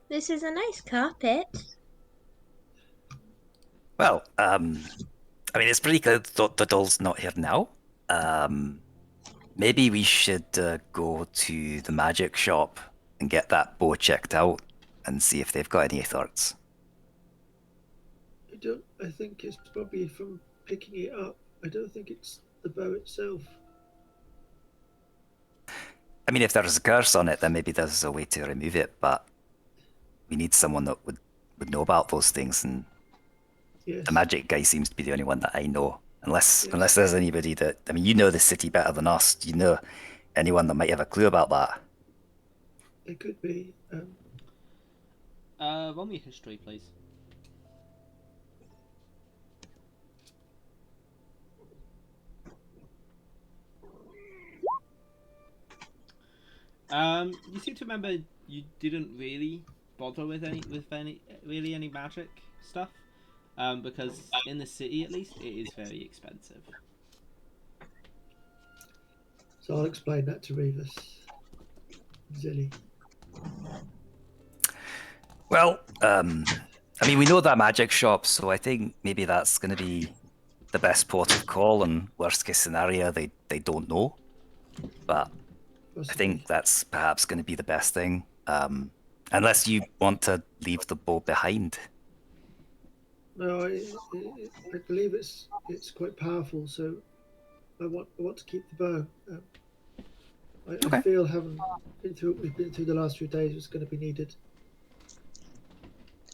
This is a nice carpet. Well, I mean, it's pretty good that the doll's not here now. Um, Maybe we should go to the magic shop and get that bow checked out and see if they've got any thoughts. I don't. I think it's probably from picking it up. I don't think it's the bow itself. I mean, if there's a curse on it, then maybe there's a way to remove it, but we need someone that would know about those things, and the Yes. magic guy seems to be the only one that I know. Unless Yes. there's anybody that I mean, you know the city better than us. Do you know anyone that might have a clue about that? It could be. Roll me history, please. You seem to remember you didn't really bother with any magic stuff, because in the city at least it is very expensive. So I'll explain that to Revis. Zilly. Well, I mean, we know that magic shop, so I think maybe that's going to be the best port of call. And worst case scenario, they don't know. But I Possibly. think that's perhaps going to be the best thing. Unless you want to leave the bow behind. No, I believe it's quite powerful. So I want to keep the bow. I Okay. feel having we've been through the last few days was going to be needed.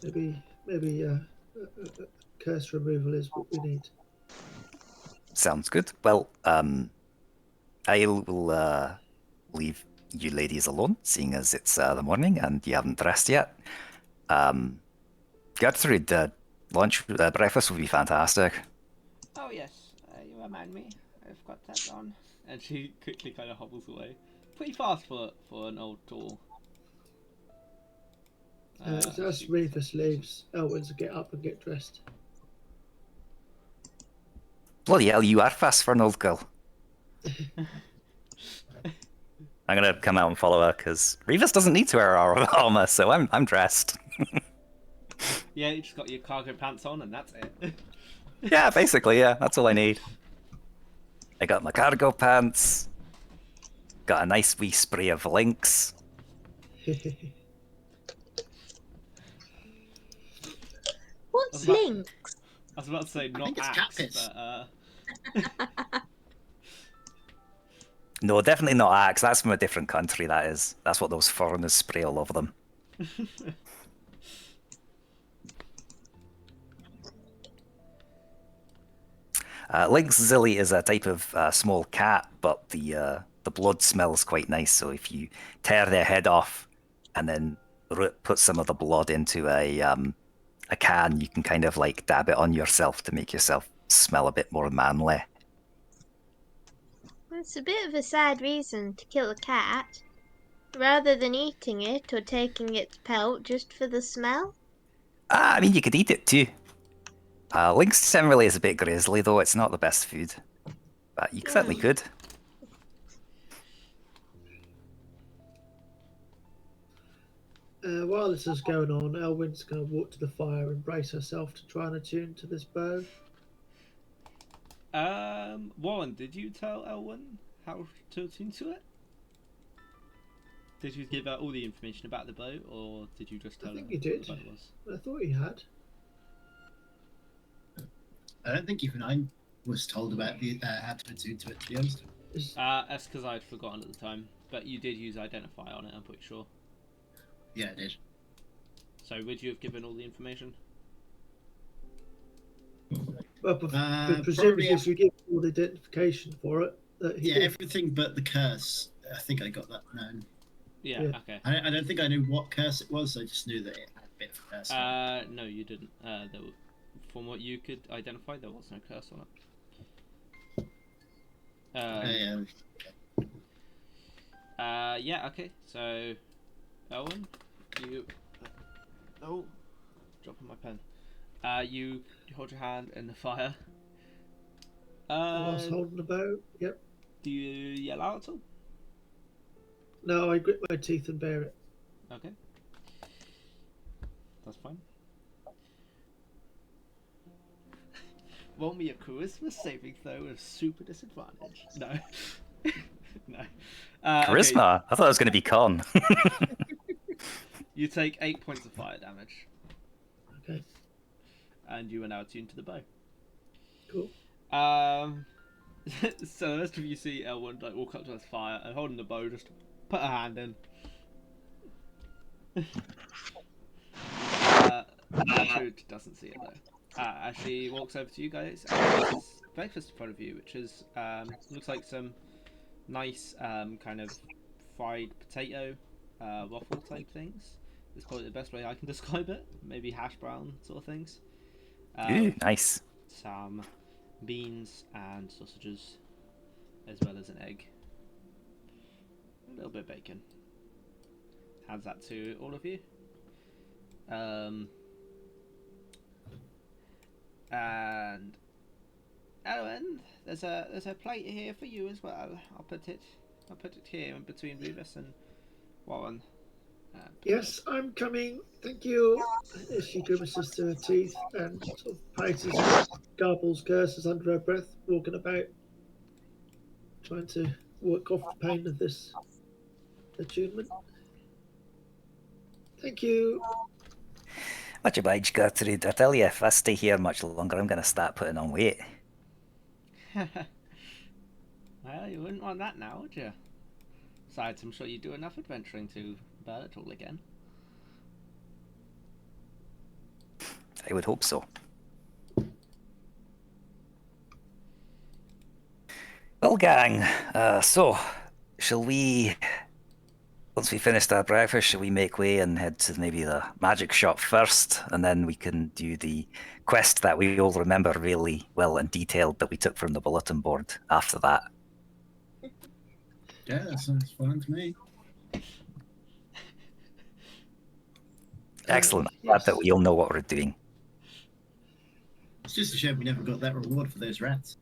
Maybe curse removal is what we need. Sounds good. Well, I will leave you ladies alone, seeing as it's the morning and you haven't dressed yet. Gertrude, breakfast would be fantastic. Oh yes, you remind me. I've got that on. And she quickly kind of hobbles away, pretty fast for an old doll. So as Revis leaves, Elwin's to get up and get dressed. Bloody hell, you are fast for an old girl. I'm gonna come out and follow her because Revis doesn't need to wear armor, so I'm dressed. Yeah, you just got your cargo pants on and that's it. Yeah, basically, yeah, that's all I need. I got my cargo pants, got a nice wee spray of Lynx. What's Link? I was about to say I not think it's cat axe, piss. but No, definitely not Axe. That's from a different country, that is. That's what those foreigners spray all over them. Lynx Zilly is a type of small cat, but the blood smells quite nice. So if you tear their head off and then put some of the blood into a can, you can kind of like dab it on yourself to make yourself smell a bit more manly. It's a bit of a sad reason to kill a cat, rather than eating it or taking its pelt just for the smell. I mean, you could eat it too. Lynx generally is a bit grisly, though. It's not the best food. But you certainly could. While this is going on, Elwin's going to walk to the fire and brace herself to try and attune to this bow. Warren, did you tell Elwyn how to attune to it? Did you give her all the information about the bow, or did you just tell her think you what did. the bow was? I thought he had. I don't think even I was told about the how to attune to it, to be honest. That's because I'd forgotten at the time. But you did use identify on it, I'm pretty sure. Yeah, I did. So would you have given all the information? Well, presumably if you give all the identification for it, that he Yeah, did. everything but the curse. I think I got that known. Yeah, Yeah. okay. I don't think I knew what curse it was. I just knew that it had a bit of a curse. No, you didn't. From what you could identify, there was no curse on it. Yeah, okay. So, Owen, you... Oh, dropping my pen. You hold your hand in the fire. Whilst holding the bow, yep. Do you yell out at all? No, I grit my teeth and bear it. Okay. that's fine. Roll me a charisma saving throw with super disadvantage. No. No. Okay, Charisma? I thought it was going to be con. you take 8 points of fire damage, Okay, and you are now attuned to the bow. cool. So the rest of you see Elwyn like walk up to this fire and holding the bow, just put her hand in. Gertrude doesn't see it though. As she walks over to you guys and places breakfast in front of you, which is looks like some nice kind of fried potato waffle type things. It's probably the best way I can describe it. Maybe hash brown sort of things. Ooh, nice. Some beans and sausages, as well as an egg. A little bit of bacon. Hands that to all of you. And Owen, there's a plate here for you as well. I'll put it here in between Rubus and Warren. Yes, I'm coming. Thank you. As she grimaces through her teeth and sort of pouts, garbles, curses under her breath, walking about, trying to work off the pain of this attunement. Thank you. Much obliged, Gertrude. I tell you, if I stay here much longer, I'm going to start putting on weight. Well, you wouldn't want that now, would you? Besides, I'm sure you do enough adventuring to burn it all again. I would hope so. Well, gang, so shall we, once we finished our breakfast, shall we make way and head to maybe the magic shop first, and then we can do the quest that we all remember really well and detailed that we took from the bulletin board after that? Yeah, that sounds fine to me. Excellent. Glad Yes. that we all know what we're doing. It's just a shame we never got that reward for those rats.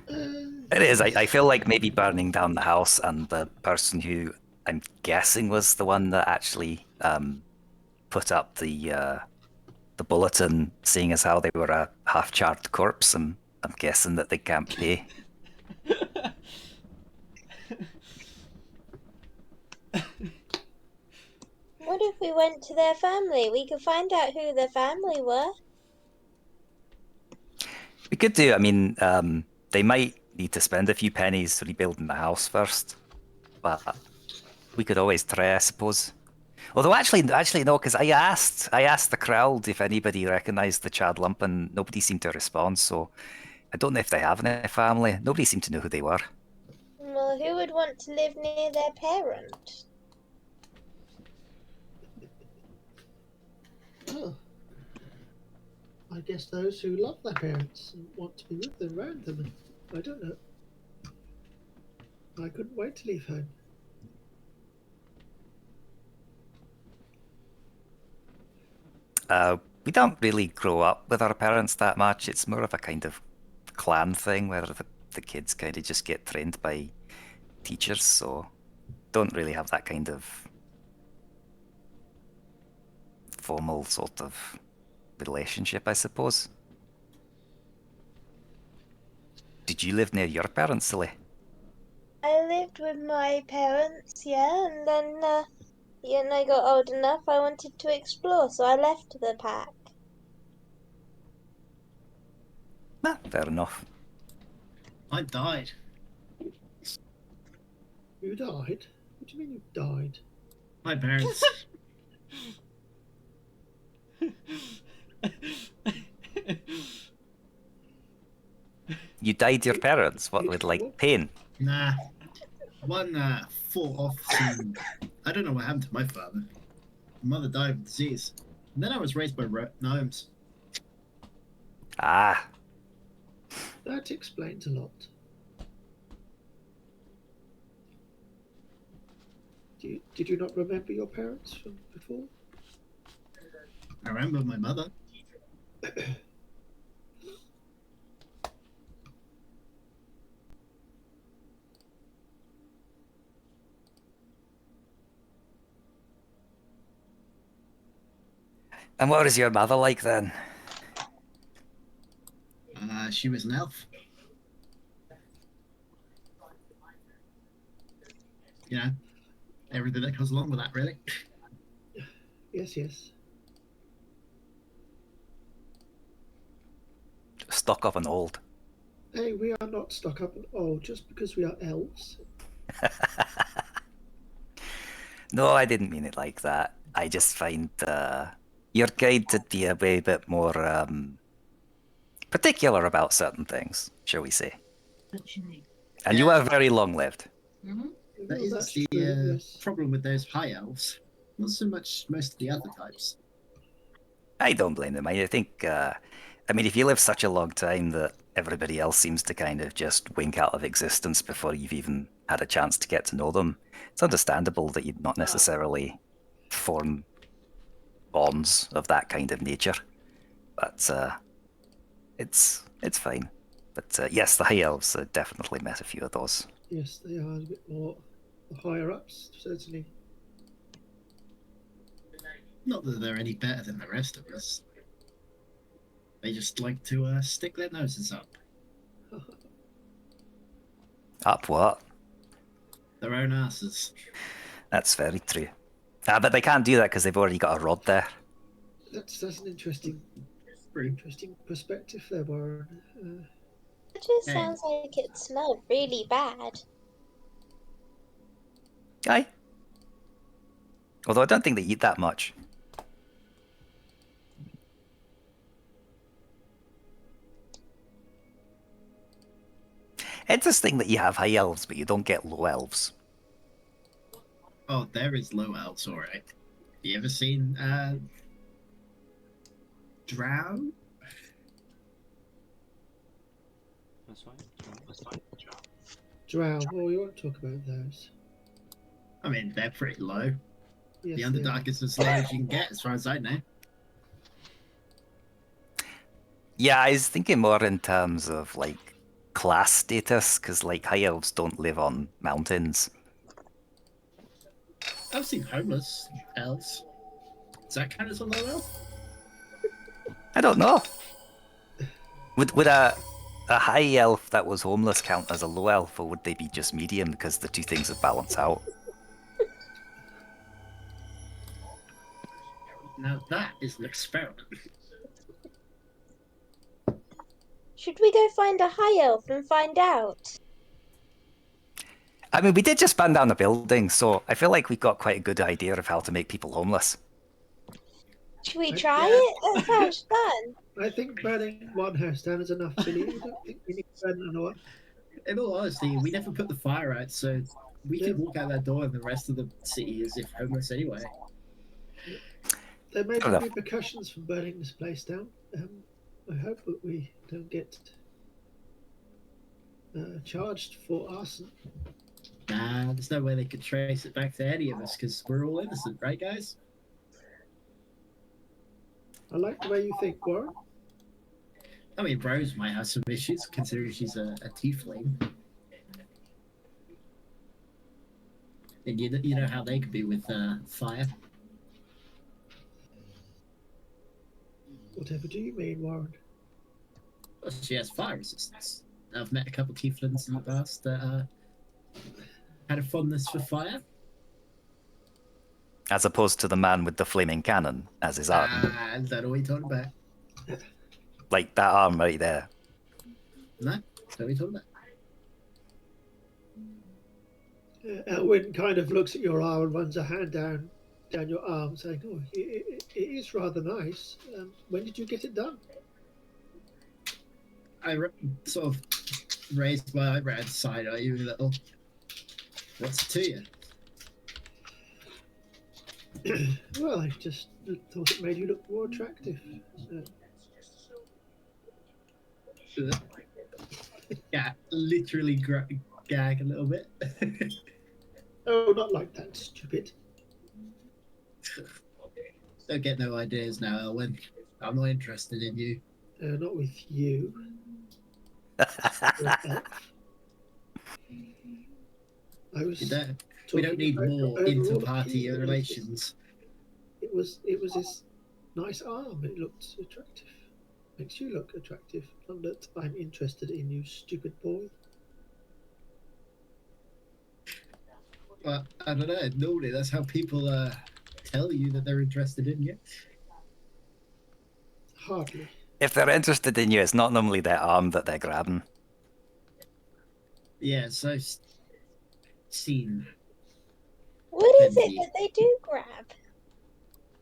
It is. I feel like maybe burning down the house and the person who I'm guessing was the one that actually put up the bulletin, seeing as how they were a half-charred corpse. I'm guessing that they can't pay. What if we went to their family? We could find out who their family were. We could do. I mean, they might need to spend a few pennies rebuilding the house first, but we could always try, I suppose. Although actually no, because I asked the crowd if anybody recognised the Chad Lump, and nobody seemed to respond. So I don't know if they have any family. Nobody seemed to know who they were. Well, who would want to live near their parent? Oh, I guess those who love their parents and want to be with them, around them. And I don't know. I couldn't wait to leave home. We don't really grow up with our parents that much. It's more of a kind of clan thing where the kids kind of just get trained by teachers, so don't really have that kind of formal sort of relationship, I suppose. Did you live near your parents, Silly? I lived with my parents, yeah, and then when I got old enough, I wanted to explore, so I left the pack. Nah, fair enough. I died. You died? What do you mean you died? My parents. You died your parents? What, with like pain? Nah. One fought off some. I don't know what happened to my father. My mother died of disease. And then I was raised by gnomes. Ah, That explains a lot. Did you not remember your parents from before? I remember my mother. And what was your mother like then? She was an elf. You know, everything that comes along with that, really. Yes, yes. Stuck up and old. Hey, we are not stuck up and old just because we are elves. No, I didn't mean it like that. I just find your guide to be a wee bit more particular about certain things, shall we say. And you Yeah. are very long-lived. That is that's the true, yes. problem with those high elves. Not so much most of the other types. I don't blame them. I think, I mean, if you live such a long time that everybody else seems to kind of just wink out of existence before you've even had a chance to get to know them, it's understandable that you'd not necessarily form bonds of that kind of nature. But it's fine. But yes, the high elves definitely met a few of those. Yes, they are a bit more higher ups, certainly. Not that they're any better than the rest of us. They just like to stick their noses up. Up what? Their own asses. That's very true. But they can't do that because they've already got a rod there. That's an interesting perspective there, Warren. It just Hey. sounds like it smelled really bad. Aye. Although I don't think they eat that much. Interesting that you have high elves, but you don't get low elves. Oh, there is low elves, alright. You ever seen Drow? That's fine. Drow. Oh, we won't talk about those. I mean, they're pretty low. Yes, The they are. Underdark is as low as you can get, as far as I know. Yeah, I was thinking more in terms of like class status, because like high elves don't live on mountains. I've seen homeless elves. Does that count as a low elf? I don't know. Would a high elf that was homeless count as a low elf, or would they be just medium because the two things would balance out? Now that is an experiment. Should we go find a high elf and find out? I mean, we did just burn down a building, so I feel like we've got quite a good idea of how to make people homeless. Should we I- try yeah. it? That sounds fun. I think burning one house down is enough, Billy. I don't think we need to burn another one. In all honesty, we never put the fire out, so we Yeah. could walk out that door and the rest of the city is if homeless anyway. There may Fair be enough. repercussions from burning this place down. I hope that we don't get charged for arson. Nah, there's no way they could trace it back to any of us because we're all innocent, right, guys? I like the way you think, Warren. I mean, Rose might have some issues considering she's a tiefling. And you know how they could be with fire. Whatever do you mean, Warren? Well, she has fire resistance. I've met a couple tieflings in the past that had a fondness for fire. As opposed to the man with the flaming cannon, as his arm. I don't know what you're talking about. Like that arm right there. No, don't know what you're talking about. Elwyn kind of looks at your arm and runs a hand down your arm, saying, "Oh, it is rather nice. When did you get it done?" I sort of raised my eyebrows side at you a little. What's it to you? Well, I just thought it made you look more attractive. Yeah, literally gag a little bit. Oh, not like that, stupid. Don't get no ideas now, Elwyn. I'm not interested in you. Not with you. You're an elf. I was. We don't talking need about more your overall inter-party appeal. relations. It was this Nice arm. It looked attractive. Makes you look attractive. Not that I'm interested in you, stupid boy. Well, I don't know. Normally, that's how people tell you that they're interested in you. Hardly. If they're interested in you, it's not normally their arm that they're grabbing. Yeah, so I've seen What is it plenty. that they do grab?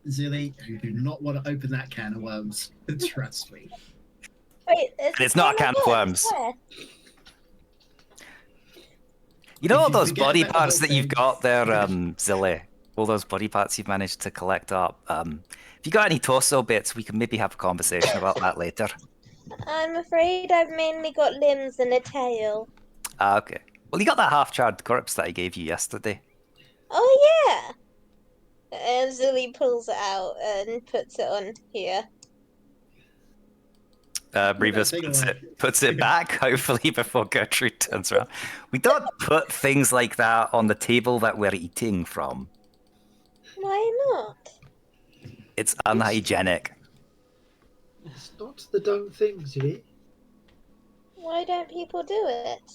Zilly, you do not want to open that can of worms. Trust me. Wait, there's It's not a can of worms. Where? You know If all you those forget body about the parts whole that you've thing- got there, Zilly? All those body parts you've managed to collect up. If you got any torso bits, we can maybe have a conversation about that later. I'm afraid I've mainly got limbs and a tail. Ah, okay. Well, you got that half-charred corpse that I gave you yesterday. Oh yeah! And Zilly pulls it out and puts it on here. Brevis thing puts it back, hopefully, before Gertrude turns around. We don't put things like that on the table that we're eating from. Why not? It's unhygienic. It's not the done thing, Zilly. Why don't people do it?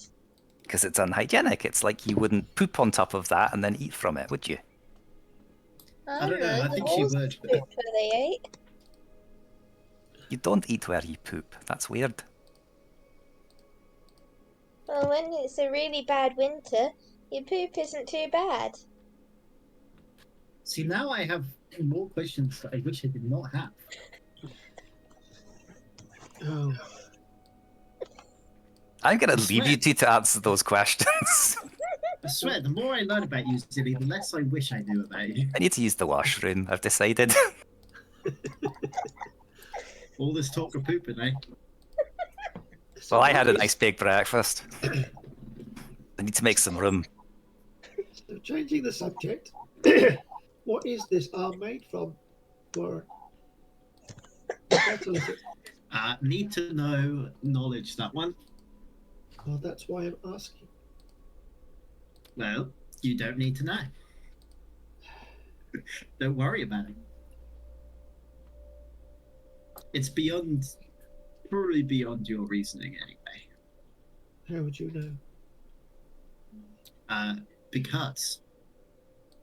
Because it's unhygienic. It's like you wouldn't poop on top of that and then eat from it, would you? I don't know. I the think she horses would. pooped where they ate. You don't eat where you poop. That's weird. Well, when it's a really bad winter, your poop isn't too bad. See, now I have more questions that I wish I did not have. Oh, I'm going I to leave swear. you two to answer those questions. I swear, the more I learn about you, Zilly, the less I wish I knew about you. I need to use the washroom, I've decided. All this talk of pooping, eh? Well, I had a nice big breakfast. I need to make some room. So changing the subject. What is this arm made from, Warren? Metal is it? Need to know knowledge, that one. Well, that's why I'm asking. Well, you don't need to know. Don't worry about it. It's probably beyond your reasoning anyway. How would you know? Because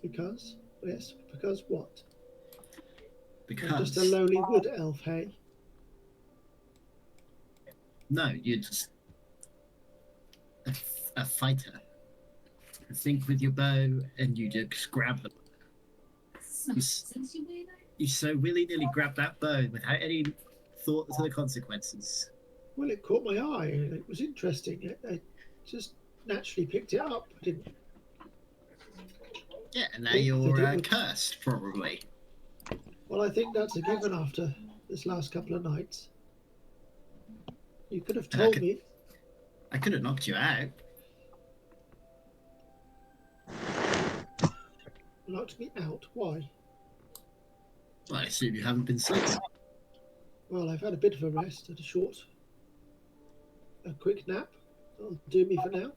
Because? Yes, because what? I'm because just a lowly wood elf, hey? no, you're just a fighter. You think with your bow and you just grab them. You so willy-nilly grab that bow without any thought to the consequences. Well, it caught my eye and it was interesting. I just naturally picked it up. I didn't. Yeah, and now Think that you're it would- cursed, probably. Well, I think that's a given after this last couple of nights. You could have told me. I could have knocked you out. Knocked me out. Why? Well, I assume you haven't been sleeping. Well, I've had a bit of a rest, had a quick nap. That'll do me for now.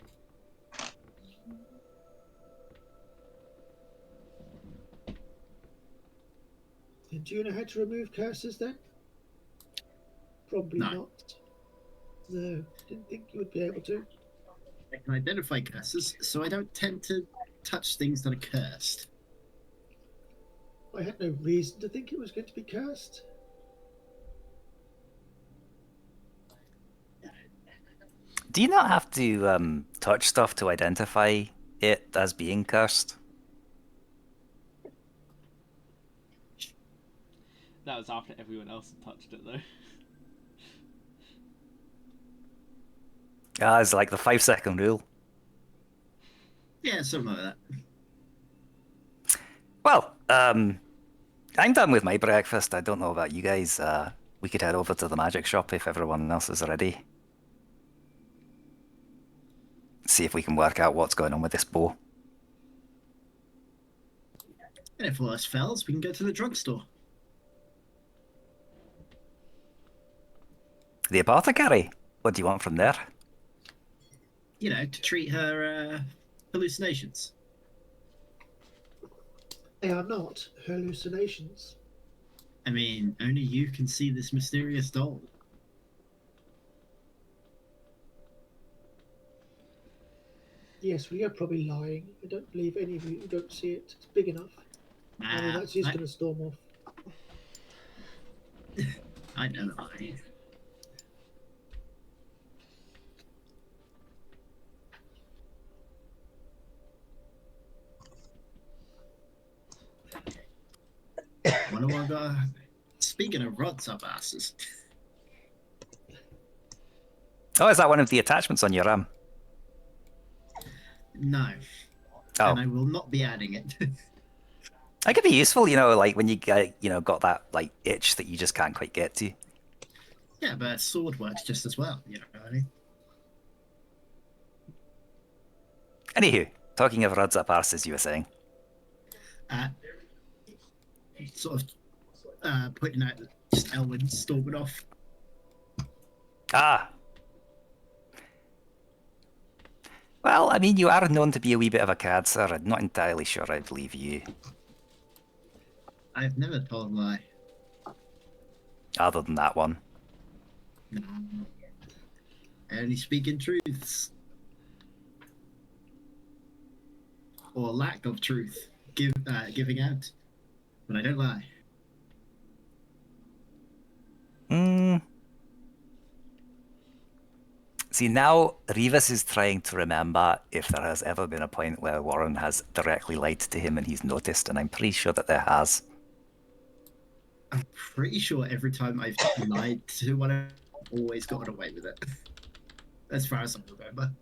And do you know how to remove curses then? Probably No. not. No, didn't think you would be able to. I can identify curses, so I don't tend to touch things that are cursed. I had no reason to think it was going to be cursed. Do you not have to touch stuff to identify it as being cursed? That was after everyone else had touched it, though. Ah, it's like the 5-second rule. Yeah, something like that. Well, I'm done with my breakfast. I don't know about you guys. We could head over to the magic shop if everyone else is ready. See if we can work out what's going on with this bow. And if worse fails, we can go to the drugstore. The apothecary? What do you want from there? You know, to treat her hallucinations. They are not hallucinations. I mean, only you can see this mysterious doll. Yes, well, you're probably lying. I don't believe any of you who don't see it. It's big enough. And that's just going to storm off. I don't lie. What do I got? Speaking of rods up asses. Oh, is that one of the attachments on your RAM? No. Oh, And I will not be adding it. that could be useful, like when you get, got that like itch that you just can't quite get to. Yeah, but sword works just as well, you know what I mean? Anywho, talking of rods up arses, you were saying. Sort of putting out just Elwyn storming off. Ah. Well, I mean, you are known to be a wee bit of a cad, sir. I'm not entirely sure I believe you. I've never told a lie. Other than that one. No. I only speak in truths. Or lack of truth. Giving out. But I don't lie. See, now Rivas is trying to remember if there has ever been a point where Warren has directly lied to him and he's noticed, and I'm pretty sure that there has. I'm pretty sure every time I've lied to one, I've always gotten away with it. As far as I remember.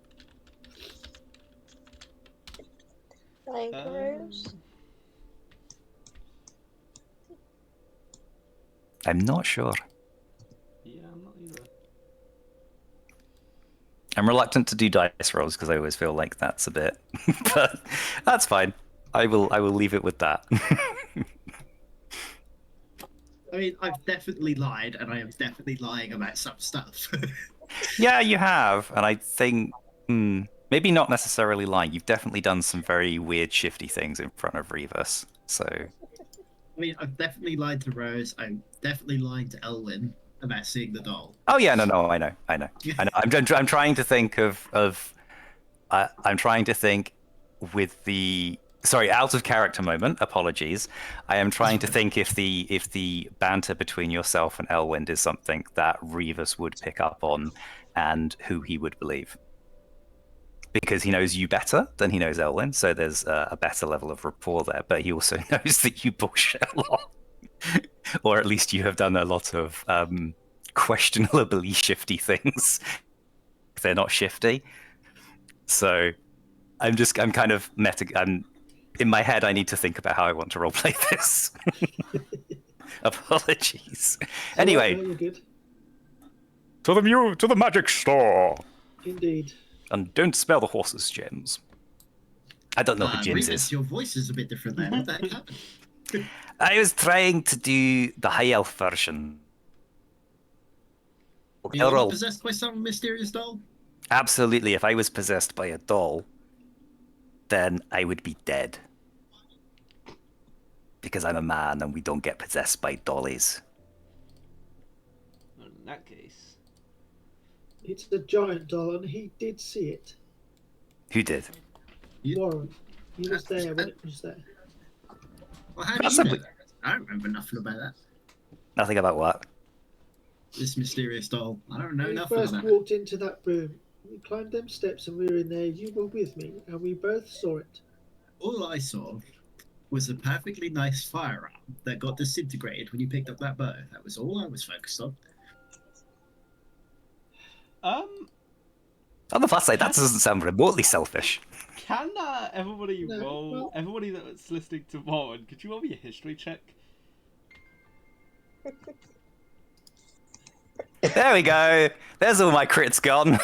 Flying Rose. I'm not sure. Yeah, I'm not either. I'm reluctant to do dice rolls because I always feel like that's a bit, but that's fine. I will leave it with that. I mean, I've definitely lied, and I am definitely lying about some stuff. Yeah, you have, and I think maybe not necessarily lying. You've definitely done some very weird, shifty things in front of Rivas. So, I mean, I've definitely lied to Rose. I'm definitely lying to Elwyn about seeing the doll. oh yeah, no, I know. I'm trying to think I'm trying to think with the out of character moment. Apologies. I am trying to think if the banter between yourself and Elwind is something that Rivas would pick up on, and who he would believe. Because he knows you better than he knows Elwyn, so there's a better level of rapport there. But he also knows that you bullshit a lot, or at least you have done a lot of questionably shifty things. They're not shifty, so I'm kind of in my head. I need to think about how I want to roleplay this. Apologies. Anyway, No, you're good. to the magic store. Indeed. And don't spell the horse's gems. I don't know who James Rivas, is. your voice is a bit different there. What the heck happened? I was trying to do the high elf version. Are you not possessed by some mysterious doll? Absolutely. If I was possessed by a doll, then I would be dead. Because I'm a man and we don't get possessed by dollies. Well, in that case. It's a giant doll, and he did see it. Who did? Warren. He was there when it was there. Well, how do you know that? I don't remember nothing about that. Nothing about what? This mysterious doll. I don't know When we nothing first about walked into that room, we climbed them steps and we were in there. You were with me, and we both saw it. All I saw was a perfectly nice firearm that got disintegrated when you picked up that bow. That was all I was focused on. On the plus side, that doesn't sound remotely selfish. Can everybody No, roll? well- Everybody that's listening to Warren, could you roll me a history check? There we go. There's all my crits gone.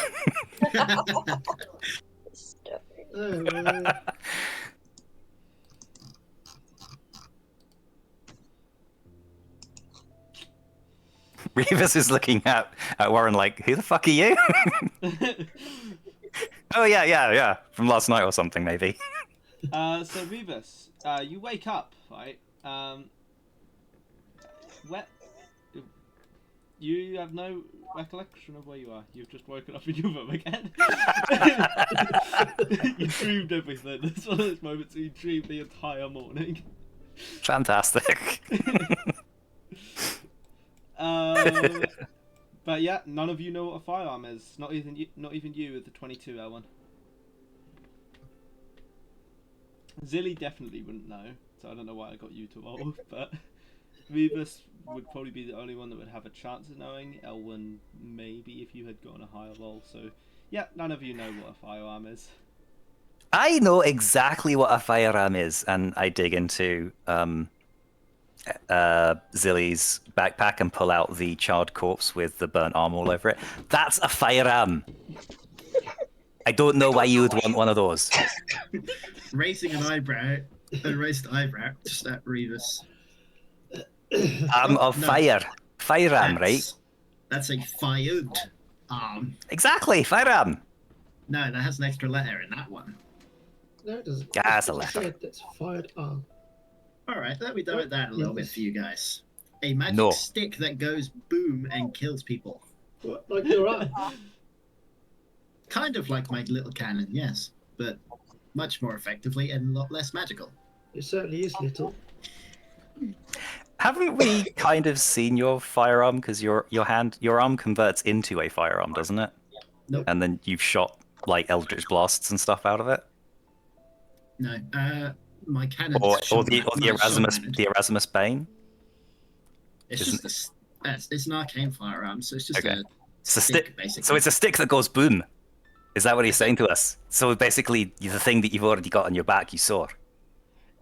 Oh, Rivas is looking at Warren like, who the fuck are you? Oh, yeah. From last night or something, maybe. So Rivas, you wake up, right? Where? You have no recollection of where you are. You've just woken up in your room again. You dreamed everything. It's one of those moments where you dreamed the entire morning. Fantastic. But yeah, none of you know what a firearm is. Not even you with the 22, Elwyn. Zilly definitely wouldn't know, so I don't know why I got you to roll, but Rebus would probably be the only one that would have a chance of knowing. Elwyn, maybe, if you had gotten a higher roll. So yeah, none of you know what a firearm is. I know exactly what a firearm is, and I dig into Zilly's backpack and pull out the charred corpse with the burnt arm all over it. That's a firearm. I don't know why you would want one of those. Raising an eyebrow, a raised eyebrow, just at Revis. Arm of No. fire. Firearm, right? That's a fired arm. Exactly, firearm. No, that has an extra letter in that one. No, it doesn't. Yeah, it's a It's letter. said that's fired arm. All right, let me dumb it down a little bit for you guys. A magic No. stick that goes boom and kills people. What, like your arm? Kind of like my little cannon, yes, but much more effectively and a lot less magical. It certainly is little. Haven't we kind of seen your firearm? Because your arm converts into a firearm, doesn't it? Nope. And then you've shot like eldritch blasts and stuff out of it. No, my cannon. Or the Erasmus Bane. It's just it's an arcane firearm, so it's just Okay. a It's a stick, basically. So it's a stick that goes boom. Is that what he's saying to us? So basically, the thing that you've already got on your back, you saw.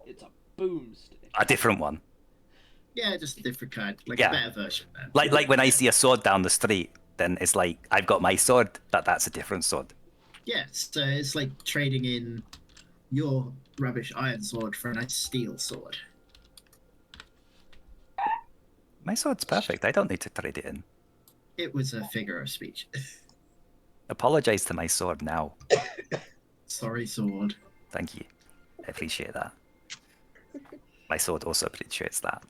It's a boomstick. A different one. Yeah, just a different kind, like Yeah. a better version. Then. Like when I see a sword down the street, then it's like, I've got my sword, but that's a different sword. Yeah, so it's like trading in your rubbish iron sword for a nice steel sword. My sword's perfect. I don't need to trade it in. It was a figure of speech. Apologize to my sword now. Sorry, sword. Thank you. I appreciate that. My sword also appreciates that.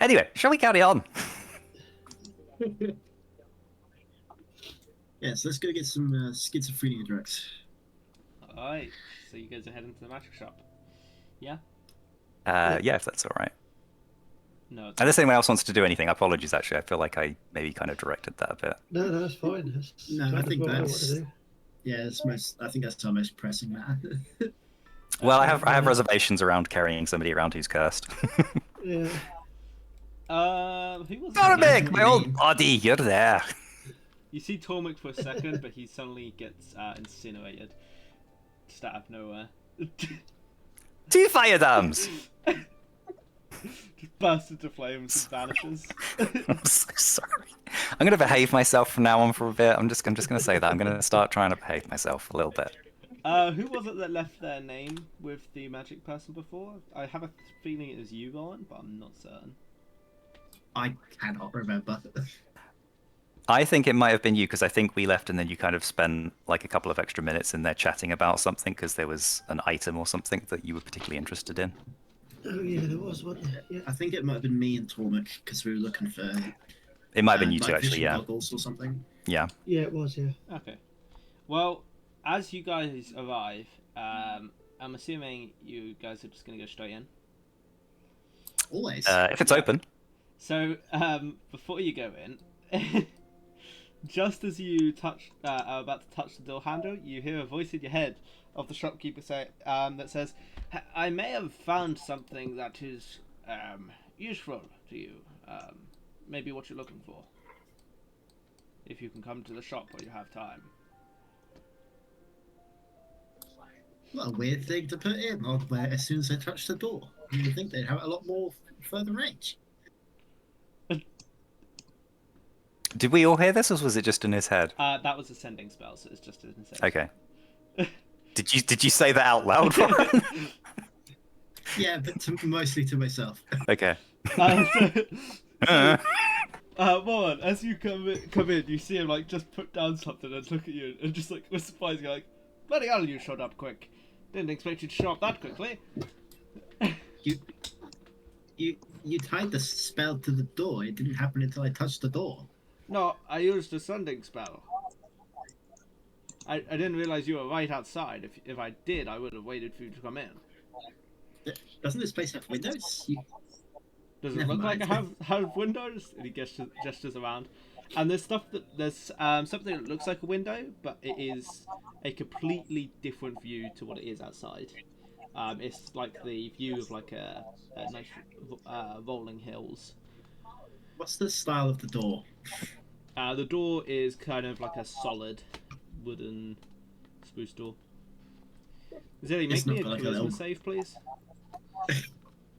Anyway, shall we carry on? Yes, let's go get some schizophrenia drugs. Alright, so you guys are heading to the magic shop. Yeah? Yeah, if that's all right. No, it's Unless anyone else wants to do anything, apologies. Actually, I feel like I maybe kind of directed that a bit. No, that's fine. That's No, kind I of think what I want that's- to do. Yeah, I think that's our most pressing matter. Well, I have reservations around carrying somebody around who's cursed. Yeah. who was Tormik, what my you old mean. body, you're there. You see Tormik for a second, but he suddenly gets incinerated. Just out of nowhere. 2 fire dams. Just bursts into flames and vanishes. I'm so sorry. I'm gonna behave myself from now on for a bit. I'm just gonna say that I'm gonna start trying to behave myself a little bit. Who was it that left their name with the magic person before? I have a feeling it was you, Owen, but I'm not certain. I cannot remember. I think it might have been you because I think we left and then you kind of spent like a couple of extra minutes in there chatting about something because there was an item or something that you were particularly interested in. Oh yeah, there was one. Yeah. I think it might have been me and Tormik because we were looking for. It might have been you night two actually. vision Yeah, goggles or something. yeah. Yeah, it was. Yeah. Okay. Well, as you guys arrive, I'm assuming you guys are just going to go straight in. Always. If it's open. So, before you go in, just as you are about to touch the door handle, you hear a voice in your head of the shopkeeper that says, "I may have found something that is useful to you. Maybe what you're looking for. If you can come to the shop while you have time." What a weird thing to put in on where as soon as they touch the door. You would think they'd have a lot more further range. Did we all hear this, or was it just in his head? That was a sending spell, so it's just an insane. Okay. Did you say that out loud? Warren? Yeah, but mostly to myself. Okay. Warren, as you come in, you see him like just put down something and look at you and just like with surprise, you're like, "Bloody hell, you showed up quick! Didn't expect you to show up that quickly." You tied the spell to the door. It didn't happen until I touched the door. No, I used a sending spell. I didn't realize you were right outside. If I did, I would have waited for you to come in. Doesn't this place have windows? Does it Never look like mind. I have windows? And he gestures around. And there's something that looks like a window, but it is a completely different view to what it is outside. It's like the view of like a nice rolling hills. What's the style of the door? The door is kind of like a solid wooden spruce door. Zilly, It's make me not a got like a charisma little- save, please.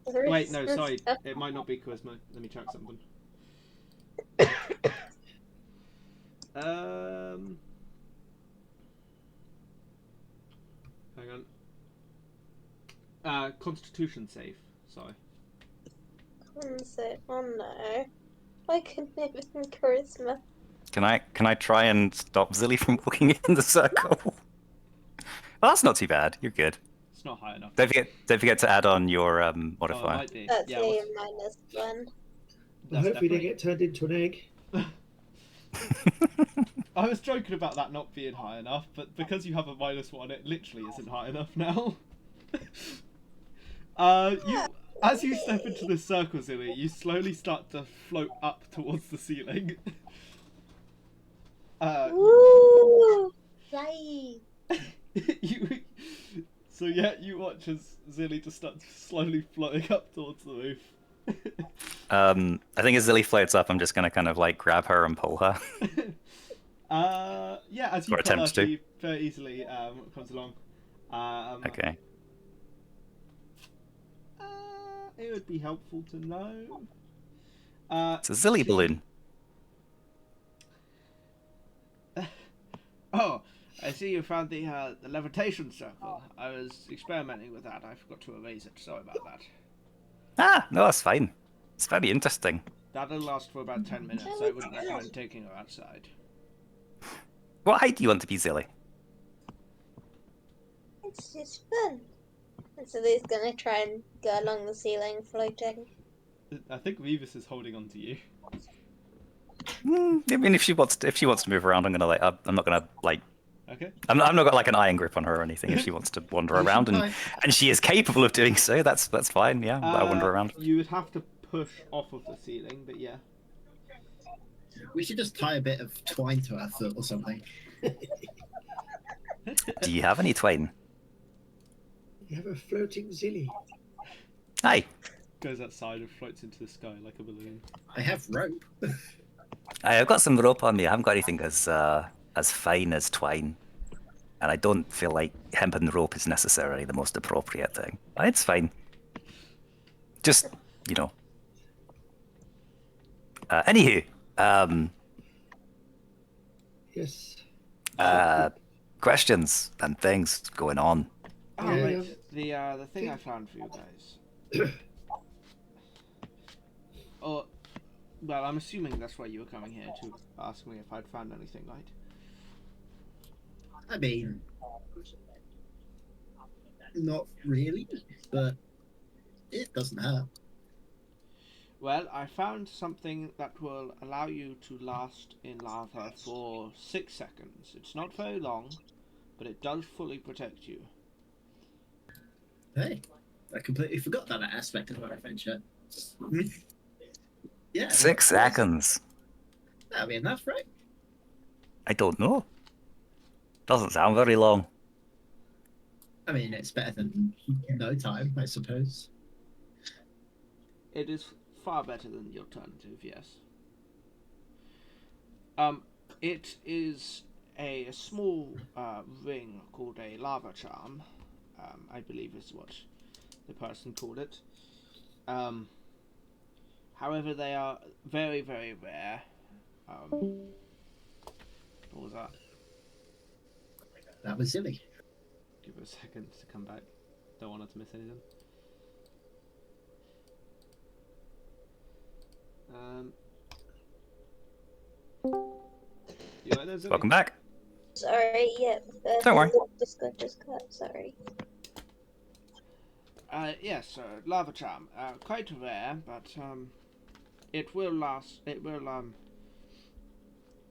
There is Wait, no, some sorry. stuff. It might not be charisma. Let me check something. Hang on. Constitution save. Sorry. Oh no. I couldn't even charisma. Can I try and stop Zilly from walking in the circle? Well, that's not too bad. You're good. It's not high enough. Don't forget to add on your Oh, it modifier. might be. That's Yeah, a what's- -1. Well, that's hopefully they definitely- get turned into an egg. I was joking about that not being high enough, but because you have a -1, it literally isn't high enough now. As you step into the circle, Zilly, you slowly start to float up towards the ceiling. Woo! Fly! you, so yeah, you watch as Zilly just starts slowly floating up towards the roof. I think as Zilly floats up, I'm just gonna kind of like grab her and pull her. Yeah, as you Or pull her, attempts to. she very easily comes along. Okay. It would be helpful to know. It's a Zilly balloon. Oh, I see you found the levitation circle. I was experimenting with that. I forgot to erase it. Sorry about that. Ah, no, that's fine. It's very interesting. That'll last for about 10 minutes. I wouldn't recommend taking her outside. What height do you want to be, Zilly? It's just fun. And so he's gonna try and go along the ceiling floating. I think Revis is holding on to you. I mean, if she wants to move around, I'm gonna like. I'm not gonna like. Okay. I'm not got like an iron grip on her or anything. If she wants to wander You should around, try- and she is capable of doing so, that's fine. Yeah, I wander around. You would have to push off of the ceiling, but yeah. We should just tie a bit of twine to our foot or something. Do you have any twine? You have a floating Zilly. Hi. Goes outside and floats into the sky like a balloon. I have rope. I've got some rope on me. I haven't got anything as fine as twine, and I don't feel like hempen rope is necessarily the most appropriate thing. It's fine. Just anywho, Yes. questions and things going on. Oh, Yeah, right. The thing I found for you guys. Oh, well, I'm assuming that's why you were coming here to ask me if I'd found anything, right? I mean, not really, but it doesn't hurt. Well, I found something that will allow you to last in lava for 6 seconds. It's not very long, but it does fully protect you. Hey, I completely forgot that aspect of our adventure. Yeah. 6 seconds. That'll be enough, right? I don't know. Doesn't sound very long. I mean, it's better than no time, I suppose. It is far better than the alternative, yes. It is a small ring called a lava charm, I believe is what the person called it. However, they are very, very rare. What was that? That was silly. Give her a second to come back. Don't want her to miss anything. You right there, Zoe? Welcome back. Sorry, yeah. Don't worry. Just got, sorry. Yes, lava charm. Quite rare, but it will last. It will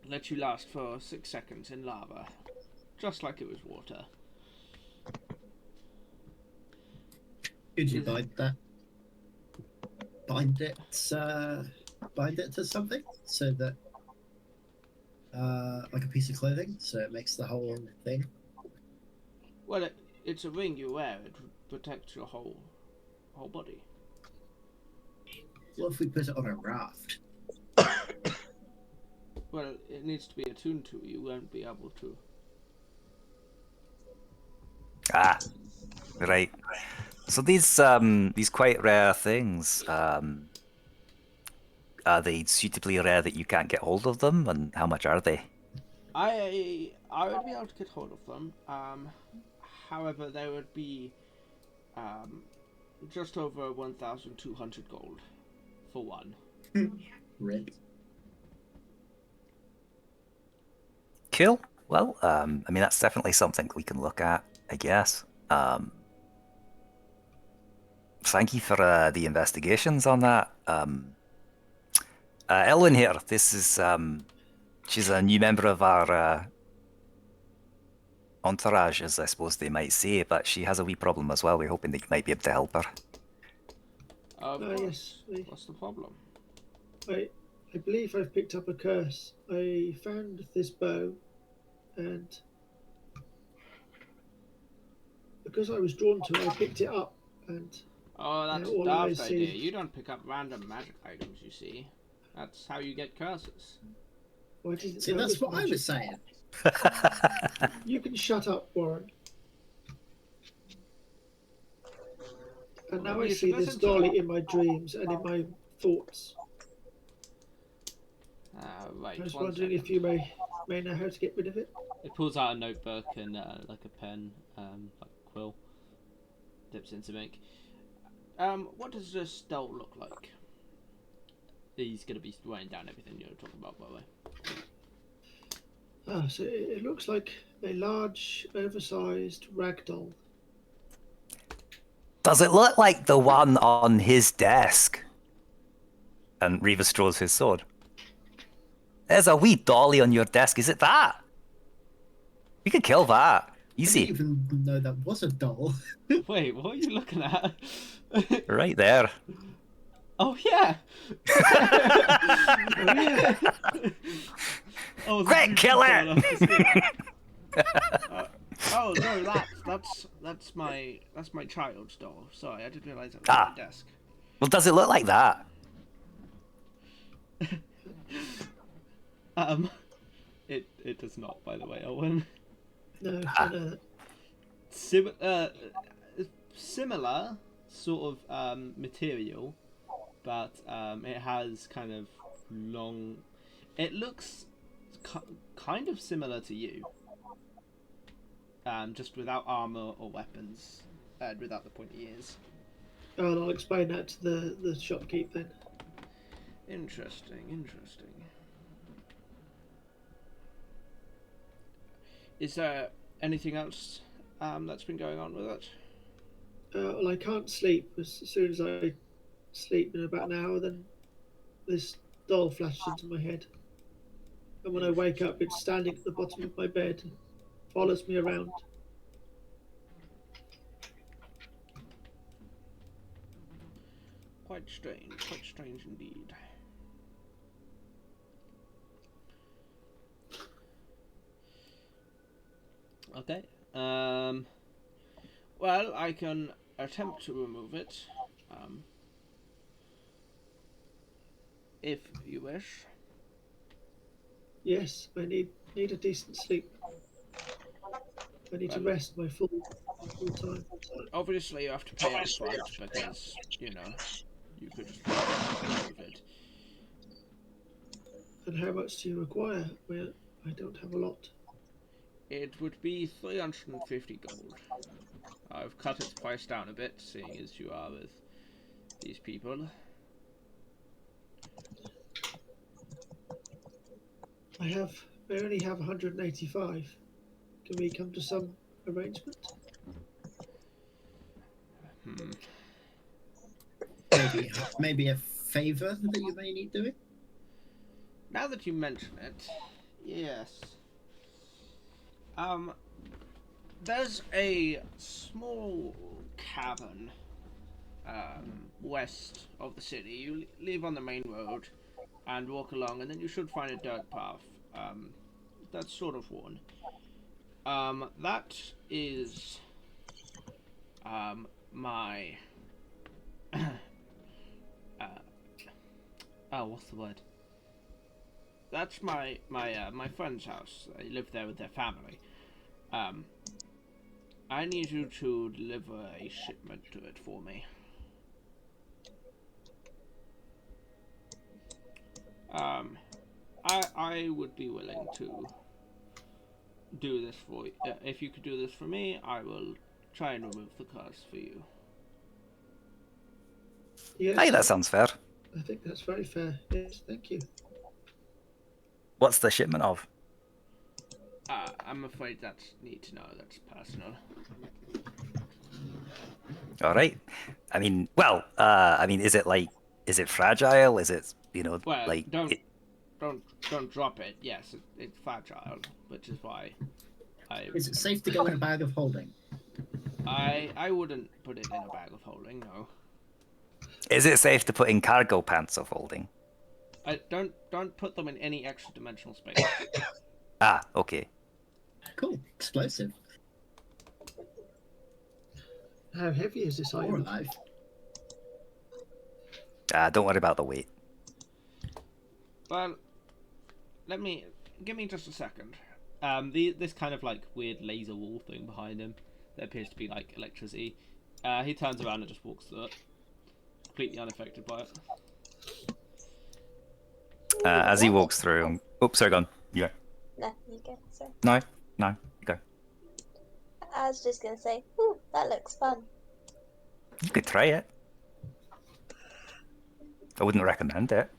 let you last for 6 seconds in lava, just like it was water. Could you Is- bind that? Bind it. Bind it to something so that, like a piece of clothing, so it makes the whole thing. Well, it's a ring you wear. It protects your whole body. What if we put it on a raft? Well, it needs to be attuned to. You won't be able to. Ah, right. So these quite rare things, are they suitably rare that you can't get hold of them, and how much are they? I would be able to get hold of them. However, there would be just over 1,200 gold for one. Red. Cool. Well, I mean that's definitely something we can look at, I guess. Thank you for the investigations on that. Elwyn here. This is she's a new member of our entourage, as I suppose they might say, but she has a wee problem as well. We're hoping that you might be able to help her. Of course. Yes. What's the problem? I believe I've picked up a curse. I found this bow, and because I was drawn to it, I picked it up, and Oh, that's a all I daft idea. see. You don't pick up random magic items, you see. That's how you get curses. I didn't See, know it that's what I magic. was saying. You can shut up, Warren. And now I You see should this listen to dolly her. in my dreams and in my thoughts. Right, I was one wondering second. if you may know how to get rid of it. It pulls out a notebook and like a pen, like a quill. Dips into ink. What does this doll look like? He's gonna be writing down everything you're talking about, by the way. Ah, so it looks like a large, oversized rag doll. Does it look like the one on his desk? And Revis draws his sword. There's a wee dolly on your desk. Is it that? We could kill that. I Easy. didn't even know that was a doll. Wait, what are you looking at? Right there. Oh yeah. Oh yeah, Oh, Quick, kill it! Oh no, that's my child's doll. Sorry, I didn't realize that was Ah. on my desk. Well, does it look like that? It does not, by the way, Owen. no, I know that. Similar sort of material, but it has kind of long. It looks kind of similar to you, just without armor or weapons, and without the pointy ears. Oh, and I'll explain that to the shopkeep then. Interesting. Is there anything else that's been going on with it? Well, I can't sleep. As soon as I sleep in about an hour, then this doll flashes into my head. And when I wake up, it's standing at the bottom of my bed and follows me around. Quite strange indeed. Okay. Well, I can attempt to remove it, if you wish. Yes, I need a decent sleep. I need to Well, rest my full time. obviously, you have to pay up front because you could just remove it. And how much do you require? Well, I don't have a lot. It would be 350 gold. I've cut its price down a bit, seeing as you are with these people. I only have 185. Can we come to some arrangement? maybe a favor that you may need doing. Now that you mention it, yes. There's a small cavern west of the city. You leave on the main road and walk along, and then you should find a dirt path. That's sort of worn. That is my what's the word? That's my friend's house. They live there with their family. I need you to deliver a shipment to it for me. I would be willing to do this for you. If you could do this for me, I will try and remove the curse for you. Yes, Hey, that sounds fair. I think that's very fair. Yes, thank you. What's the shipment of? I'm afraid that's need to know. That's personal. All right. I mean, well, is it fragile? Is it, Well, like... don't drop it. Yes, it's fragile, which is why Is it safe to go in a bag of holding? I wouldn't put it in a bag of holding. No. Is it safe to put in cargo pants of holding? Don't put them in any extra dimensional space. Ah, okay. Cool. Explosive. How heavy is this Or item? alive. Don't worry about the weight. Well, give me just a second. This kind of like weird laser wall thing behind him that appears to be like electricity. He turns around and just walks through it, completely unaffected by it. As he walks through... Oops, sorry, go on. Yeah. No, you go. Sorry. No, you go. I was just gonna say, ooh, that looks fun. You could try it. I wouldn't recommend it.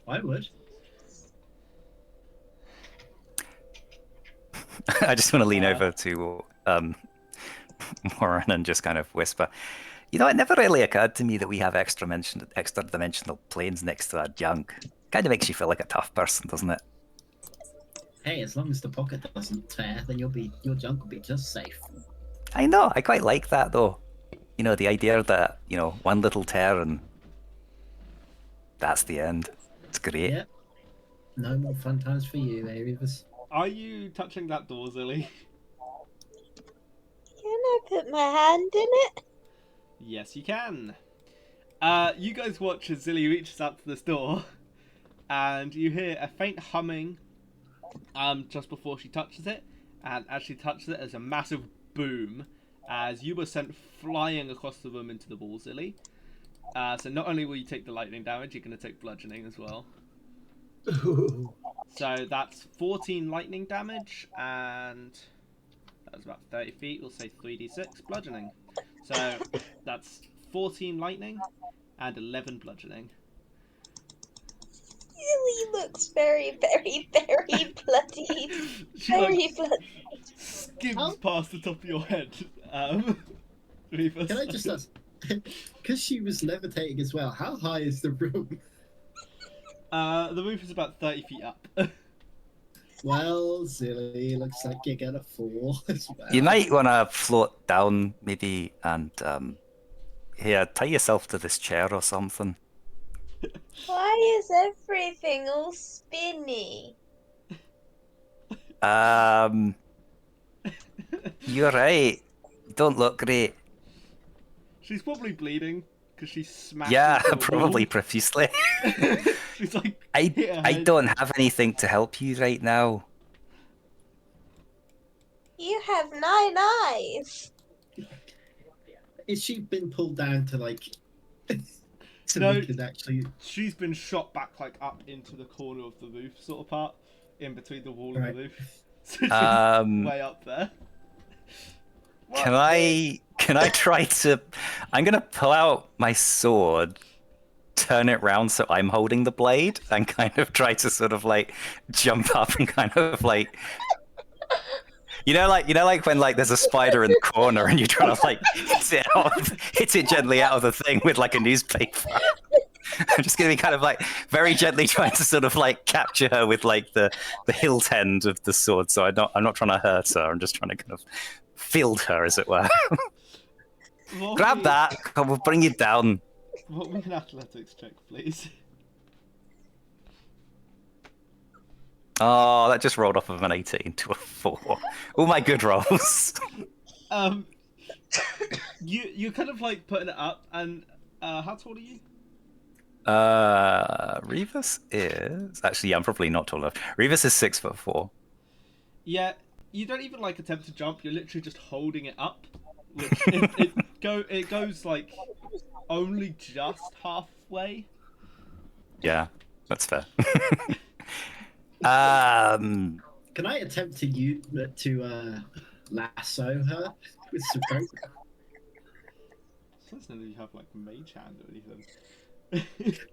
I would. I just want to lean over to Warren and just kind of whisper. It never really occurred to me that we have extra dimensional planes next to our junk. Kind of makes you feel like a tough person, doesn't it? Hey, as long as the pocket doesn't tear, then your junk will be just safe. I know, I quite like that though. The idea that, one little tear and that's the end. It's great. Yep. No more fun times for you, Aries. Are you touching that door, Zilly? Can I put my hand in it? Yes, you can. You guys watch as Zilly reaches out to this door, and you hear a faint humming just before she touches it, and as she touches it, there's a massive boom as you were sent flying across the room into the wall, Zilly. So not only will you take the lightning damage, you're going to take bludgeoning as well. So that's 14 lightning damage, and that was about 30 feet. We'll say 3d6 bludgeoning. So that's 14 lightning and 11 bludgeoning. Really looks very, very, very bloody. She Very bloody. skims past the top of your head. Reefus. Can I just ask, because she was levitating as well, how high is the room? The roof is about 30 feet up. Well, Zilly, looks like you get a 4 as well. You might want to float down maybe and here, tie yourself to this chair or something. Why is everything all spinny? You're right. Don't look great. She's probably bleeding because she smashed. Yeah, into a probably wall. profusely. She's like, I don't have anything to help you right now. You have 9 eyes. Is she been pulled down to like so No. we could actually? She's been shot back like up into the corner of the roof, sort of part in between the wall and Right. the roof. So she's way up there. Can I try to... I'm going to pull out my sword, turn it round so I'm holding the blade, and kind of try to sort of like jump up and kind of like... like when like there's a spider in the corner and you're trying to like hit it gently out of the thing with like a newspaper. I'm just gonna be kind of like very gently trying to sort of like capture her with like the hilt end of the sword. So I'm not trying to hurt her. I'm just trying to kind of field her, as it were. Grab that. We'll bring you down. What me an athletics check, please? Oh, that just rolled off of an 18 to a 4. All my good rolls. You kind of like putting it up, and how tall are you? Revis is actually, yeah, I'm probably not tall enough. Revis is 6'4". Yeah, you don't even like attempt to jump. You're literally just holding it up, which it goes like only just halfway. Yeah, that's fair. Can I attempt to lasso her with some rope? It's not that you have like mage hand or anything.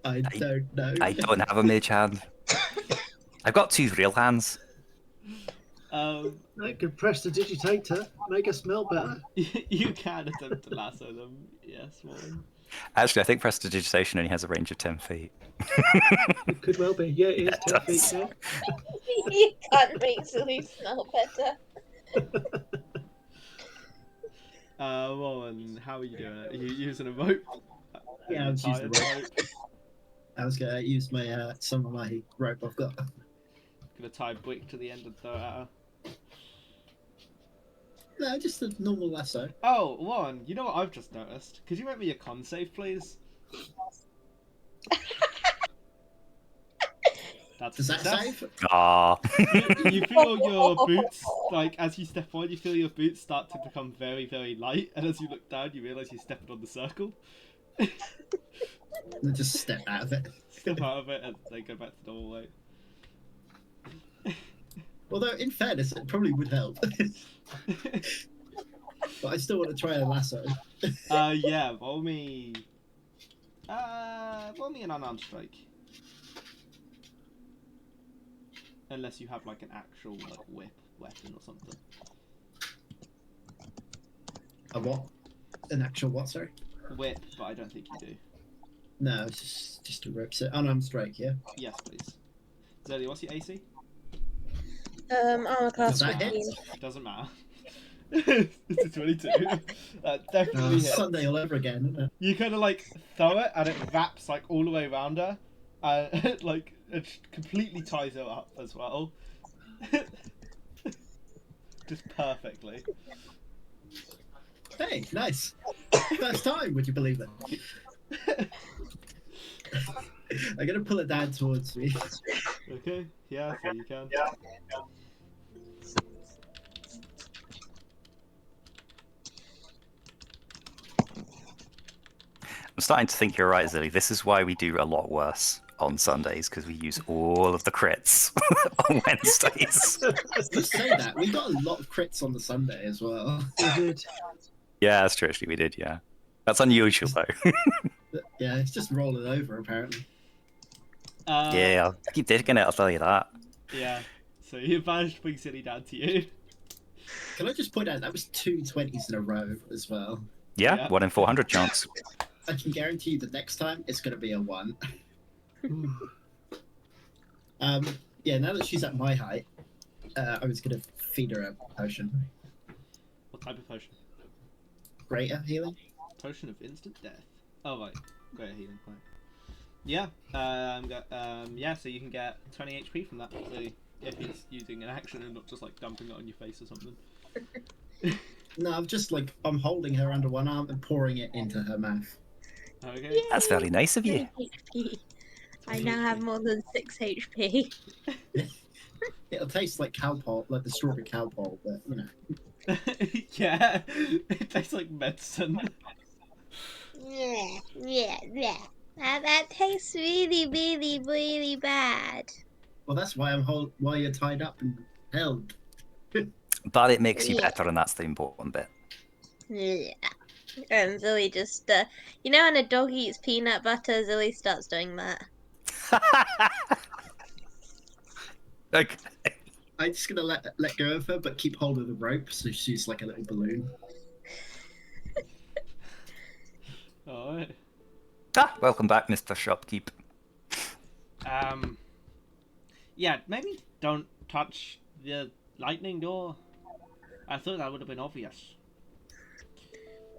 I don't know. I don't have a mage hand. I've got 2 real hands. I could press to digitate her, make her smell better. You can attempt to lasso them, yes, Warren. Actually, I think prestidigitation only has a range of 10 feet. It could well be. Yeah, it is 10 feet. Yeah. You can't make Zoe smell better. Warren, how are you doing it? Are you using a rope? Yeah, I was using the rope. I was gonna use my some of my rope I've got. Gonna tie Brick to the end and throw it at her. No, just a normal lasso. Oh, Warren, you know what I've just noticed? Could you make me a con save, please? That's Does that save? Ah. You feel your boots, like, as you step on, you feel your boots start to become very, very light, and as you look down, you realise you're stepping on the circle. Just step out of it. Step out of it, and then go back to normal weight. Although, in fairness, it probably would help. But I still want to try a lasso. Yeah, roll me an unarmed strike. Unless you have like an actual like whip weapon or something. A what? An actual what, sorry? Whip, but I don't think you do. No, it's just a rope set. Unarmed strike, yeah? Yes, please. Zelly, what's your AC? Armor class Does that 15. hit? Doesn't matter. It's a 22. Definitely hit. Sunday all over again, isn't it? You kind of like throw it and it wraps like all the way around her. Like it completely ties her up as well. Just perfectly. Hey, nice. First time, would you believe it? I'm gonna pull it down towards me. Okay, yeah, so you can. I'm starting to think you're right, Zilly. This is why we do a lot worse on Sundays, because we use all of the crits on Wednesdays. You say that. We got a lot of crits on the Sunday as well. We did. Yeah, that's true, actually, we did, yeah. That's unusual, though. Yeah, it's just rolling over, apparently. Yeah, I'll keep digging it, I'll tell you that. Yeah, so you managed to bring Silly down to you. Can I just point out that was 2 20s in a row as well? Yeah, Yeah. 1 in 400 chance. I can guarantee you the next time it's going to be a 1. Yeah, now that she's at my height, I was going to feed her a potion. What type of potion? Greater healing? Potion of instant death. Oh right, great healing point. Yeah, yeah. So you can get 20 HP from that. So if he's using an action and not just like dumping it on your face or something. No, I'm holding her under one arm and pouring it into her mouth. Okay. That's very nice of you. HP. I now have more than 6 HP. It'll taste like cowpole, like the strawberry cowpole, but you know. Yeah, it tastes like medicine. Yeah. That tastes really, really, really bad. Well, that's why why you're tied up and held. But it makes you Yeah. better, and that's the important bit. Yeah. And Zoe just, you know when a dog eats peanut butter, Zoe starts doing that. Okay. I'm just gonna let go of her, but keep hold of the rope so she's like a little balloon. Alright. Welcome back, Mr. Shopkeep. Yeah, maybe don't touch the lightning door. I thought that would have been obvious.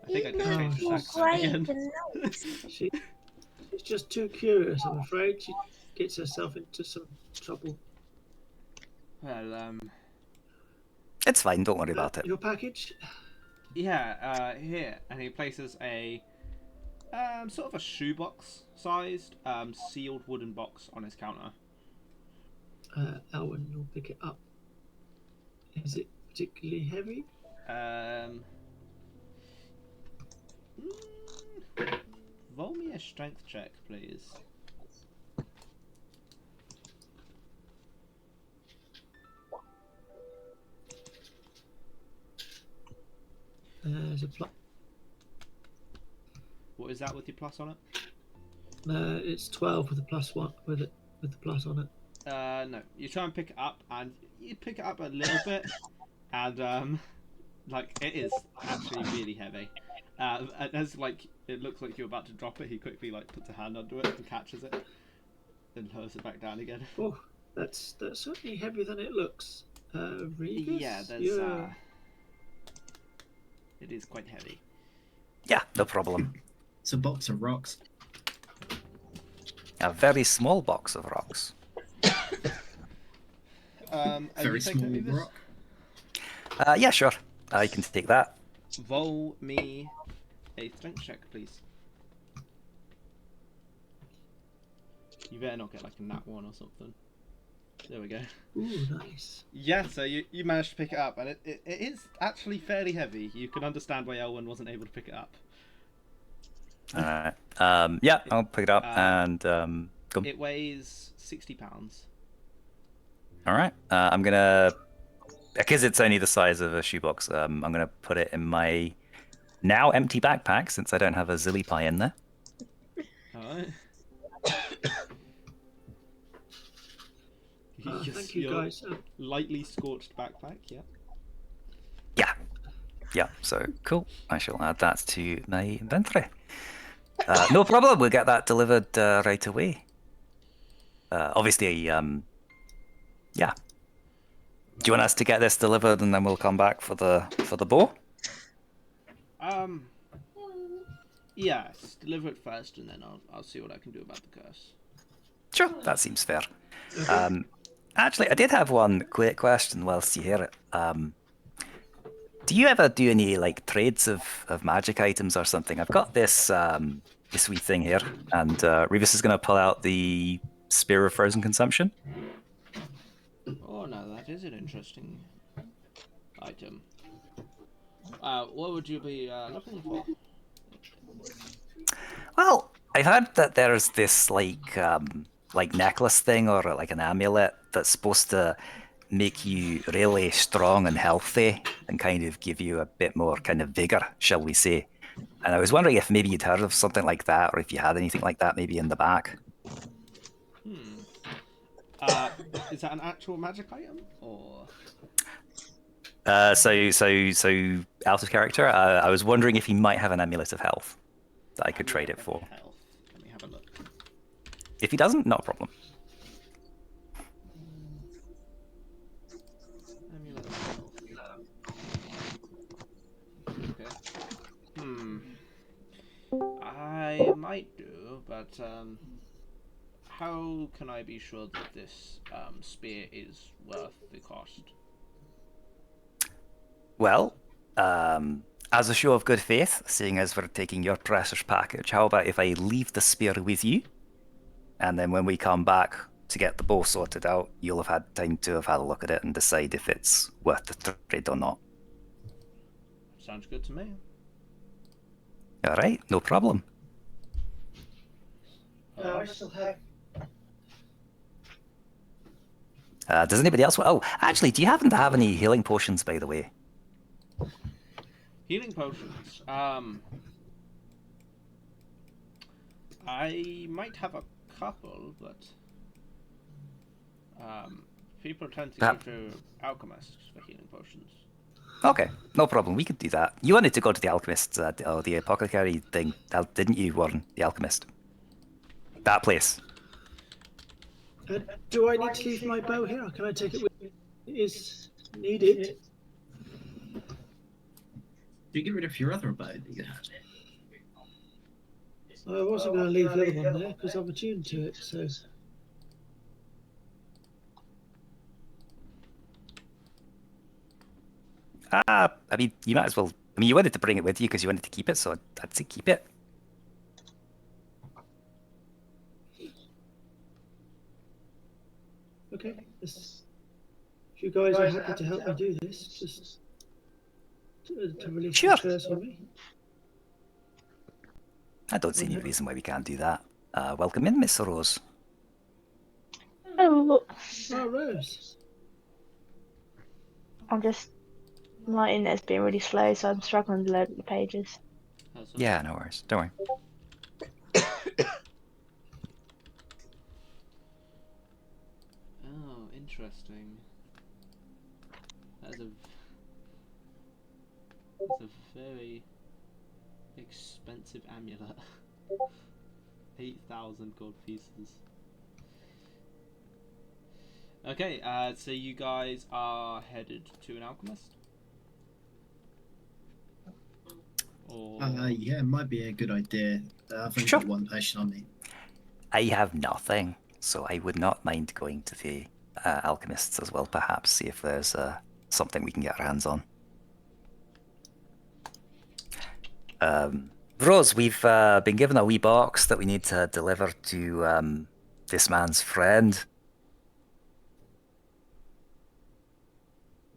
I think I could You change know, his so accent brave again. and nice. She's just too curious, I'm afraid. She gets herself into some trouble. Well, It's fine, don't worry about it. Your package? yeah, here. And he places a sort of a shoebox sized sealed wooden box on his counter. Elwyn will pick it up. Is it particularly heavy? Um, roll me a strength check, please. There's a plus. What is that with your plus on it? It's 12 with a +1 with the plus on it. No. You try and pick it up, and you pick it up a little bit, and like it is actually really heavy. And as like it looks like you're about to drop it, he quickly like puts a hand under it and catches it, then lowers it back down again. Oh, that's certainly heavier than it looks. Regus? Yeah, there's You're... it is quite heavy. Yeah, no problem. It's a box of rocks. A very small box of rocks. Very small rock. Yeah, sure. I can take that. Roll me a strength check, please. You better not get like a nat 1 or something. There we go. Ooh, nice. Yeah, so you managed to pick it up, and it is actually fairly heavy. You can understand why Elwyn wasn't able to pick it up. Alright. Yeah, I'll pick it up and go. It weighs 60 pounds. Alright. I'm gonna, because it's only the size of a shoebox, I'm gonna put it in my now empty backpack since I don't have a zilly pie in there. Alright. Thank you, guys. Lightly scorched backpack, yeah. Yeah. Yeah, so cool. I shall add that to my inventory. No problem, we'll get that delivered right away. Obviously, yeah. Do you want us to get this delivered and then we'll come back for the bow? Yes, deliver it first and then I'll see what I can do about the curse. Sure, that seems fair. Actually, I did have one quick question whilst you hear it. Do you ever do any like trades of magic items or something? I've got this this wee thing here, and Revis is going to pull out the Spear of Frozen Consumption. Oh no, that is an interesting item. What would you be looking for? Well, I've heard that there's this like necklace thing or like an amulet that's supposed to make you really strong and healthy and kind of give you a bit more kind of vigor, shall we say. And I was wondering if maybe you'd heard of something like that or if you had anything like that maybe in the back. Is that an actual magic item or? So out of character, I was wondering if he might have an amulet of health that I could trade it for. Health. Let me have a look. If he doesn't, not a problem. Amulet of health. Okay. I might do, but how can I be sure that this spear is worth the cost? Well, as a show of good faith, seeing as we're taking your precious package, how about if I leave the spear with you, and then when we come back to get the bow sorted out, you'll have had time to have had a look at it and decide if it's worth the trade or not. Sounds good to me. All right, no problem. I still have... Does anybody else? Oh, actually, do you happen to have any healing potions, by the way? Healing potions. I might have a couple, but people tend to That- go to alchemists for healing potions. Okay, no problem. We could do that. You wanted to go to the alchemist, or the apothecary thing, didn't you, Warren? The alchemist. That place. Do I need to leave my bow here, or can I take it with me? Is needed? Do you get rid of your other bow that you had? I wasn't going to leave the other one there because I'm attuned to it. So I mean, you might as well. I mean, you wanted to bring it with you because you wanted to keep it, so I'd say keep it. okay, if you guys are happy to help me do this, just to release Sure. the curse on me. I don't see any reason why we can't do that. Welcome in, Miss Rose. Oh, Oh, Rose. I'm just my internet's been really slow, so I'm struggling to load the pages. That's all. Yeah, no worries. Don't worry. Oh, interesting. That's a very expensive amulet. 8,000 gold pieces. Okay, so you guys are headed to an alchemist? Or Yeah, it might be a good idea. I've only Sure. got one potion on me. I have nothing, so I would not mind going to the alchemists as well, perhaps, see if there's something we can get our hands on. Rose, we've been given a wee box that we need to deliver to this man's friend.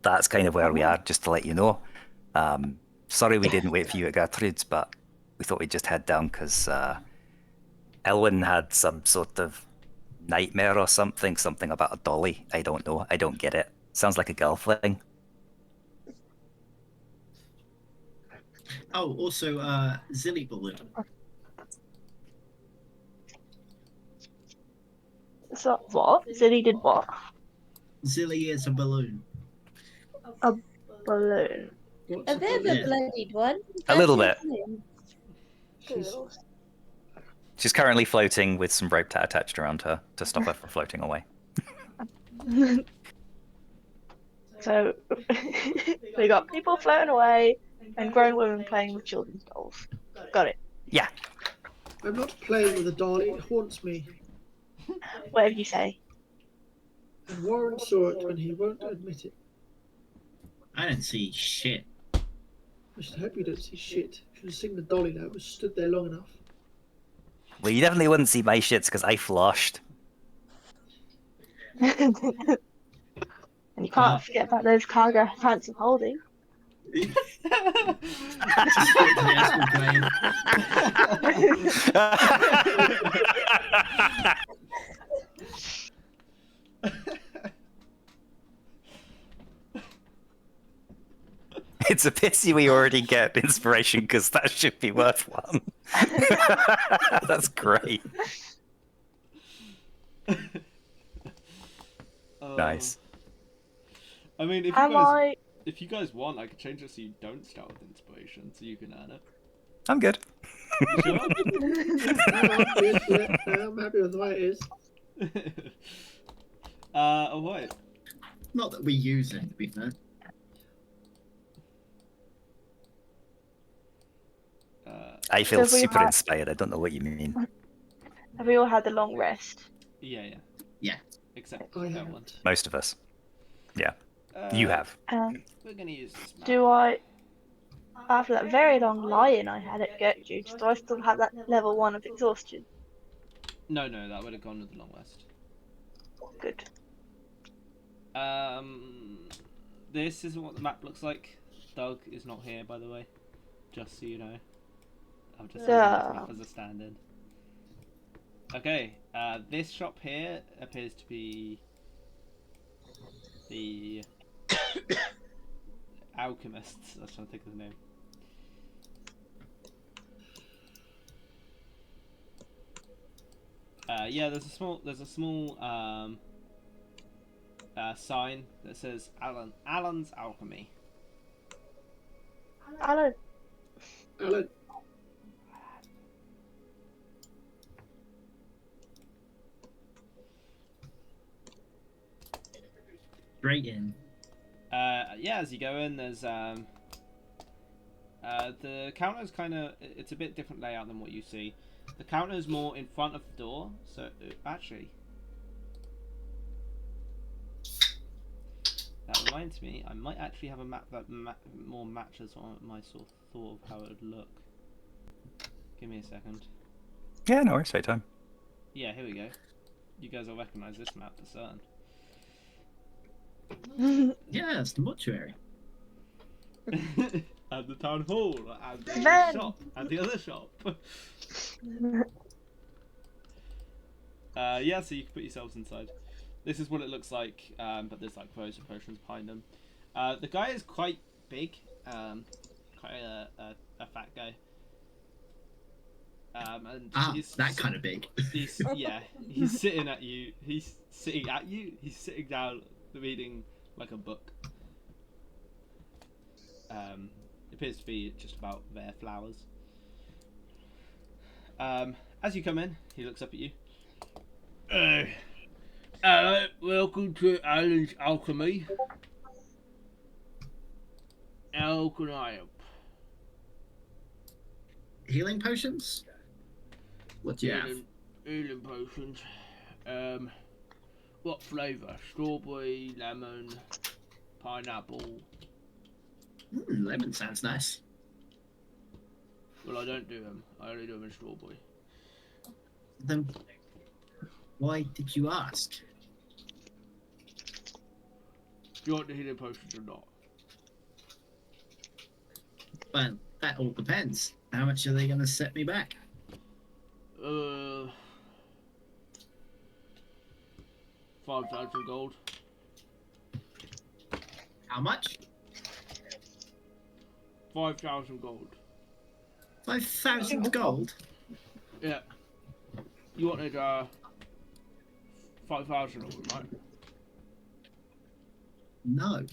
That's kind of where we are, just to let you know. Sorry we didn't wait for you at Gertrude's, but we thought we'd just head down because Elwyn had some sort of nightmare or something about a dolly. I don't know. I don't get it. Sounds like a girl thing. Oh, also, Zilly balloon. So what? Zilly did what? Zilly is a balloon. A balloon. What's A bit of a Yeah. bloodied one. A little That's bit. your thing. She's, She's currently floating with some rope attached around her to stop her from floating away. So we got people floating away and grown women playing with children's dolls. Got it. Yeah. I'm not playing with a doll. It haunts me. Whatever you say. And Warren saw it when he won't admit it. I didn't see shit. I should hope you don't see shit. You should have seen the dolly now. It was stood there long enough. Well, you definitely wouldn't see my shits because I flushed. And you can't forget about those cargo pants of holding. Just straight to the astral plane. It's a pity we already get inspiration because that should be worth one. That's great. Nice. I mean, if you guys want, I could change it so you don't start with inspiration, so you can earn it. I'm good. You sure? I'm good, yeah. I'm happy with the way it is. What? Not that we use it, to be fair. I feel So we super have- inspired. I don't know what you mean. Have we all had a long rest? Yeah. Yeah. Except I that haven't. one. Most of us. Yeah. You have. We're gonna use this map. Do I, after that very long lie-in I had at Gertrude's, do I still have that level 1 of exhaustion? No, that would have gone with the long rest. Good. This isn't what the map looks like. Doug is not here, by the way. Just so you know. I've just using this map as a stand-in. Okay, this shop here appears to be the alchemists. I was trying to think of the name. Yeah, there's a small sign that says Alan's Alchemy. Alan, Alan, Straight in. Yeah, as you go in, there's the counter's kind of, it's a bit different layout than what you see. The counter's more in front of the door, so actually, that reminds me, I might actually have a map that more matches on my sort of thought of how it would look. Give me a second. Yeah, no worries, right time. Yeah, here we go. You guys will recognise this map for certain. Yeah, it's the mortuary. And the town hall, and the Then. shop, and the other shop. Yeah, so you can put yourselves inside. This is what it looks like, but there's like rows of potions behind them. The guy is quite big, quite a fat guy. And he's That kind of big. He's he's sitting at you. He's sitting at you. He's sitting down, reading like a book. It appears to be just about their flowers. As you come in, he looks up at you. Welcome to Alan's Alchemy. How can I help? Healing potions? What do you have? Healing potions. What flavour? Strawberry, lemon, pineapple. Lemon sounds nice. Well, I don't do them. I only do them in strawberry. Then why did you ask? Do you want the healing potions or not? Well, that all depends. How much are they going to set me back? 5,000 gold. How much? 5,000 gold. 5,000 gold? Yeah. You wanted 5,000 of them, right? No.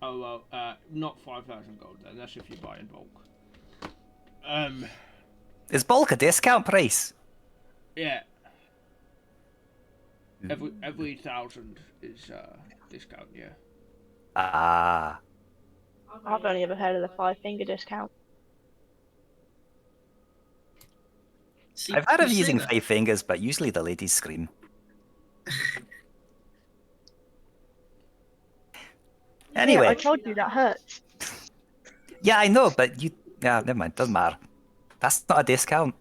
Oh well, not 5,000 gold then. That's if you buy in bulk. Is bulk a discount price? Yeah. Every 1,000 is discount. Yeah. Ah. I've only ever heard of the 5-finger discount. See, I've heard of you say using that. 5 fingers, but usually the ladies scream. Anyway. Yeah, I told you that hurts. Yeah, I know, but you... Yeah, never mind. Doesn't matter. That's not a discount.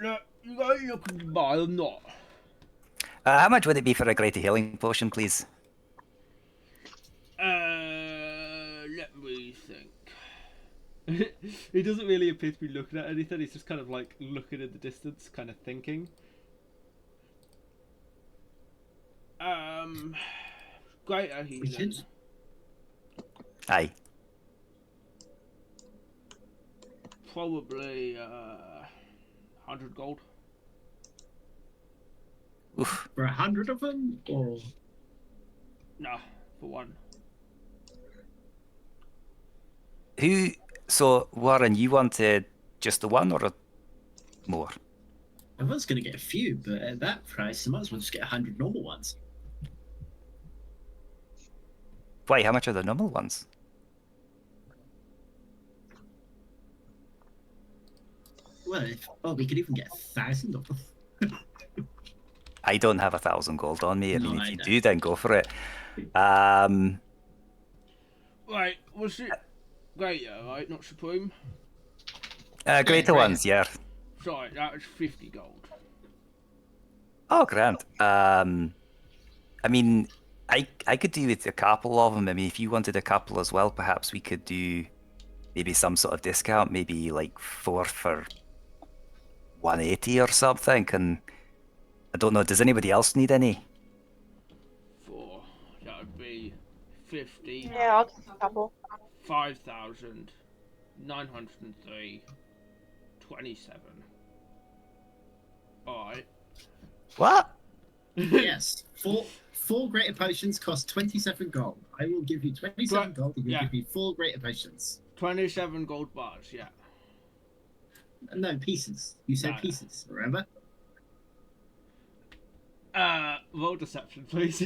No, you guys looking to buy or not? How much would it be for a greater healing potion, please? Let me think. He doesn't really appear to be looking at anything. He's just kind of like looking in the distance, kind of thinking. Greater healing. Aye. Probably 100 gold. Oof. For 100 of them? Or Nah, for one. Who... So, Warren, you wanted just the one or more? I was going to get a few, but at that price, I might as well just get 100 normal ones. Why, how much are the normal ones? Well, we could even get 1,000 of them. I don't have 1,000 gold on me. I No, mean, I if you don't. do, then go for it. Right, was it greater, right? Not supreme? Greater greater. ones, yeah. Sorry, that was 50 gold. Oh, grand. I mean, I could do with a couple of them. I mean, if you wanted a couple as well, perhaps we could do maybe some sort of discount, maybe like 4 for 180 or something. And I don't know, does anybody else need any? 4, that would be 50. Yeah, I'll take a couple. 5,903. 27. Alright. What? Yes, four greater potions cost 27 gold. I will give you 27 gold if you Yeah. give me 4 greater potions. 27 gold bars, yeah. No, pieces. You said No. pieces, remember? Roll deception, please.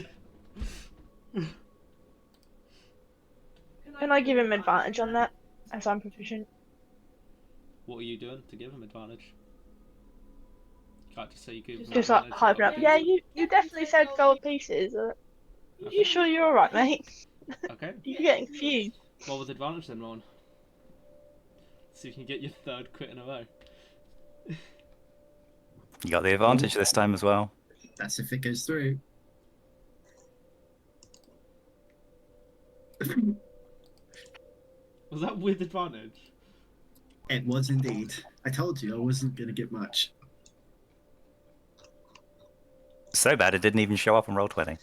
Can I give him advantage on that, as I'm proficient? What are you doing to give him advantage? Can't just say you give him Just like advantage. hyping up. Yeah, you definitely said gold pieces. You sure you're alright, mate? Okay. You're getting confused. What was advantage then, Ron? See if you can get your 3rd crit in a row. You got the advantage this time as well. That's if it goes through. Was that with advantage? It was indeed. I told you I wasn't going to get much. So bad it didn't even show up on Roll20.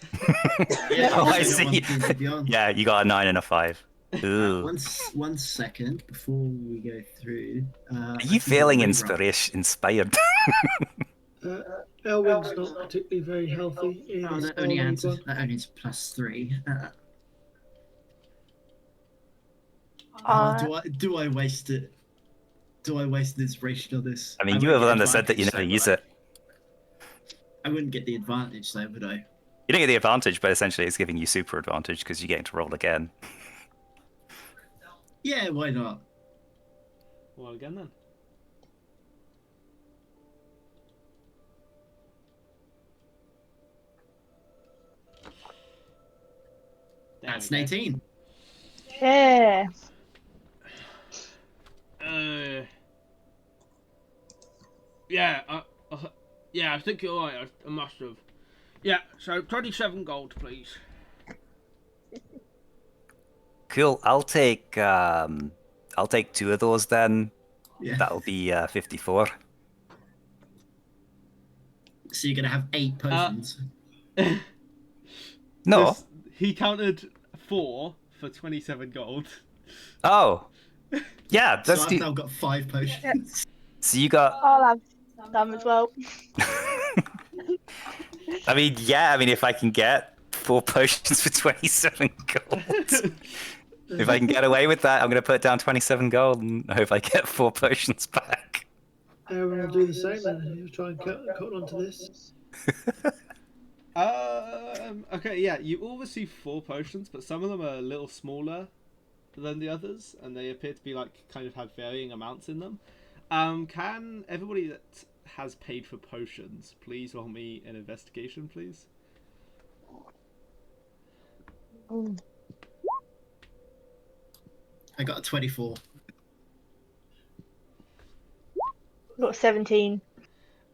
Yeah, Oh, I don't see. want to be on. Yeah, you got a 9 and a 5. Ooh. One second before we go through. Are you feeling inspired? Elwyn's not particularly very healthy. Oh, that only adds +3. Do I waste it? Do I waste the inspiration on this? I mean, you were the one that said that you never use it. I wouldn't get the advantage though, would I? You don't get the advantage, but essentially it's giving you super advantage because you're getting to roll again. Yeah, why not? Well, again then. There That's we an go. 18. Yeah. Yeah, yeah, I think you're right. I must have. Yeah, so 27 gold, please. Cool. I'll take 2 of those then. Yeah. That'll be 54. So you're gonna have 8 potions. No. He counted 4 for 27 gold. Oh. Yeah, So that's I've now got 5 potions. So you got. I'll have some as well. I mean, yeah. I mean, if I can get 4 potions for 27 gold, if I can get away with that, I'm going to put down 27 gold and hope I get 4 potions back. Aaron will do the same then. He'll try and cut onto this. Okay, yeah, you all receive 4 potions, but some of them are a little smaller than the others, and they appear to be like kind of have varying amounts in them. Can everybody that has paid for potions please roll me an investigation, please? I got a 24. Got 17.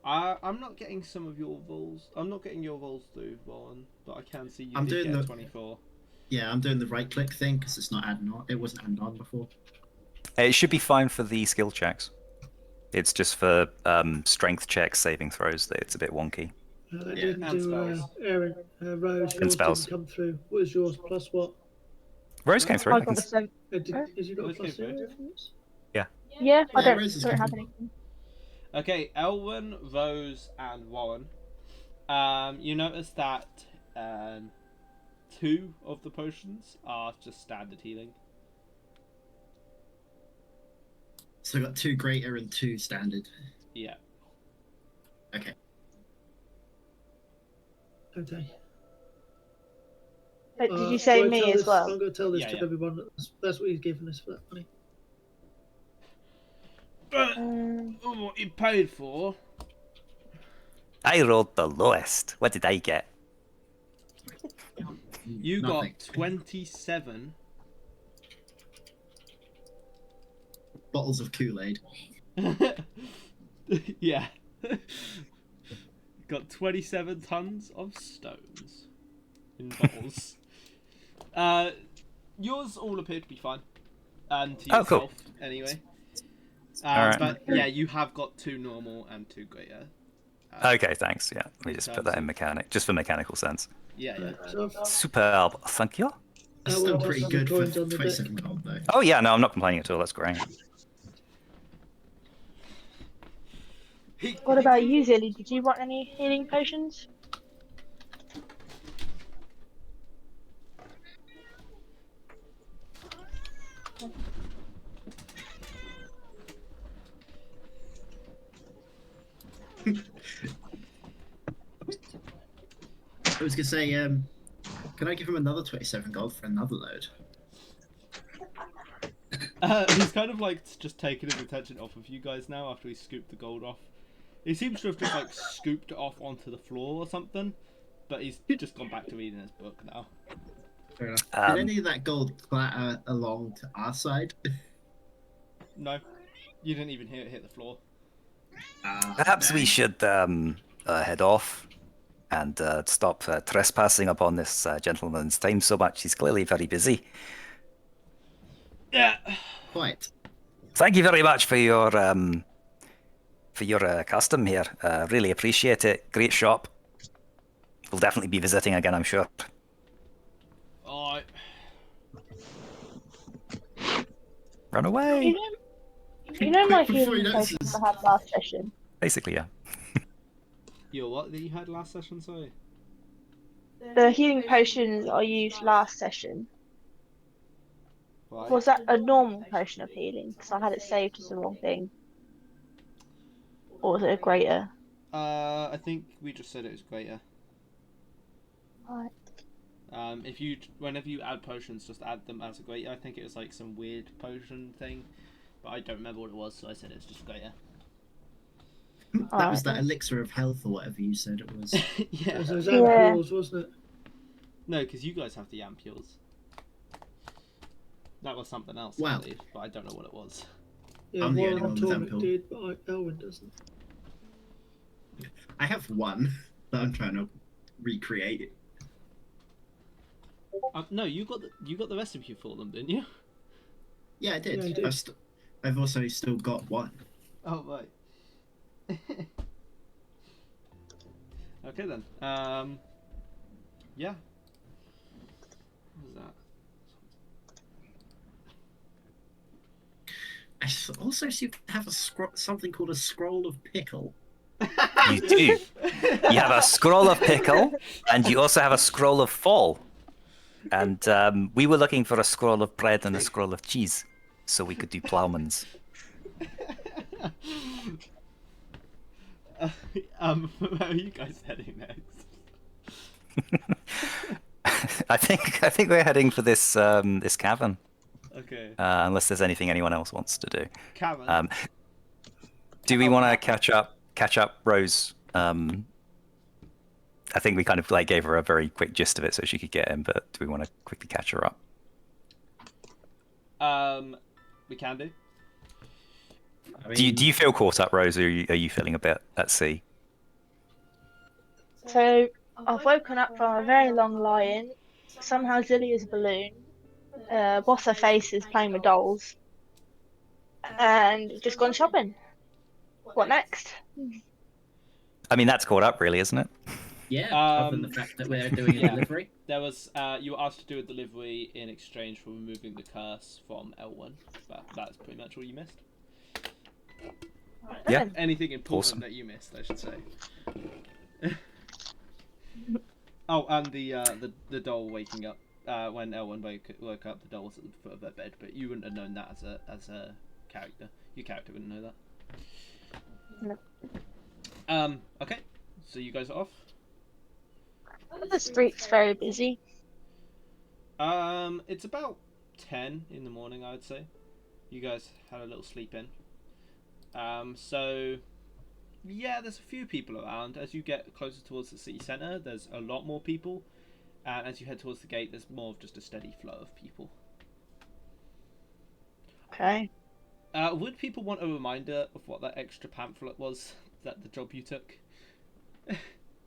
I'm not getting some of your rolls. I'm not getting your rolls through, Rowan, but I can see you I'm did doing get the- 24. Yeah, I'm doing the right click thing because it's not adding on. It wasn't adding on before. It should be fine for the skill checks. It's just for strength checks, saving throws that it's a bit wonky. That Yeah, didn't and do spells. Aaron. Rose, yours spells. didn't come through. What was yours? Plus what? Rose came through. I I can got a 7. Did you got a Rose plus came 0? through. Yeah, I Yeah, don't Rose is have good. anything. Okay, Elwyn, Rose, and Warren. You notice that 2 of the potions are just standard healing. So I got 2 greater and 2 standard. Yeah. Okay. Okay. Did you say shall I me tell as this? well? I'm going to tell this Yeah, to yeah. everyone. That's what he's given us for that money. What you paid for? I rolled the lowest. What did I get? You Nothing. got 27. Bottles of Kool-Aid. Yeah. Got 27 tons of stones in bottles. Yours all appear to be fine. And to Oh, cool. yourself, anyway. Alright. But yeah, you have got 2 normal and 2 greater. Okay, thanks. Yeah, let me just put that in mechanic, just for mechanical sense. Yeah, yeah. So I've Superb. Thank you. That's That still one pretty tosses good the for coins on the 27 gold though. Oh yeah, no, I'm not complaining at all. That's great. What about you, Zilly? Did you want any healing potions? I was gonna say, can I give him another 27 gold for another load? He's kind of like just taken his attention off of you guys now after he scooped the gold off. He seems to have just like scooped it off onto the floor or something, but he's just gone back to reading his book now. Fair enough. Did any of that gold clatter along to our side? No, you didn't even hear it hit the floor. Perhaps we Dang. should head off and stop trespassing upon this gentleman's time so much. He's clearly very busy. Yeah. Quite. Thank you very much for your custom here. Really appreciate it. Great shop. We'll definitely be visiting again, I'm sure. Alright. Run away. You know my Quick, before he healing potions notices. I had last session? Basically, yeah. Your what that you had last session, sorry? The healing potions I used last session. Right. Was that a normal potion of healing? Because I had it saved as the wrong thing. Or was it a greater? I think we just said it was greater. Right. If you whenever you add potions, just add them as a greater. I think it was like some weird potion thing, but I don't remember what it was, so I said it's just greater. That was that Alright. elixir of health or whatever you said it was. Yeah. It was Yeah. ampules, wasn't it? No, because you guys have the ampules. That was something else, I Wow. believe, but I don't know what it was. Yeah, I'm the Warren only one and with Tormund ampule. did, but Elwyn doesn't. I have one that I'm trying to recreate it. No, you got the recipe for them, didn't you? Yeah, I did. Yeah, you did. I've also still got one. Oh right. Okay then. Yeah. What was that? I also seem to have something called a scroll of pickle. You do. You have a scroll of pickle, and you also have a scroll of fall. And we were looking for a scroll of bread and a scroll of cheese, so we could do ploughmans. Where are you guys heading next? I think we're heading for this this cavern. Okay. Unless there's anything anyone else wants to do. Karen. Do we Oh, want to Karen. catch up, Rose? I think we kind of like gave her a very quick gist of it so she could get in, but do we want to quickly catch her up? We can do. I mean, Do you feel caught up, Rose, or are you feeling a bit at sea? So I've woken up from a very long lie-in. Somehow Zilly is a balloon. What's her face is playing with dolls. And just gone shopping. What next? I mean, that's caught up, really, isn't it? yeah, other than the fact that we're doing a yeah. delivery. There was you were asked to do a delivery in exchange for removing the curse from L1, but that's pretty much all you missed. Yeah. Anything important Awesome. that you missed, I should say. Oh, and the doll waking up. When L1 woke up, the doll was at the foot of their bed, but you wouldn't have known that as a character. Your character wouldn't know that. No. Okay. So you guys are off. The street's very busy. It's about 10 in the morning, I would say. You guys had a little sleep in. So yeah, there's a few people around. As you get closer towards the city centre, there's a lot more people. And as you head towards the gate, there's more of just a steady flow of people. Okay. Would people want a reminder of what that extra pamphlet was, that the job you took?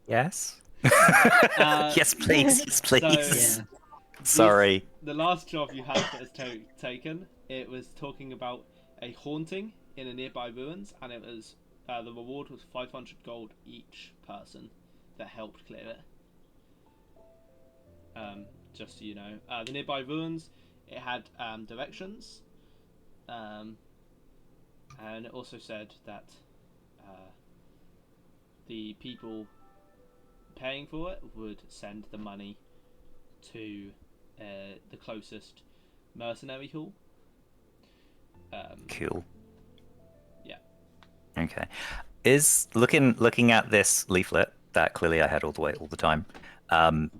Yes. Yes, please. Yes, please. So, Sorry. The last job you had that was taken, it was talking about a haunting in a nearby ruins, and it was the reward was 500 gold each person that helped clear it. Just so you know, the nearby ruins, it had directions, and it also said that the people paying for it would send the money to the closest mercenary hall. Cool. Yeah. Okay. Is looking at this leaflet that clearly I had all the time.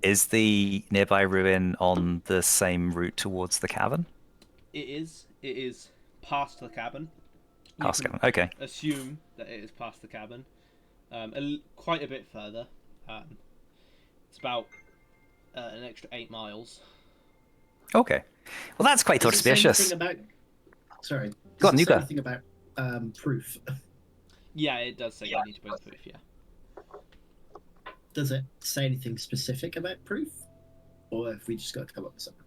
Is the nearby ruin on the same route towards the cavern? It is. It is past the cabin. Past You can cavern. Okay. assume that it is past the cabin. Quite a bit further. It's about an extra 8 miles. Okay. Well, that's quite Does it say auspicious. anything about? Sorry. Go Does on, it you say go. anything about proof? Yeah, it does say you need to bring proof. Yeah. Does it say anything specific about proof, or have we just got to come up with something?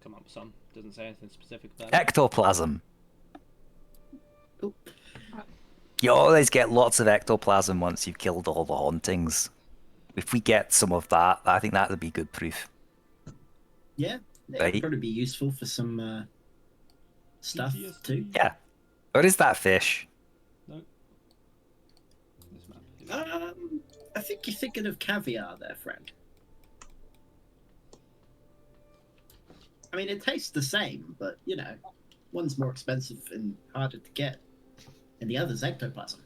Come up with some. Doesn't say anything specific about it. Ectoplasm. Oh, You always get lots of ectoplasm once you've killed all the hauntings. If we get some of that, I think that would be good proof. yeah, that Right. would probably be useful for some stuff PTSD. too. Yeah. Or is that fish? No. This map. I think you're thinking of caviar there, friend. I mean, it tastes the same, but you know, one's more expensive and harder to get, and the other's ectoplasm.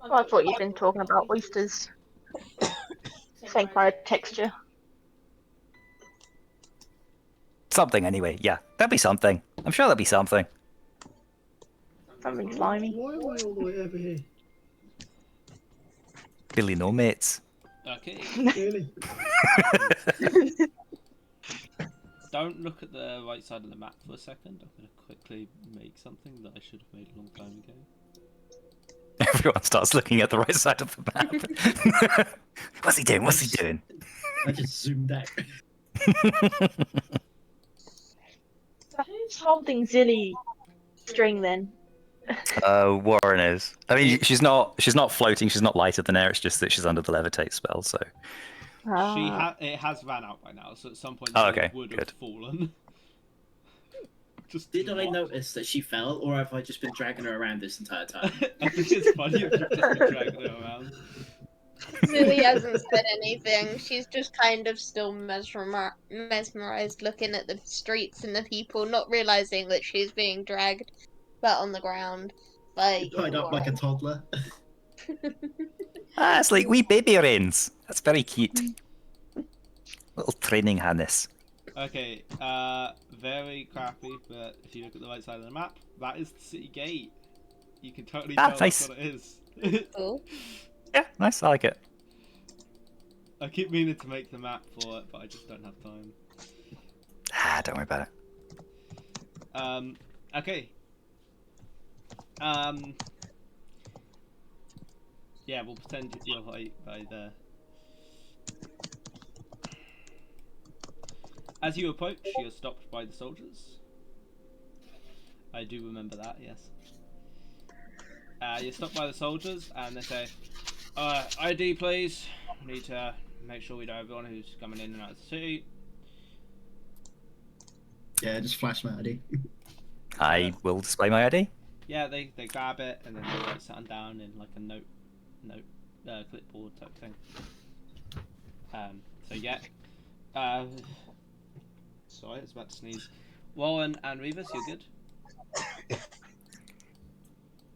Well, I thought you'd been talking about oysters. Same kind of texture. Something anyway. Yeah, that'd be something. I'm sure that'd be something. Something slimy. Why am I all the way over here? Billy no mates. Okay. Really? Don't look at the right side of the map for a second. I'm going to quickly make something that I should have made a long time ago. Everyone starts looking at the right side of the map. What's he doing? What's he doing? I just zoomed out. So who's holding Zilly string then? Warren is. I mean, she's not floating. She's not lighter than air. It's just that she's under the levitate spell. So. It has ran out by now, so at some point Oh, it okay, would have good. fallen. Just Did I what? notice that she fell, or have I just been dragging her around this entire time? I think it's funny if you've just been dragging her around. Lily hasn't said anything. She's just kind of still mesmerized, looking at the streets and the people, not realizing that she's being dragged flat on the ground by Tied up like a toddler. It's like wee baby reins. That's very cute. Little training harness. Okay, very crappy, but if you look at the right side of the map, that is the city gate. You can totally tell nice. that's what it is. Cool. Yeah, nice. I like it. I keep meaning to make the map for it, but I just don't have time. Don't worry about it. Okay. Yeah, we'll pretend you're right by there. As you approach, you're stopped by the soldiers. I do remember that, yes. You're stopped by the soldiers, and they say, ID please. We need to make sure we know everyone who's coming in and out of the city. Yeah, just flash my ID. I will display my ID. Yeah, they grab it, and then they write something down in like a note clipboard type thing. So yeah. Sorry, I was about to sneeze. Warren and Revis, you're good?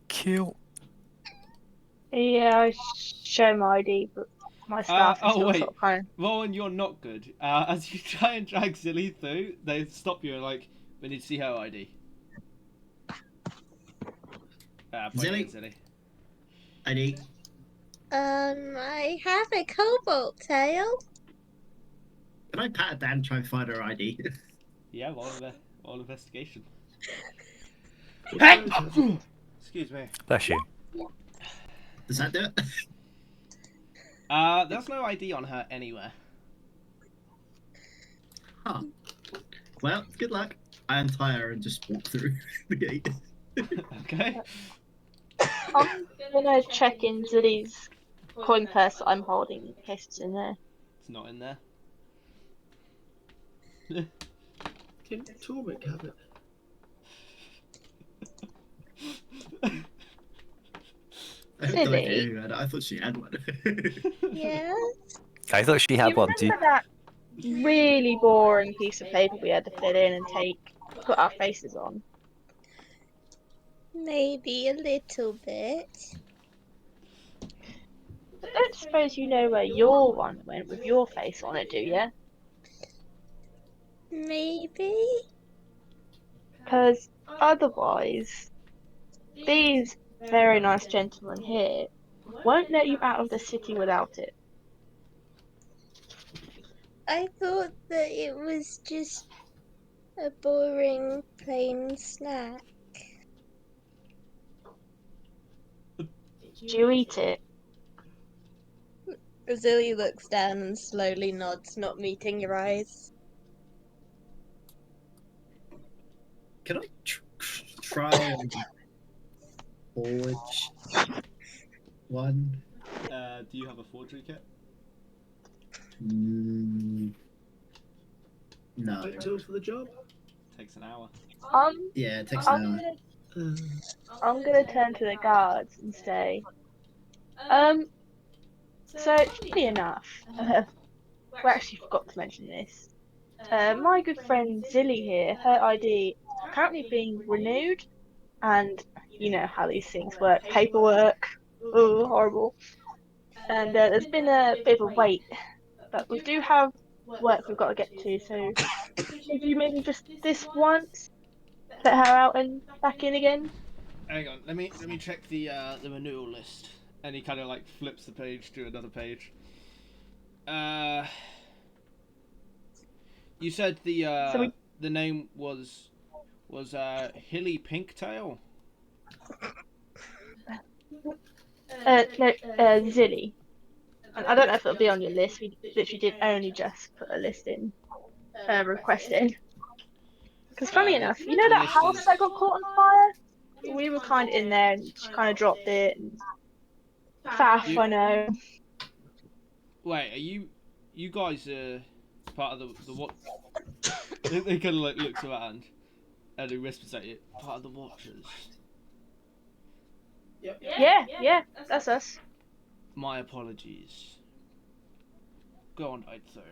Cool. Yeah, I show my ID, but my staff is still wait. sort of kind of... Warren, you're not good. As you try and drag Zilly through, they stop you and like, we need to see her ID. Zilly? ID. I have a cobalt tail. Can I pat her down and try and find her ID? Yeah, roll investigation. What Excuse me. Bless you. Does that do it? There's no ID on her anywhere. Huh. Well, good luck. I untie her and just walk through the gate. Okay. I'm gonna check in Zilly's coin purse that I'm holding in case it's in there. It's not in there. Can Tormek have it? I have no idea Silly. who had it. I thought she had one. Yeah. I thought she Do had you one too. remember that really boring piece of paper we had to fill in and put our faces on? Maybe a little bit. I don't suppose you know where your one went with your face on it, do you? Maybe. Because otherwise, these very nice gentlemen here won't let you out of the city without it. I thought that it was just a boring plain snack. Do you eat it? Rosalie looks down and slowly nods, not meeting your eyes. Can I try and forge one? Do you have a forgery kit? No. Right tools for the job? Takes an hour. Yeah, it takes I'm an hour. gonna Uh, I'm gonna turn to the guards and say, so funny enough, we actually forgot to mention this. My good friend Zilly here, her ID is currently being renewed, and you know how these things work, paperwork, oh, horrible. And there's been a bit of a wait, but we do have work we've got to get to, so could you maybe just this once, let her out and back in again? Hang on, let me check the renewal list. And he kind of like flips the page to another page. You said So the name was Hilly Pinktail. no, Zilly. And I don't know if it'll be on your list. We literally did only just put a list in, request in. Because funny enough, you know The that list house is that got caught on fire? We were kind of in there and she kind of dropped it. And faff, You- I know. wait. Are you guys part of the what? They kind of like looks around and he whispers at you. Part of the Watchers. Yeah, that's us. My apologies. Go on, right through.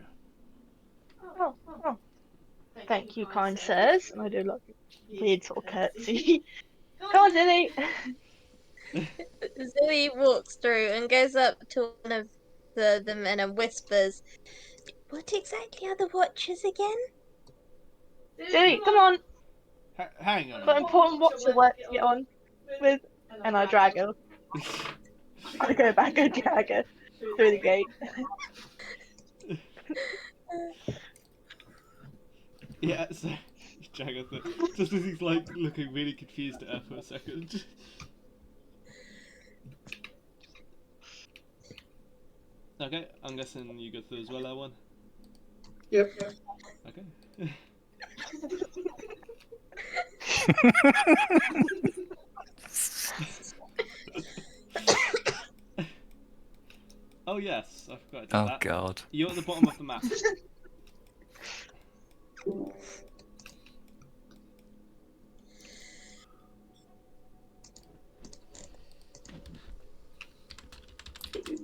Oh, thank you, kind sirs. And I do like a weird sort of curtsy. Come on, Zilly. Zoe walks through and goes up to one of the men and whispers, "What exactly are the Watchers again?" Zilly, come on. Hang on a Got minute. important Watcher work to get on with. And I drag her. I go back and drag her through the gate. Yeah, so Jagatha, just as he's like looking really confused at her for a second. Okay, I'm guessing you go through as well, that one. yep. Okay. Oh yes, I forgot to do Oh that. god. You're at the bottom of the map.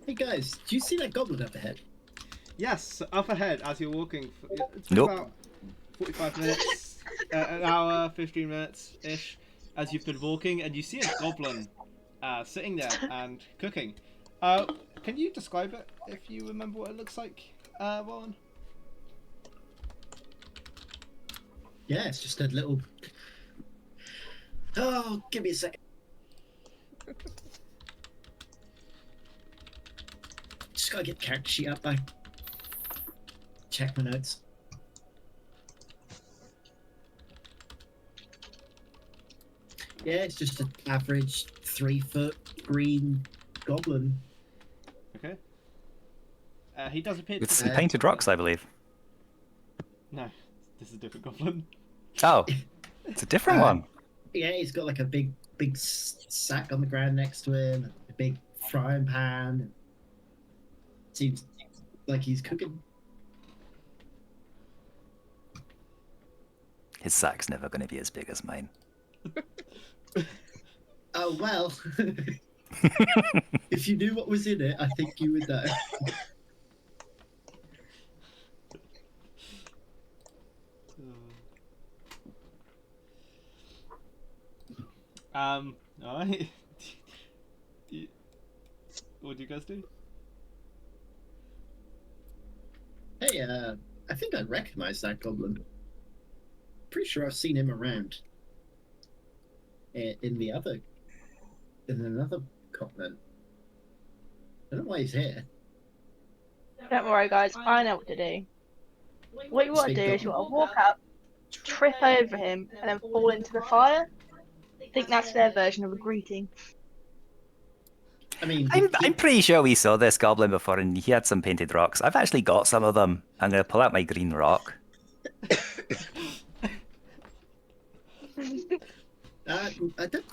Hey guys, do you see that goblin up ahead? Yes, up ahead as you're walking. It's been Nope. about 45 minutes, an hour, 15 minutes ish, as you've been walking, and you see a goblin sitting there and cooking. Can you describe it if you remember what it looks like, Warren? Yeah, it's just a little. Oh, give me a second. Just gotta get the character sheet up. I check my notes. Yeah, it's just an average 3-foot green goblin. Okay. He does appear With to some be... painted rocks, I believe. No, this is a different goblin. Oh, it's a different one. Yeah, he's got like a big sack on the ground next to him, a big frying pan. Seems like he's cooking. His sack's never going to be as big as mine. Oh well. If you knew what was in it, I think you would know. Alright. What do you guys do? Hey, I think I recognize that goblin. Pretty sure I've seen him around. In another continent. I don't know why he's here. Don't worry, guys. I know what to do. What you want to do is you want to walk up, trip over him, and then fall into the fire. I think that's their version of a greeting. I mean, I'm pretty sure we saw this goblin before, and he had some painted rocks. I've actually got some of them. I'm going to pull out my green rock. I don't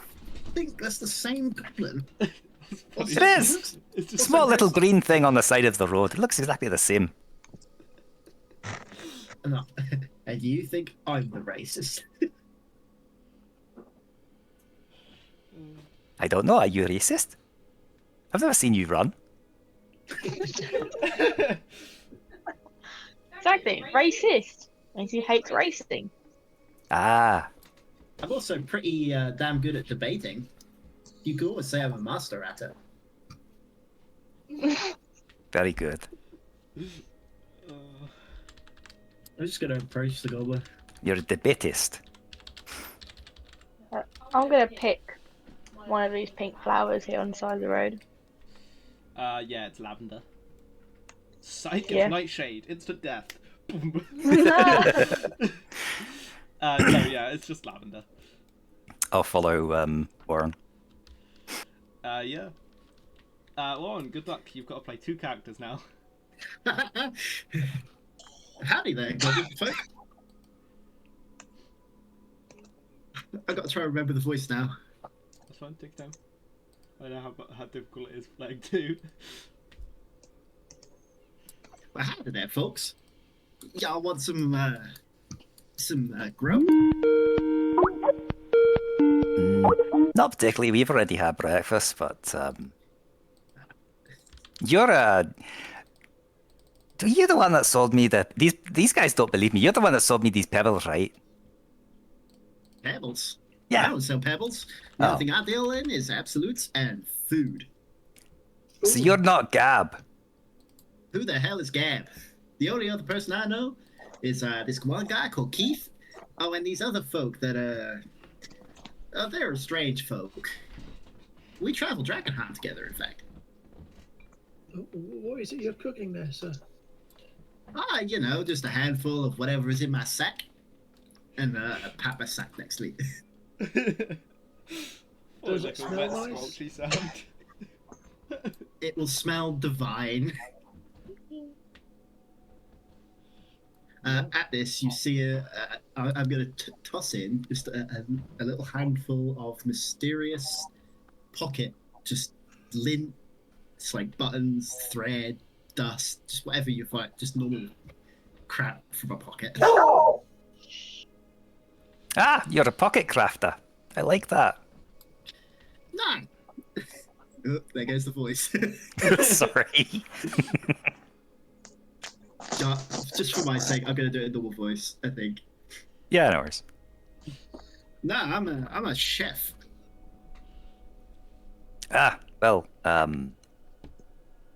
think that's the same goblin. It is! It's just Small little green thing on the side of the road. It looks exactly the same. No. And you think I'm the racist? I don't know. Are you racist? I've never seen you run. Exactly. Racist. Means he hates racing. Ah, I'm also pretty damn good at debating. You could always say I'm a master at it. very good. I'm just gonna approach the goblin. You're a debatist. I'm gonna pick one of these pink flowers here on the side of the road. Yeah, it's lavender. Psych, Yeah. it's nightshade. Instant death. No. No, yeah, it's just lavender. I'll follow Warren. Yeah. Lauren, good luck. You've got to play 2 characters now. Howdy there, goblin folk. I got to try and remember the voice now. That's fine, take your time. I know how difficult it is playing 2. Well, howdy there, folks. Y'all want some grub? Not particularly. We've already had breakfast, but you're the one that sold me these guys don't believe me. You're the one that sold me these pebbles, right? Pebbles? Yeah. I don't sell pebbles. The Oh. only thing I deal in is absolutes and food. So you're not Gab. Who the hell is Gab? The only other person I know is this one guy called Keith. Oh, and these other folk that they're strange folk. We travel dragon hunt together, in fact. What is it you're cooking there, sir? You know, just a handful of whatever is in my sack, and pat my sack next week. Does like it a smell wet, nice? squelchy sound. It will smell divine. At this, you see I'm going to toss in just a little handful of mysterious pocket, just lint. It's like buttons, thread, dust, just whatever you find, just normal crap from a pocket. Ah, you're a pocket crafter. I like that. No. Oh, there goes the voice. Sorry. Just for my sake, I'm going to do it in normal voice, I think. Yeah, no worries. No, I'm a chef. Ah, well,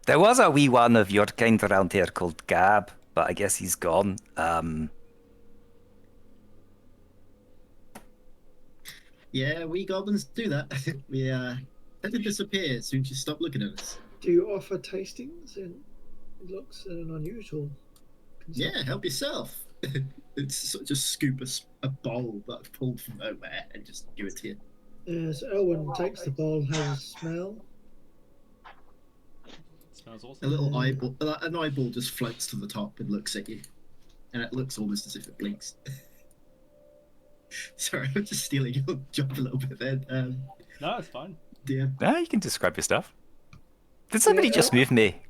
there was a wee one of your kind around here called Gab, but I guess he's gone. Yeah, we goblins do that. We tend to disappear as soon as you stop looking at us. Do you offer tastings? It looks an unusual concept. Yeah, help yourself. It's sort of just scoop a bowl that I've pulled from nowhere and just give it to you. As Elwyn takes the bowl, has a smell. Smells A awesome. little eyeball, an eyeball just floats to the top and looks at you, and it looks almost as if it blinks. Sorry, I'm just stealing your job a little bit then. No, it's fine. Dear. Ah, you can describe your stuff. Did somebody just move me?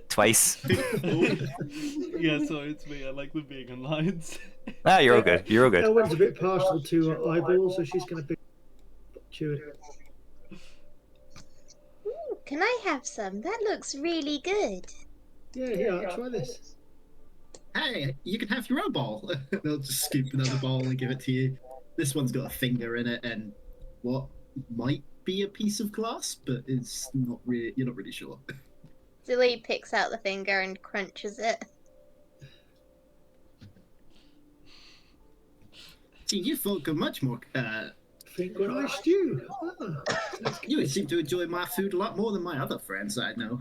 Twice. Yeah, sorry, it's me. I like them being on lines. Ah, you're all good. You're all good. Elwyn's a bit partial to eyeballs, so she's going to be chew it. can I have some? That looks really good. Yeah, here, try this. Hey, you can have your own bowl. They'll just scoop another bowl and give it to you. This one's got a finger in it and what might be a piece of glass, but it's not really. You're not really sure. Zilly picks out the finger and crunches it. See, you folk are much more. Finger and ice stew. Ah, sounds You good. seem to enjoy my food a lot more than my other friends I know.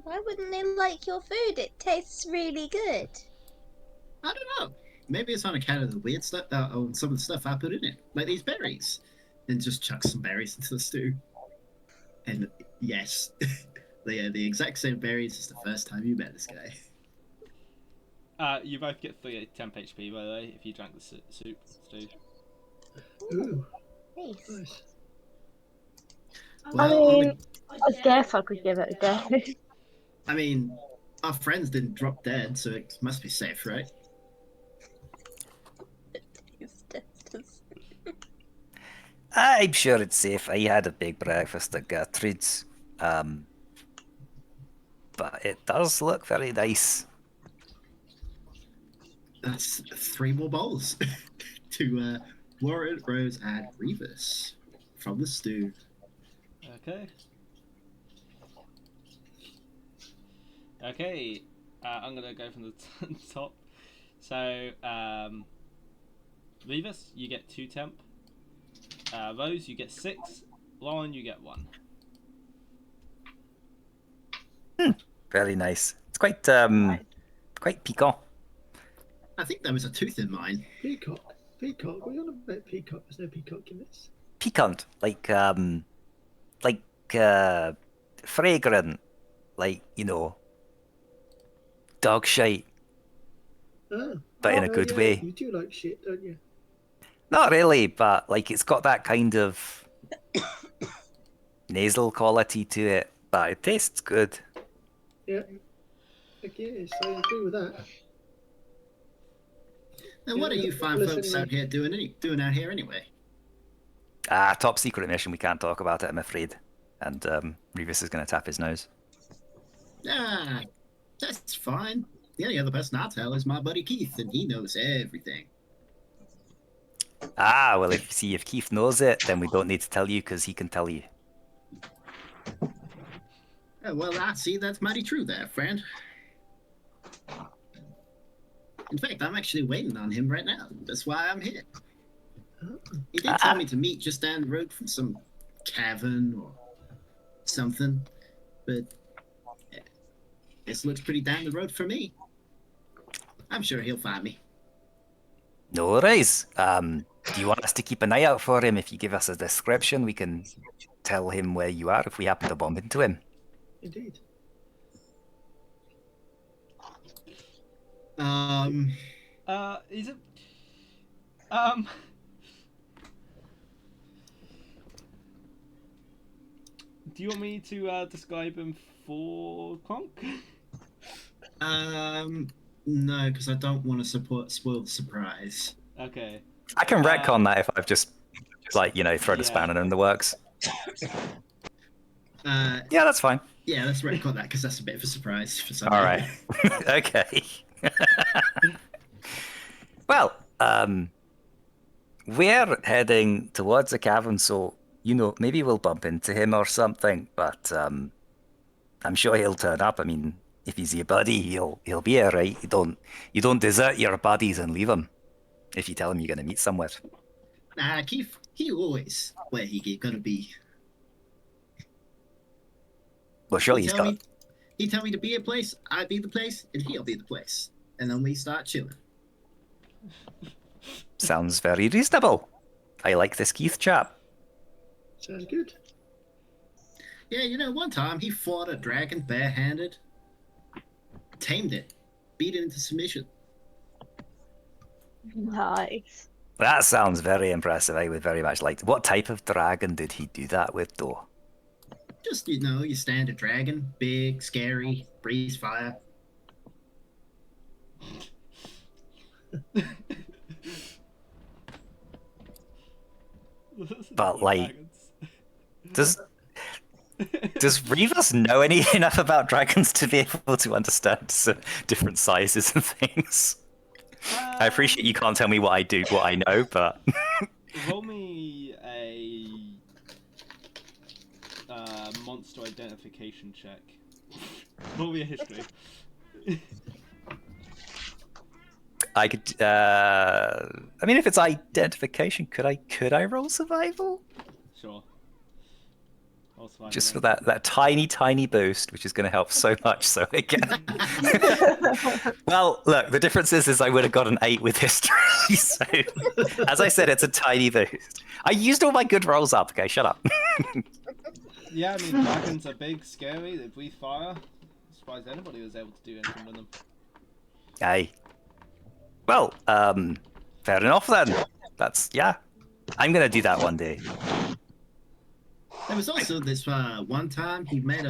Why wouldn't they like your food? It tastes really good. I don't know. Maybe it's on account of the weird stuff, or some of the stuff I put in it, like these berries, and just chuck some berries into the stew. And yes, they are the exact same berries as the first time you met this guy. You both get 3 temp HP, by the way, if you drank the soup stew. Ooh, Nice. nice. I Well, mean, I guess I could give it a go. I mean, our friends didn't drop dead, so it must be safe, right? Taste testers. I'm sure it's safe. I had a big breakfast at Gertrude's. But it does look very nice. That's 3 more bowls to Warren, Rose, and Revis from the stew. Okay. Okay, I'm gonna go from the top. So, Revis, you get 2 temp. Rose, you get 6. Lauren, you get 1. Very nice. It's quite quite piquant. I think there was a tooth in mine. Peacock. Peacock. What are you on about peacock? There's no peacock in this. Piquant, like fragrant, like, you know, dog shite, Ah, but in a oh, good yeah, way. You do like shit, don't you? Not really, but like it's got that kind of nasal quality to it, but it tastes good. Yeah. Heck yes, I agree with that. And what are you fine Listen, folks out here doing out here anyway? Top secret mission. We can't talk about it, I'm afraid. And Revis is going to tap his nose. Ah, that's fine. The only other person I tell is my buddy Keith, and he knows everything. Well, if Keith knows it, then we don't need to tell you because he can tell you. Well, I see that's mighty true there, friend. In fact, I'm actually waiting on him right now. That's why I'm here. He did tell me to meet just down the road from some cavern or something, but this looks pretty down the road for me. I'm sure he'll find me. No worries. Do you want us to keep an eye out for him? If you give us a description, we can tell him where you are if we happen to bump into him. Indeed. Is it? Do you want me to describe him for Conk? No, because I don't want to spoil the surprise. Okay. I can retcon that if I've just, like, you know, thrown a Yeah. spanner in the works. Yeah, that's fine. Yeah, let's record that because that's a bit of a surprise for some. All right. Okay. Well, we're heading towards the cavern, so, you know, maybe we'll bump into him or something, but I'm sure he'll turn up. I mean, if he's your buddy, he'll be here, right? You don't desert your buddies and leave them if you tell him you're going to meet somewhere. Nah, Keith, he always where he gonna be. Well, surely he's got... He tell me to be a place, I be the place, and he'll be the place. And then we start chilling. Sounds very reasonable. I like this Keith chap. Sounds good. Yeah, you know, one time he fought a dragon barehanded, tamed it, beat it into submission. Nice. That sounds very impressive. I would very much like to... What type of dragon did he do that with, though? Just, you know, your standard dragon. Big, scary, breathes fire. But, like... Does Rivas know enough about dragons to be able to understand different sizes and things? I appreciate you can't tell me what I know, but Roll me a monster identification check. Roll me a history. I could. I mean, if it's identification, could I roll survival? Sure. Just for that tiny boost, which is going to help so much. So again, well, look, the difference is I would have got an 8 with history. So, as I said, it's a tiny boost. I used all my good rolls up. Okay, shut up. Yeah, I mean, dragons are big, scary. They breathe fire. I'm surprised anybody was able to do anything with them. Aye. Well, fair enough then. Yeah. I'm gonna do that one day. There was also this one time he met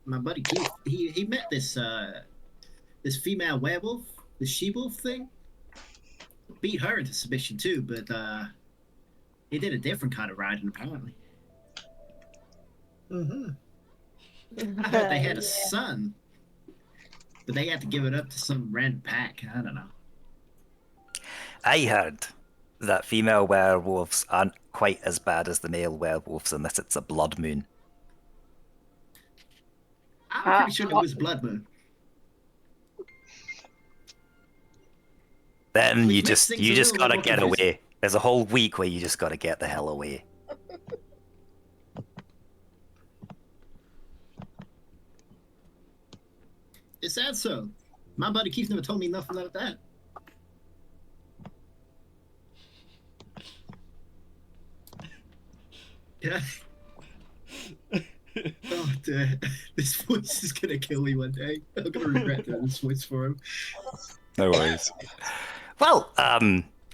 my buddy Keith. He met this this female werewolf, the she-wolf thing. Beat her into submission too, but he did a different kind of riding apparently. I heard they had a son, but they had to give it up to some random pack. I don't know. I heard that female werewolves aren't quite as bad as the male werewolves unless it's a blood moon. I'm pretty sure it was blood moon. Then Which you makes just things a little gotta more get confusing. away. There's a whole week where you just gotta get the hell away. Is that so? My buddy Keith never told me nothing like that. Yeah. Oh, dear. This voice is gonna kill me one day. I'm gonna regret doing this voice for him. No worries. Well,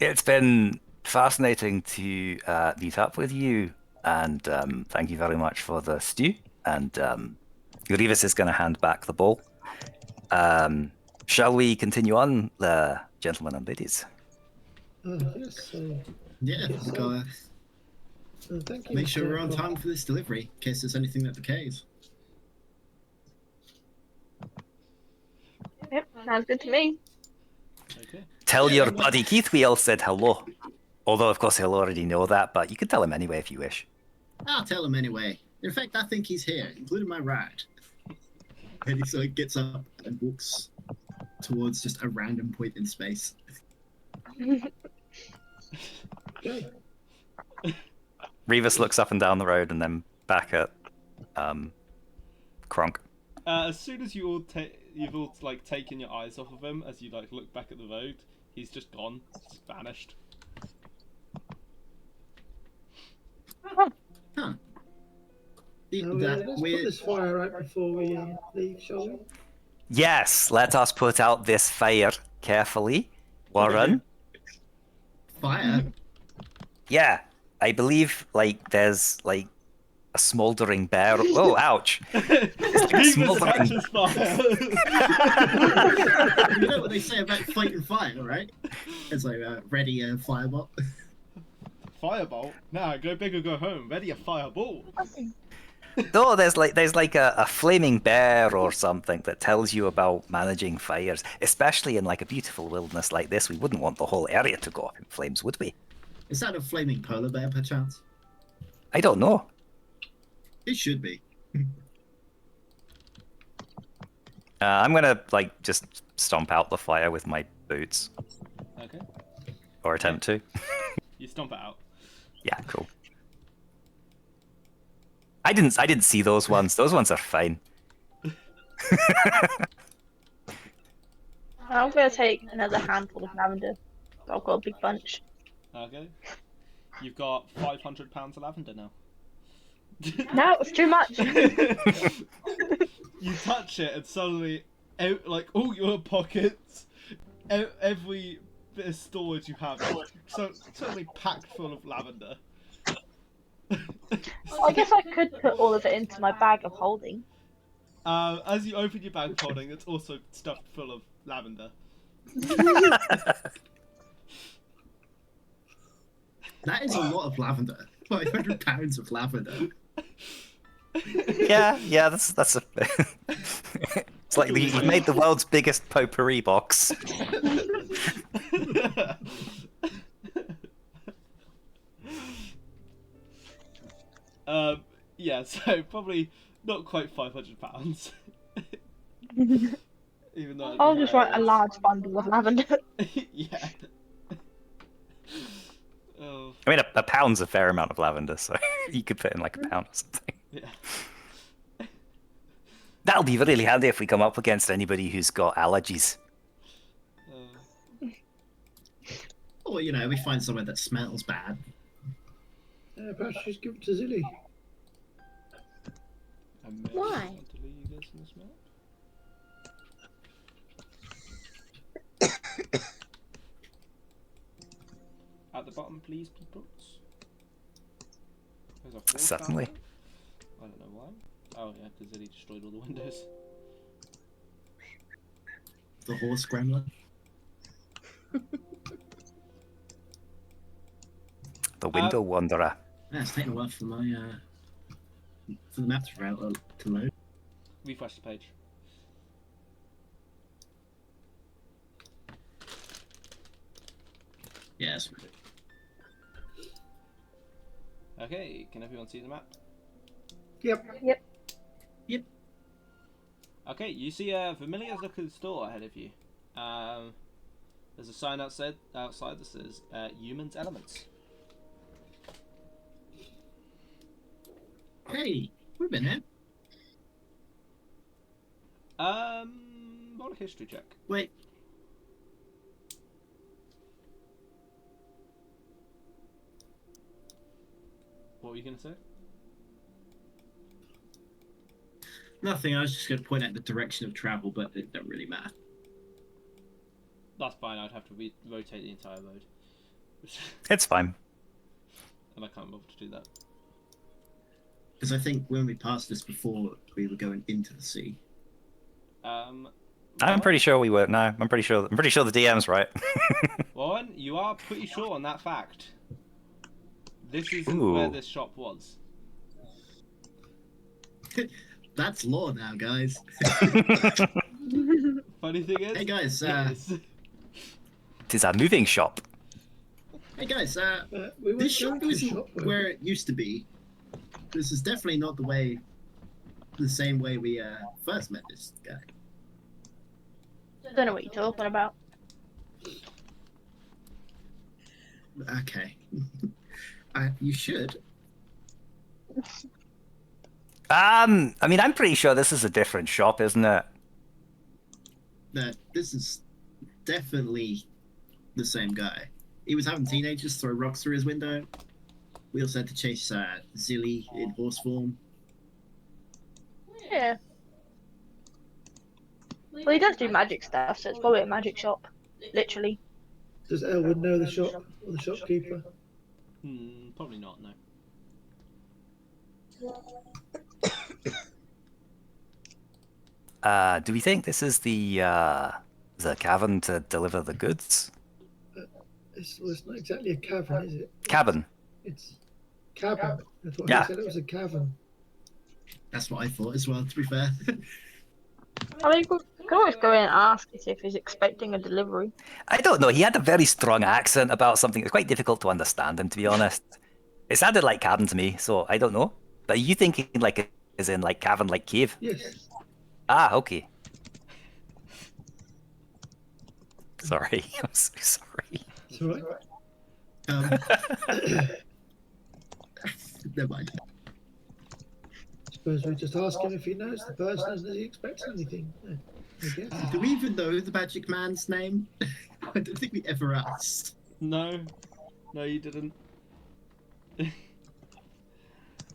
it's been fascinating to meet up with you, and thank you very much for the stew. And Grievous is going to hand back the bowl. Shall we continue on, gentlemen and ladies? Yes. Yeah, Yes, go, thank you. make sure we're on time for this delivery, in case there's anything that decays. Yep, sounds good to me. Okay. Tell your buddy Keith we all said hello. Although, of course, he'll already know that, but you can tell him anyway if you wish. I'll tell him anyway. In fact, I think he's here, including my ride. And he sort of gets up and walks towards just a random point in space. Okay. Revis looks up and down the road and then back at Kronk. As soon as you've all like taken your eyes off of him, as you like look back at the road, he's just gone, just vanished. Huh. Let's put this fire out before we leave, shall we? Yes, let us put out this fire carefully. Warren? Fire? Yeah, I believe there's a smouldering bear. Oh, ouch! Remus catches fire. You know what they say about fighting fire, right? It's like ready a firebolt. Firebolt? Nah, go big or go home. Ready a fireball. No, there's a flaming bear or something that tells you about managing fires, especially in a beautiful wilderness like this. We wouldn't want the whole area to go up in flames, would we? Is that a flaming polar bear, perchance? I don't know. It should be. I'm gonna just stomp out the fire with my boots, Okay. or attempt to. You stomp it out. Yeah, cool. I didn't see those ones. Those ones are fine. I'm gonna take another handful of lavender. I've got a big bunch. Okay. You've got 500 pounds of lavender now. No, it's too much. You touch it and suddenly, all your pockets, every bit of storage you have, suddenly packed full of lavender. I guess I could put all of it into my bag of holding. As you open your bag of holding, it's also stuffed full of lavender. That is a lot of lavender. 500 pounds of lavender. Yeah, that's a. It's like you've made the world's biggest potpourri box. Yeah, so probably not quite £500. Even though I'll just write a hilarious. large bundle of lavender. Yeah. Oh, I mean, a pound's a fair amount of lavender, so you could put in like a pound or something. yeah. That'll be really handy if we come up against anybody who's got allergies. Or, you know, we find somewhere that smells bad. Perhaps just give it to Zilly. Why? At the bottom, please, people. There's a horse Certainly. down there. I don't know why. Oh yeah, because he destroyed all the windows. The horse gremlin. The window wanderer. Yeah, it's taking a while for my for the map to load. Refresh the page. Yes. Okay, can everyone see the map? Yep. Okay, you see a familiar looking store ahead of you. There's a sign outside that says Humans Elements. Hey, we've been here. Roll a history check. Wait. What were you going to say? Nothing. I was just going to point out the direction of travel, but it don't really matter. That's fine, I'd have to rotate the entire road. It's fine. And I can't bother to do that. Because I think when we passed this before, we were going into the sea. I'm pretty sure we were. No, I'm pretty sure the DM's right. Warren, you are pretty sure on that fact. This isn't Ooh. where this shop was. That's law now, guys. Funny thing is, Hey guys, yes. It is a moving shop. hey guys, We went this shop to the isn't shop, weren't where we? it used to be. This is definitely not the same way we first met this guy. Don't know what you're talking about. Okay. You should. I mean, I'm pretty sure this is a different shop, isn't it? That this is definitely the same guy. He was having teenagers throw rocks through his window. We also had to chase Zilly in horse form. Yeah. Well, he does do magic stuff, so it's probably a magic shop. Literally. Does Elwood know the shop or the shopkeeper? Probably not, no. Do we think this is the cavern to deliver the goods? It's not exactly a cavern, is it? Cabin. It's cabin. That's what Yeah. he said. It was a cavern. That's what I thought as well, to be fair. I mean, we can always go in and ask to see if he's expecting a delivery. I don't know. He had a very strong accent about something. It's quite difficult to understand him, to be honest. It sounded like cabin to me, so I don't know. But are you thinking like as in like cavern, like cave? Yes. Ah, okay. Sorry, I'm so sorry. It's all right. Never mind. Suppose we just ask him if he knows the person and does he expect anything. I guess. Do we even know the magic man's name? I don't think we ever asked. No, you didn't.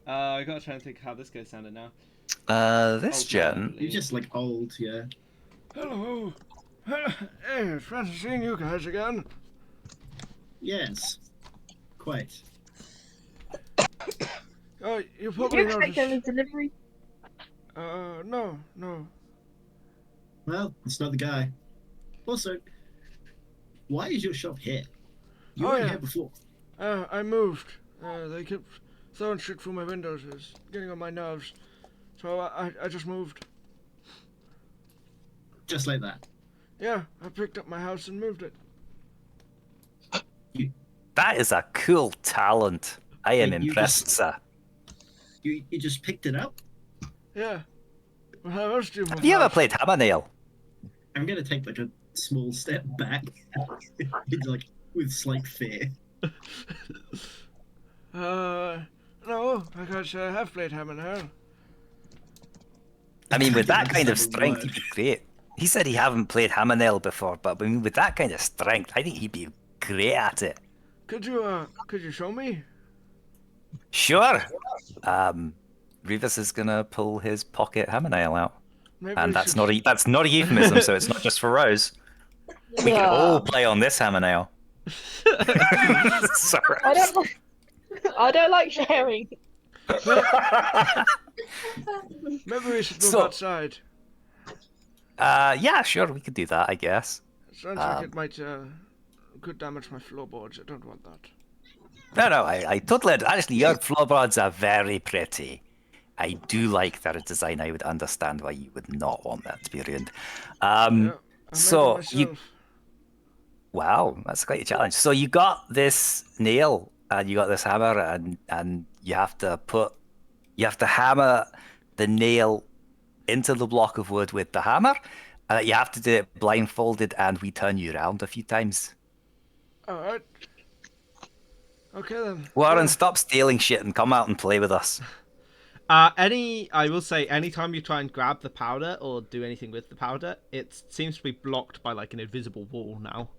I gotta try and think how this guy sounded now. This gen. You're just like old, yeah. Hello. Hey, it's fancy seeing you guys again. Yes. Quite. Oh, you Did you probably expect any noticed. delivery? No. Well, it's not the guy. Also, why is your shop here? You Oh, weren't yeah. here before. I moved. They kept throwing shit through my windows is getting on my nerves. So I just moved. Just like that. Yeah, I picked up my house and moved it. That is a cool talent. I am You impressed, just- sir. You just picked it up? Yeah. Well, how else do you move Have you ever house? played Hammer Nail? I'm gonna take like a small step back, like with slight fear. No, I can't say I have played Hammer Nail. I mean, with I that kind of understand the strength, word. he'd be great. He said he haven't played Hammer Nail before, but I mean, with that kind of strength, I think he'd be great at it. Could you show me? Sure. Revis is gonna pull his pocket hammer nail out, Maybe and we that's should... not a euphemism, so it's not just for Rose. We can all play on this hammer nail. Sorry. I don't like sharing. Maybe we should move So- outside. Yeah, sure, we could do that, I guess. It sounds like it might could damage my floorboards. I don't want that. No, I totally. Actually, your floorboards are very pretty. I do like their design. I would understand why you would not want that to be ruined. Yeah, I made it So you, myself. wow, that's quite a challenge. So you got this nail and you got this hammer, and you have to hammer the nail into the block of wood with the hammer. You have to do it blindfolded, and we turn you around a few times. All right. Okay then. Warren, Yeah. stop stealing shit and come out and play with us. I will say, anytime you try and grab the powder or do anything with the powder, it seems to be blocked by like an invisible wall now.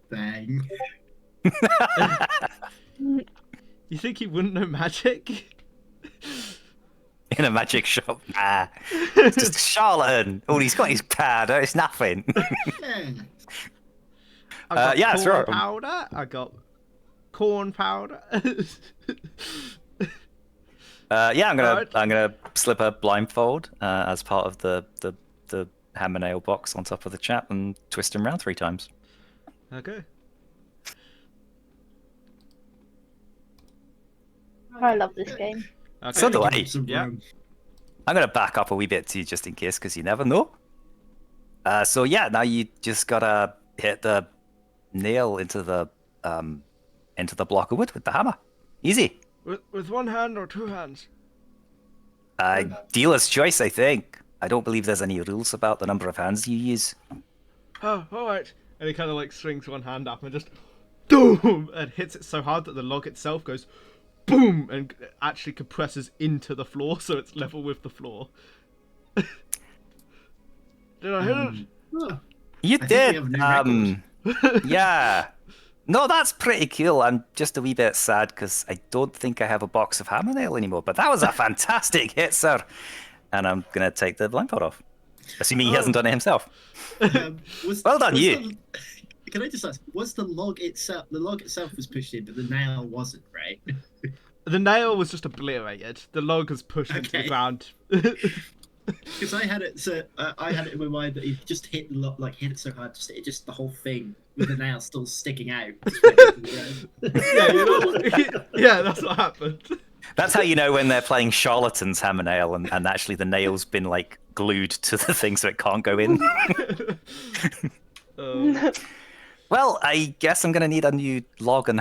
Bang. You think he wouldn't know magic? In a magic shop. Nah. It's just a charlatan. Oh, he's got his powder. It's nothing. Yeah. I got yeah, corn sure. powder. I got corn powder. Yeah, I'm Alright. gonna slip a blindfold as part of the hammer nail box on top of the chap and twist him around 3 times. Okay. I love this game. Okay. So do Give I. him some Yeah. rum. I'm gonna back up a wee bit too, just in case, because you never know. So yeah, now you just gotta hit the nail into the block of wood with the hammer. Easy. With one hand or two hands? Dealer's choice, I think. I don't believe there's any rules about the number of hands you use. Oh, all right. And he kind of like swings one hand up and just boom and hits it so hard that the log itself goes boom and actually compresses into the floor so it's level with the floor. Did I hit it? Oh, You I think did. we have new records. Yeah. No, that's pretty cool. I'm just a wee bit sad because I don't think I have a box of hammer nail anymore. But that was a fantastic hit, sir. And I'm gonna take the blindfold off, assuming he hasn't done it himself. Well done, you. Can I just ask? Was the log itself? The log itself was pushed in, but the nail wasn't, right? The nail was just obliterated. The log was pushed into the Okay. ground. Because I had it, so I had it in my mind that he just hit the hit it so hard, just the whole thing with the nail still sticking out. Just went into the ground. Yeah, you know, yeah, that's what happened. That's how you know when they're playing charlatan's hammer nail, and actually the nail's been like glued to the thing so it can't go in. Well, I guess I'm gonna need a new log and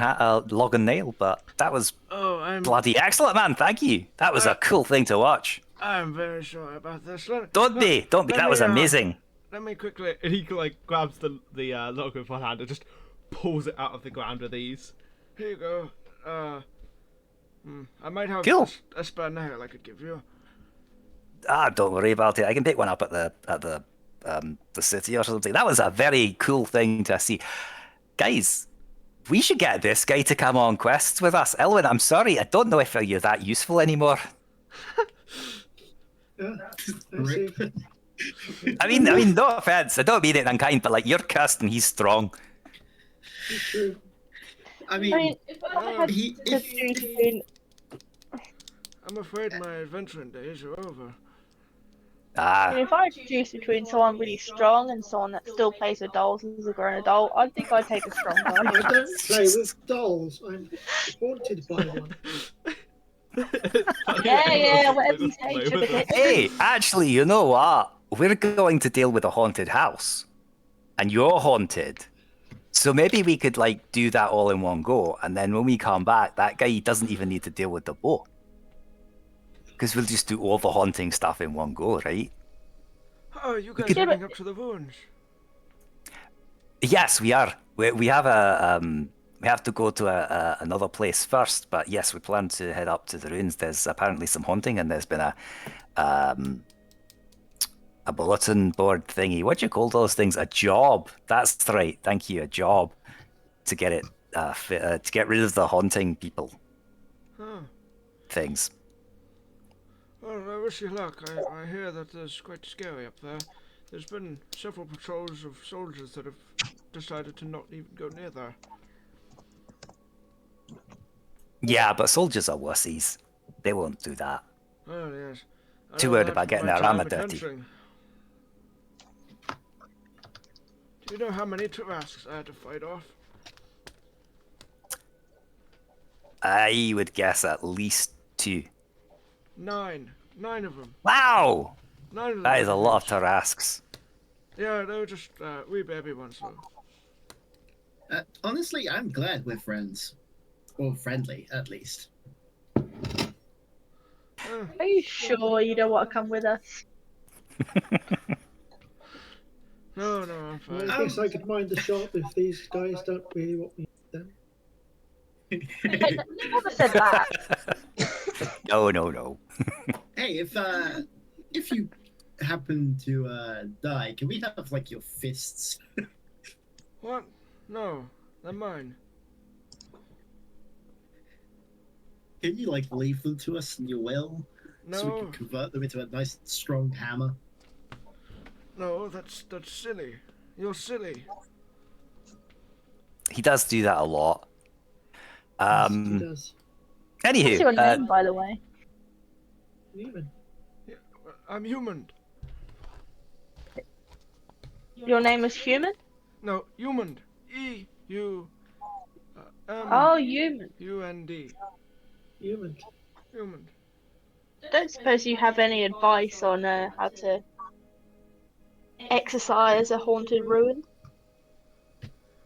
nail, but that was Oh, I'm bloody excellent, man. Thank you. That was a cool thing to watch. very sorry about this. Don't be. let That was me, amazing. Let me quickly. And he like grabs the log with one hand and just pulls it out of the ground with ease. Here you go. I might have Cool. a spare nail I could give you. Don't worry about it. I can pick one up at the city or something. That was a very cool thing to see. Guys, we should get this guy to come on quests with us. Elwyn, I'm sorry. I don't know if you're that useful anymore. Yeah, I see. I mean, no offense. I don't mean it unkind, but like you're cursed and he's strong. It's true. I I mean, mean, if I had he, to choose between, I'm afraid my adventuring days are over. And if I choose between someone really strong and someone that still plays with dolls as a grown adult, I think I'd take a strong guy. I don't play with dolls. I'm haunted by one. Yeah, whatever you say, sugar tits. Hey, actually, you know what? We're going to deal with a haunted house, and you're haunted. So maybe we could like do that all in one go, and then when we come back, that guy doesn't even need to deal with the boat, because we'll just do all the haunting stuff in one go, right? Oh, you guys could- heading up to the ruins? Yes, we are. We have we have to go to another place first, but yes, we plan to head up to the ruins. There's apparently some haunting, and there's been a bulletin board thingy. What do you call those things? A job. That's right. Thank you. A job to get it to get rid of the haunting people Huh. things. Well, I wish you luck. I hear that it's quite scary up there. There's been several patrols of soldiers that have decided to not even go near there. Yeah, but soldiers are wussies. They won't do that. Oh, yes. I Too know worried that about from getting my their time armor dirty. adventuring. Do you know how many Tarasques I had to fight off? I would guess at least 2. 9. 9 of them. Wow! 9 of them. That is I a lot of managed. Tarasques. Yeah, they were just wee baby ones though. Honestly, I'm glad we're friends. Or friendly, at least. Are you sure you don't want to come with us? No, I'm fine. I guess I could mind the shop if these guys don't really want me then. Never said that. No. Hey, if you happen to die, can we have like your fists? What? No, they're mine. Can you like leave them to us in your will, so we No, can convert them into a nice strong hammer? no, that's silly. You're silly. He does do that a lot. He does. What's Anywho, your name, by the way? Neiman. Yeah, I'm human. Your name is Human? No, human. E-U. Oh, Human. U-N-D. Human. Human. Don't suppose you have any advice on how to exercise a haunted ruin?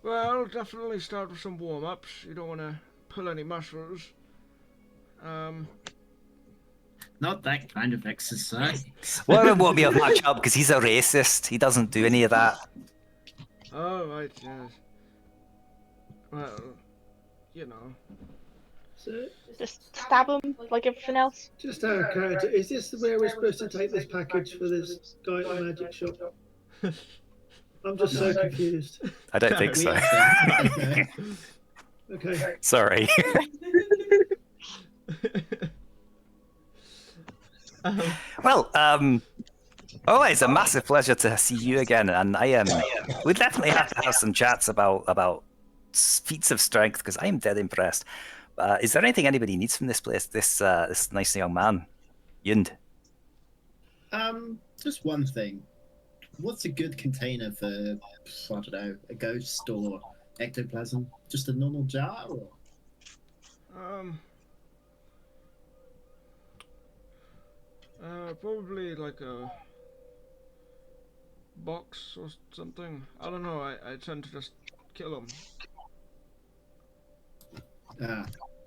Well, definitely start with some warm-ups. You don't want to pull any muscles. Not that kind of exercise. Warren won't be a much help because he's a racist. He doesn't do any of that. Oh, right, yes. Well, you know. So, Just stab him like everything else? just out of character, is this where we're supposed to take this package for this guy at the magic shop? I'm just so confused. I don't think We so. have to- Okay. Sorry. Well, oh, it's a massive pleasure to see you again, and I am. We definitely have to have some chats about feats of strength because I am dead impressed. Is there anything anybody needs from this place? This nice young man, Yund. Just one thing. What's a good container for, I don't know, a ghost or ectoplasm? Just a normal jar, or? Probably like a box or something. I don't know. I tend to just kill them.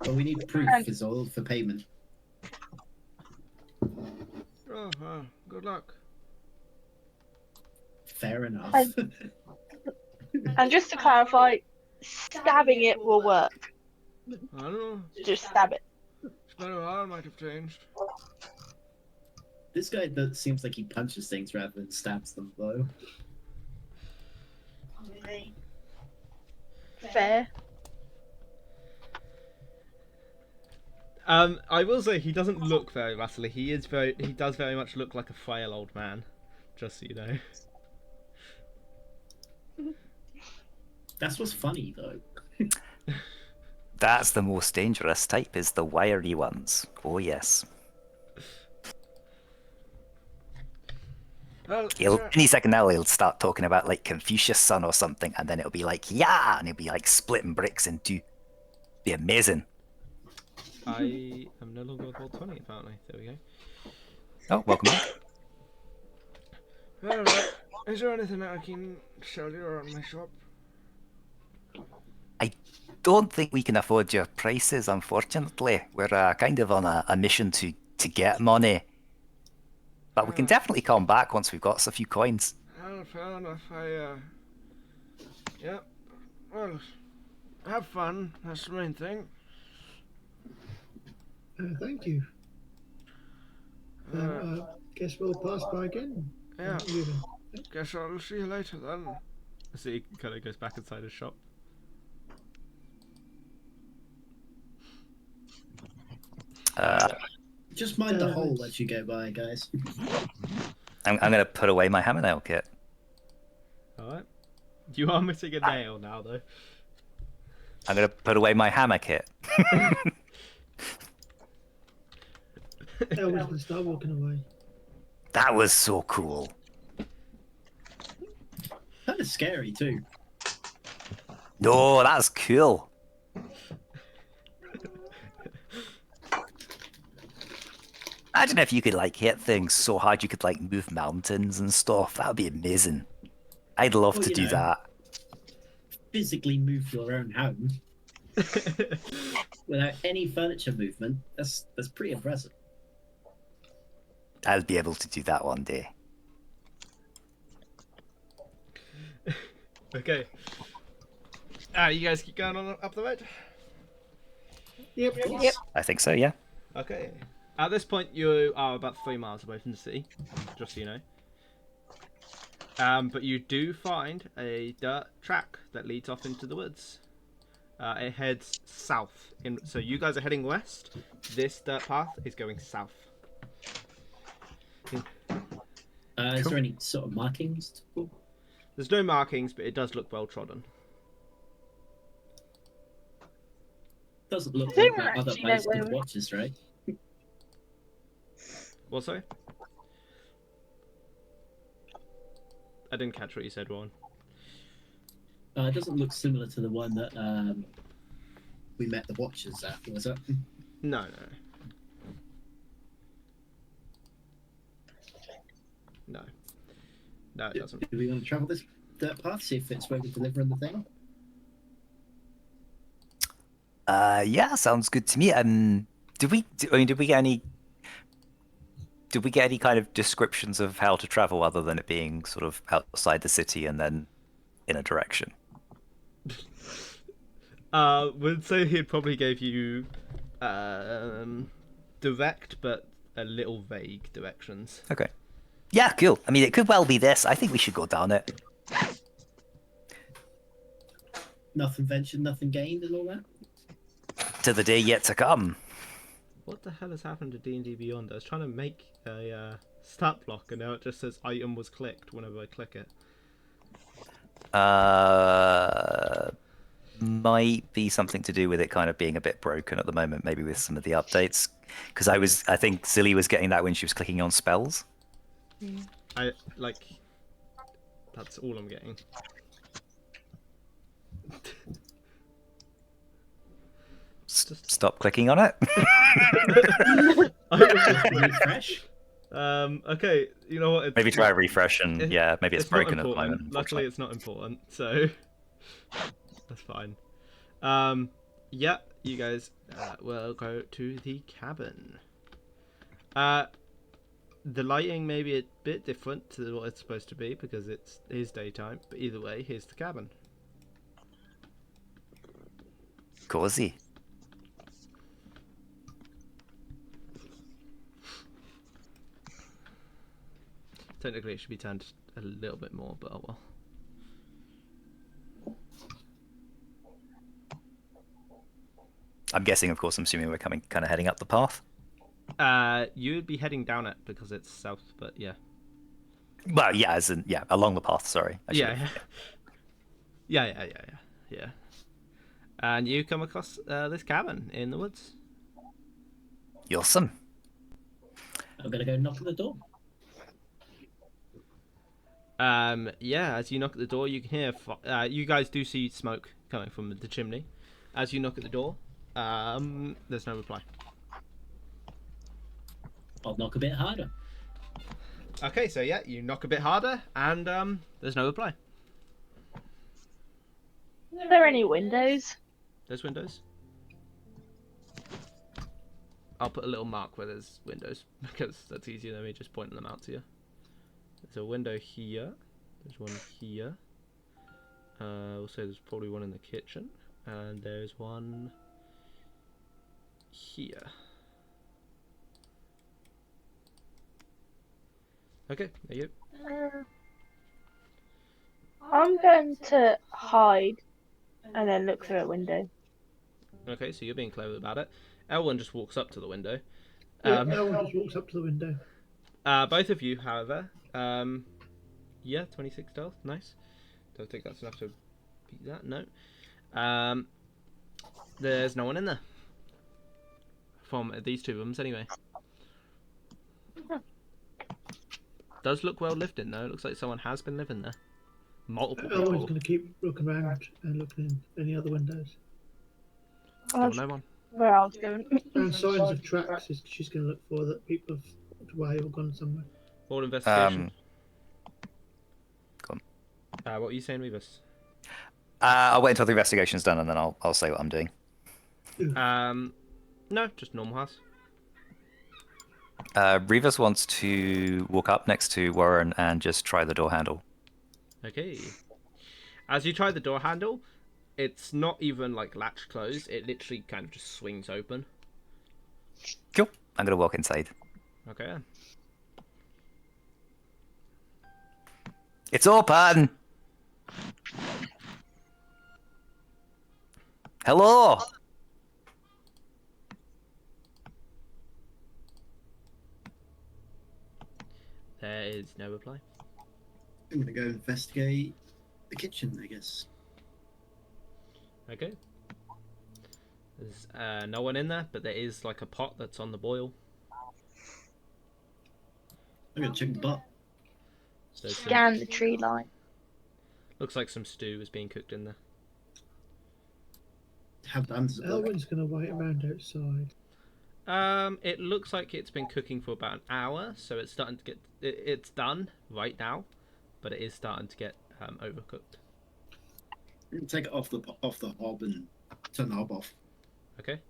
But we need proof, is all, for payment. Oh, good luck. Fair enough. And just to clarify, stabbing it will work. I don't know. Just stab it. It's better how I might have changed. This guy seems like he punches things rather than stabs them, though. Fair. I will say he doesn't look very muscly. He does very much look like a frail old man. Just so you know. That's what's funny, though. That's the most dangerous type, is the wiry ones. Oh yes. Well, is He'll there, any second now he'll start talking about like Confucius' son or something, and then it'll be like yeah, and he'll be like splitting bricks in two. Be amazing. I am no longer with Roll20 apparently. There we go. Oh, welcome back. well, is there anything that I can sell you around my shop? I don't think we can afford your prices, unfortunately. We're kind of on a mission to get money, but we can definitely come back once we've got a few coins. Well, fair enough. Yeah. Well, have fun. That's the main thing. Thank you. Guess we'll pass by again. Yeah. Evening. Guess I'll see you later then. So he kind of goes back inside his shop. Just mind the hole as you go by, guys. I'm gonna put away my hammer nail kit. Alright. You are missing a nail now, though. I'm gonna put away my hammer kit. Elwood's gonna start walking away. That was so cool. Kind of scary too. No, that's cool. Imagine if you could like hit things so hard you could like move mountains and stuff. That would be amazing. I'd love Well, to you do know. that. Physically move your own home without any furniture movement. That's pretty impressive. I'll be able to do that one day. Okay. You guys keep going on up the road? Yep. I think so, yeah. Okay. At this point, you are about 3 miles away from the sea, just so you know. But you do find a dirt track that leads off into the woods. It heads south. So you guys are heading west. This dirt path is going south. Is there any sort of markings? There's no markings, but it does look well trodden. Doesn't look I don't like that other actually know place where with watches, right? What, sorry? I didn't catch what you said, Warren. It doesn't look similar to the one that we met the watchers at, was it? No. No, it doesn't. Do we want to travel this dirt path, see if it's where we're delivering the thing? Yeah, sounds good to me. Did we get any kind of descriptions of how to travel other than it being sort of outside the city and then in a direction? Would say he'd probably gave you direct but a little vague directions. Okay. Yeah, cool. I mean, it could well be this. I think we should go down it. Nothing ventured, nothing gained, and all that. To the day yet to come. What the hell has happened to D&D Beyond? I was trying to make a stat block and now it just says item was clicked whenever I click it. Might be something to do with it kind of being a bit broken at the moment, maybe with some of the updates. Because I think Zilly was getting that when she was clicking on spells. That's all I'm getting. Stop clicking on it. Refresh. Okay, you know what? Maybe try a refresh and maybe it's broken at the important. moment. Luckily, it's not important, so that's fine. Yeah, you guys will go to the cabin. The lighting may be a bit different to what it's supposed to be because it is daytime, but either way, here's the cabin. Cozy. Technically, it should be turned a little bit more, but oh well. I'm guessing, of course, I'm assuming we're kind of heading up the path. You would be heading down it because it's south, but yeah. Well, yeah, along the path. Sorry. Yeah. And you come across this cabin in the woods. Awesome. I'm gonna go knock on the door. Yeah, as you knock at the door, you can hear. You guys do see smoke coming from the chimney. As you knock at the door, there's no reply. I'll knock a bit harder. Okay, so yeah, you knock a bit harder, and there's no reply. Are there any windows? There's windows. I'll put a little mark where there's windows because that's easier than me just pointing them out to you. There's a window here. There's one here. We'll say there's probably one in the kitchen, and there's one here. Okay, there you go. I'm going to hide and then look through a window. Okay, so you're being clever about it. Elwyn just walks up to the window. Yeah, Elwyn just walks up to the window. Both of you, however, yeah, 26 stealth, nice. Don't think that's enough to beat that. No. There's no one in there. From these two rooms, anyway. Does look well lived in, though. Looks like someone has been living there. Multiple Elwyn's people. going to keep looking around and looking in any other windows. Still no one. Where I was going. And signs of tracks she's going to look for that people have walked away or gone somewhere. Roll investigation. Go on. What are you saying, Revis? I'll wait until the investigation's done and then I'll say what I'm doing. No, just normal house. Revis wants to walk up next to Warren and just try the door handle. Okay. As you try the door handle, it's not even like latch closed. It literally kind of just swings open. Cool. I'm gonna walk inside. Okay. It's open. Hello. There is no reply. I'm gonna go investigate the kitchen, I guess. Okay. There's no one in there, but there is like a pot that's on the boil. I'm gonna check the pot. There's some- Scan the tree line. looks like some stew is being cooked in there. How done does it look? Elwyn's going to wait around outside. It looks like it's been cooking for about an hour, so it's starting to get. It's done right now, but it is starting to get overcooked. I'm gonna take it off the hob and turn the hob off. Okay.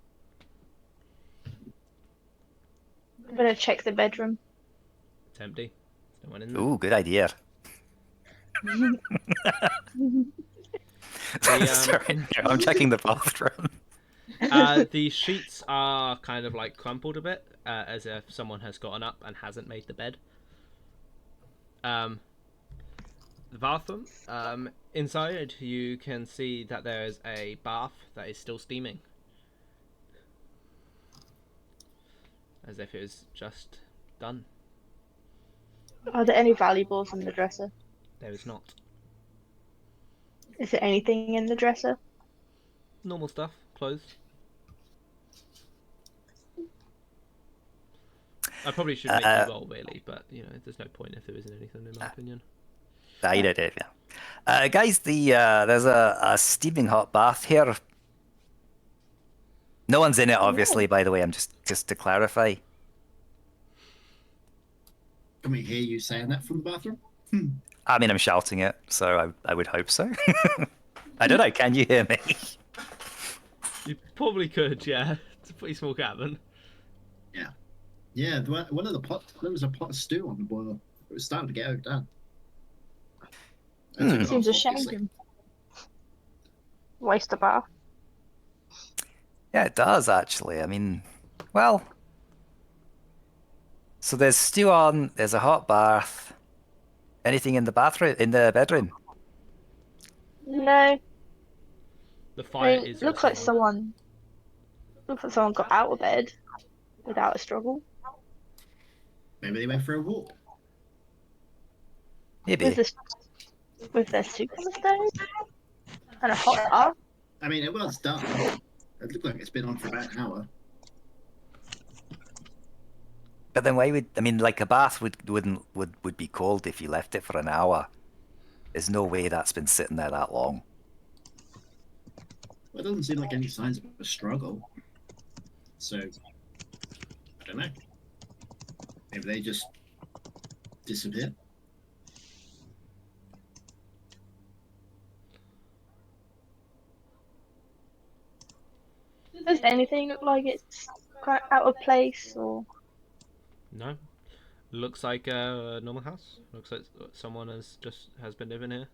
I'm gonna check the bedroom. It's empty. There's no one in there. Ooh, good idea. Sorry, no, I'm checking the bathroom. The sheets are kind of like crumpled a bit, as if someone has gotten up and hasn't made the bed. The bathroom. Inside, you can see that there is a bath that is still steaming, as if it was just done. Are there any valuables in the dresser? There is not. Is there anything in the dresser? Normal stuff, clothes. I probably should make you roll, really, but you know, there's no point if there isn't anything, in my opinion. You did it, yeah. Guys, there's a steaming hot bath here. No one's in it, obviously. By the way, I'm just to clarify. Can we hear you saying that from the bathroom? I mean, I'm shouting it, so I would hope so. I don't know. Can you hear me? You probably could, yeah. It's a pretty small cabin. Yeah, one of the pots. There was a pot of stew on the boil. It was starting to get overdone. I took it Seems off, a shame. obviously. Waste a bath. Yeah, it does actually. I mean, well, so there's stew on. There's a hot bath. Anything in the bathroom? In the bedroom? No, The I fire mean, is. looks like also- someone. Looks like someone got out of bed without a struggle. Maybe they went for a walk. Maybe. With their soup on the stove and a hot bath. I mean, it was done. It looked like it's been on for about an hour. But then why would I mean like a bath would be cold if you left it for an hour. There's no way that's been sitting there that long. Well, it doesn't seem like any signs of a struggle. So, I don't know. Maybe they just disappear. Does anything look like it's kind of out of place or? No. Looks like a normal house. Looks like someone has been living here.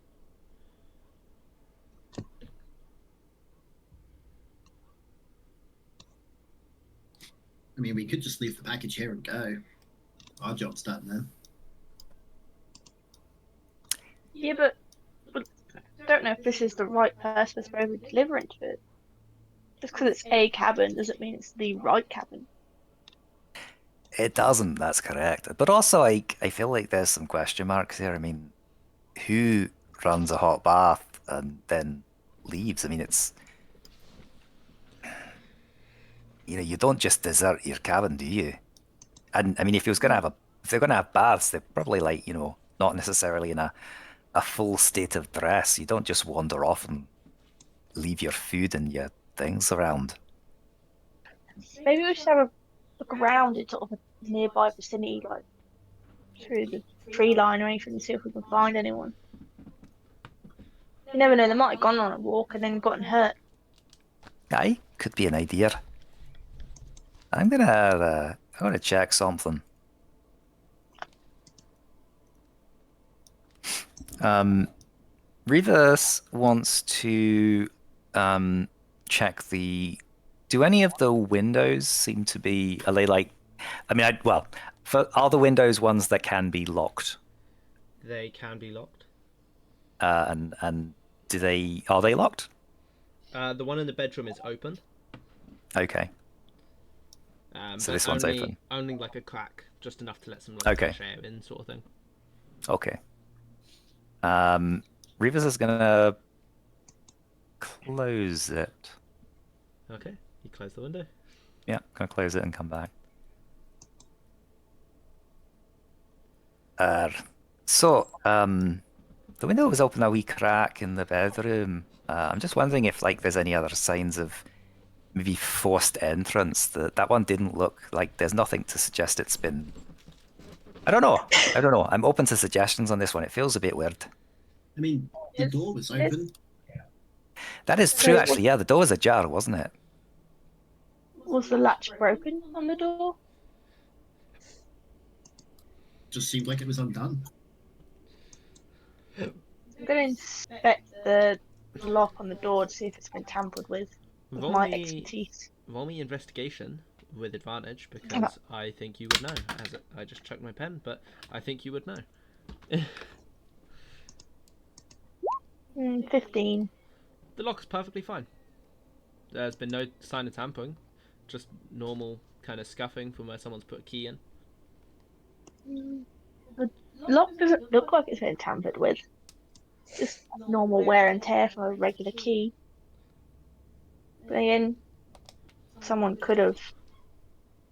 I mean, we could just leave the package here and go. Our job's done then. Yeah, but I don't know if this is the right person to be delivering to it. Just because it's a cabin doesn't mean it's the right cabin. It doesn't, that's correct. But also, I feel like there's some question marks here. I mean, who runs a hot bath and then leaves? I mean, it's, you don't just desert your cabin, do you? And I mean, if they're gonna have baths, they're probably like, not necessarily in a full state of dress. You don't just wander off and leave your food and your things around. Maybe we should have a look around in sort of a nearby vicinity, like through the tree line or anything, to see if we can find anyone. You never know, they might have gone on a walk and then gotten hurt. Aye, could be an idea. I'm gonna check something. Rivas wants to check the. Do any of the windows seem to be? Are they like? I mean, are the windows ones that can be locked? They can be locked. And are they locked? The one in the bedroom is open. Okay. So this one's open. Only like a crack, just enough to let some fresh air in, sort of thing. Okay. Rivas is gonna close it. Okay, you close the window. Yeah, gonna close it and come back. The window was open a wee crack in the bedroom. I'm just wondering if there's any other signs of maybe forced entrance. That one didn't look like there's nothing to suggest it's been. I don't know. I'm open to suggestions on this one. It feels a bit weird. I mean, the door was open. That is true, actually. Yeah, the door was ajar, wasn't it? Was the latch broken on the door? Just seemed like it was undone. I'm going to inspect the lock on the door to see if it's been tampered with my expertise. Roll me investigation with advantage, because I think you would know. I just chucked my pen, but I think you would know. 15. The lock is perfectly fine. There's been no sign of tampering, just normal kind of scuffing from where someone's put a key in. The lock doesn't look like it's been tampered with. Just normal wear and tear from a regular key. But again, someone could have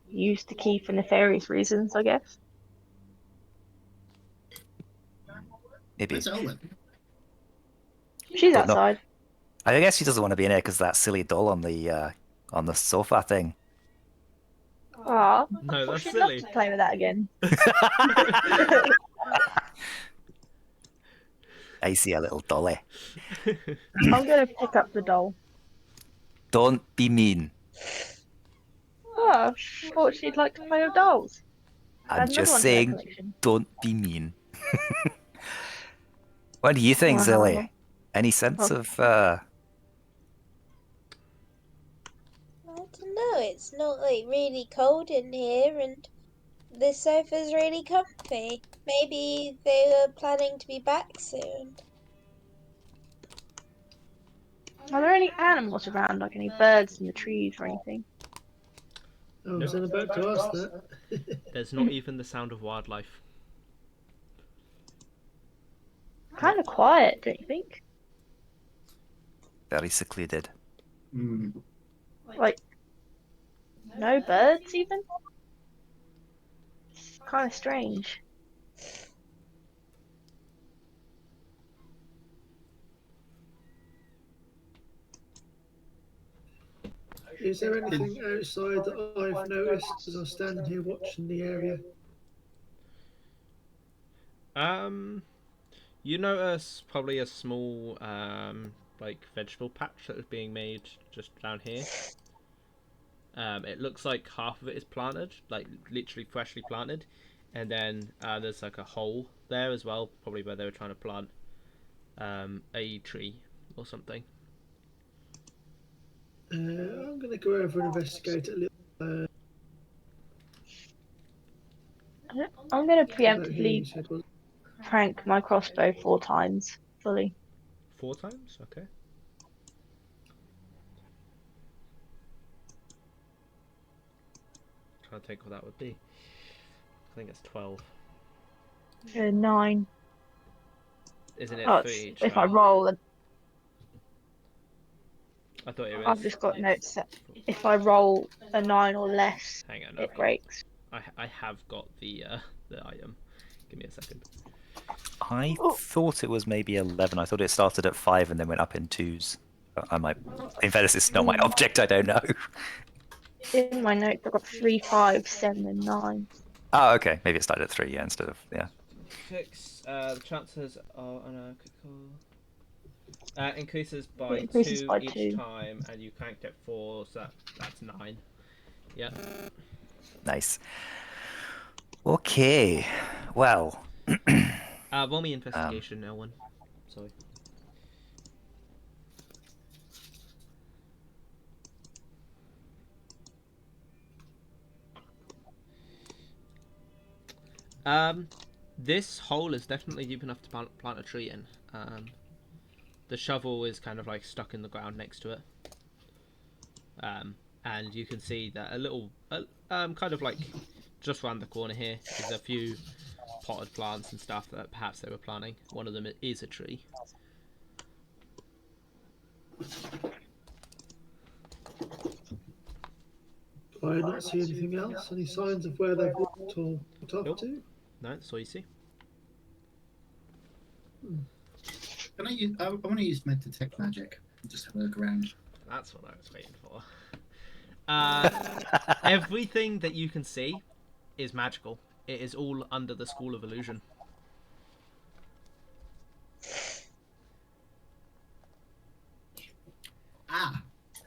used the key for nefarious reasons, I guess. Maybe. Where's Elwyn? She's Don't know. outside. I guess she doesn't want to be in there because that silly doll on the sofa thing. Aw, No, that's she'd silly. love to play with that again. I see a little dolly. I'm going to pick up the doll. Don't be mean. Oh, I thought she'd like to play with dolls. I'm Add another just one to her saying, collection. don't be mean. What do you think, Wow. Zilly? Any sense of I don't know, it's not really cold in here and the sofa's really comfy. Maybe they were planning to be back soon. Are there any animals around, like any birds in the trees or anything? I was about to ask that. There's not even the sound of wildlife. Kind of quiet, don't you think? very secluded? Like, no birds even? It's kind of strange. Is there anything outside that I've noticed as I'm standing here watching the area? You notice probably a small like vegetable patch that was being made just down here. It looks like half of it is planted, like literally freshly planted, and then there's like a hole there as well, probably where they were trying to plant a tree or something. I'm going to go over and investigate it a little. I'm going to About who you preemptively said was. crank my crossbow 4 times fully. 4 times? Okay. Trying to think what that would be. I think it's 12. 9. Isn't it Oh, for each if I die? roll, I thought it I've was. just got notes that if I roll a 9 or less, Hang on, it breaks. I have got the item. Give me a second. I thought it was maybe 11. I thought it started at 5 and then went up in 2s. I might. In fairness, it's not my object. I don't know. In my notes, I've got 3, 5, 7, and 9. Oh, okay. Maybe it started at 3, yeah, instead of Fix the chances are anarchical. Increases It by increases 2 by each 2. time, and you can't get 4, so that's 9. Yeah. Nice. Okay. Well. Roll me investigation, Elwin. Sorry. This hole is definitely deep enough to plant a tree in. The shovel is kind of like stuck in the ground next to it. And you can see that a little, kind of like just around the corner here is a few potted plants and stuff that perhaps they were planting. One of them is a tree. Do I not see anything else? Any signs of where they've walked or walked off Nope. to? No, that's all you see. Can I use? I want to use my detect magic. Just have a look around. That's what I was waiting for. Everything that you can see is magical. It is all under the School of Illusion. Ah,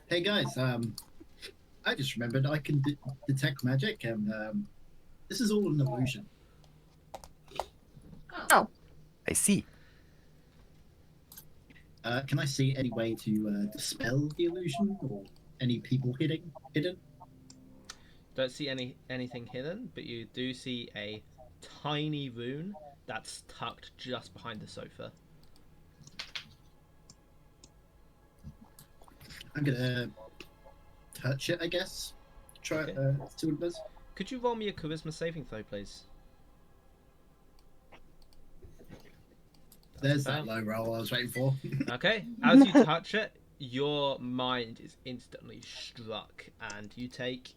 hey guys. I just remembered I can detect magic, and this is all an illusion. Oh, I see. Can I see any way to dispel the illusion or any people hidden? Don't see anything hidden, but you do see a tiny rune that's tucked just behind the sofa. I'm gonna touch it, I guess. Try Okay. see what it does. Could you roll me a charisma saving throw, please? There's that low roll I was waiting for. Okay. As you touch it, your mind is instantly struck, and you take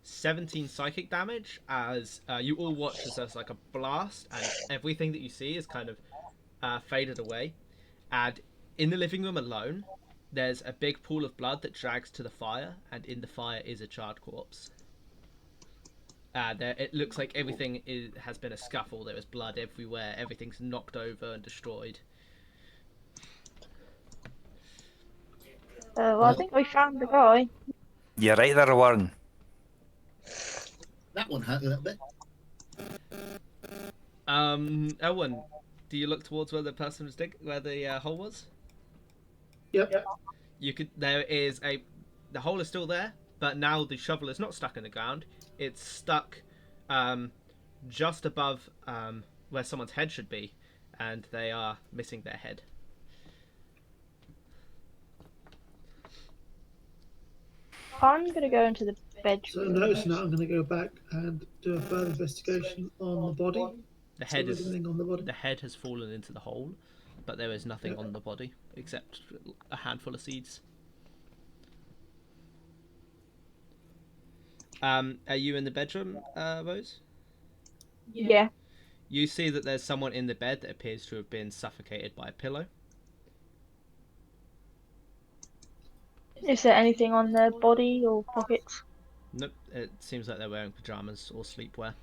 17 psychic damage as you all watch as there's like a blast, and everything that you see is kind of faded away. And in the living room alone, there's a big pool of blood that drags to the fire, and in the fire is a charred corpse. It looks like everything has been a scuffle. There is blood everywhere. Everything's knocked over and destroyed. well, I think we found the guy. You're right there, Warren. That one hurt a little bit. Elwin, do you look towards where the person was where the hole was? Yep. You could. There is the hole is still there, but now the shovel is not stuck in the ground. It's stuck, just above where someone's head should be, and they are missing their head. I'm going to go into the bedroom. So noticing that, I'm going to go back and do a further investigation on the body. The head is Anything on the body? the head has fallen into the hole, but there is nothing on the body except a handful of seeds. Are you in the bedroom, Rose? Yeah. You see that there's someone in the bed that appears to have been suffocated by a pillow. Is there anything on their body or pockets? Nope. It seems like they're wearing pajamas or sleepwear.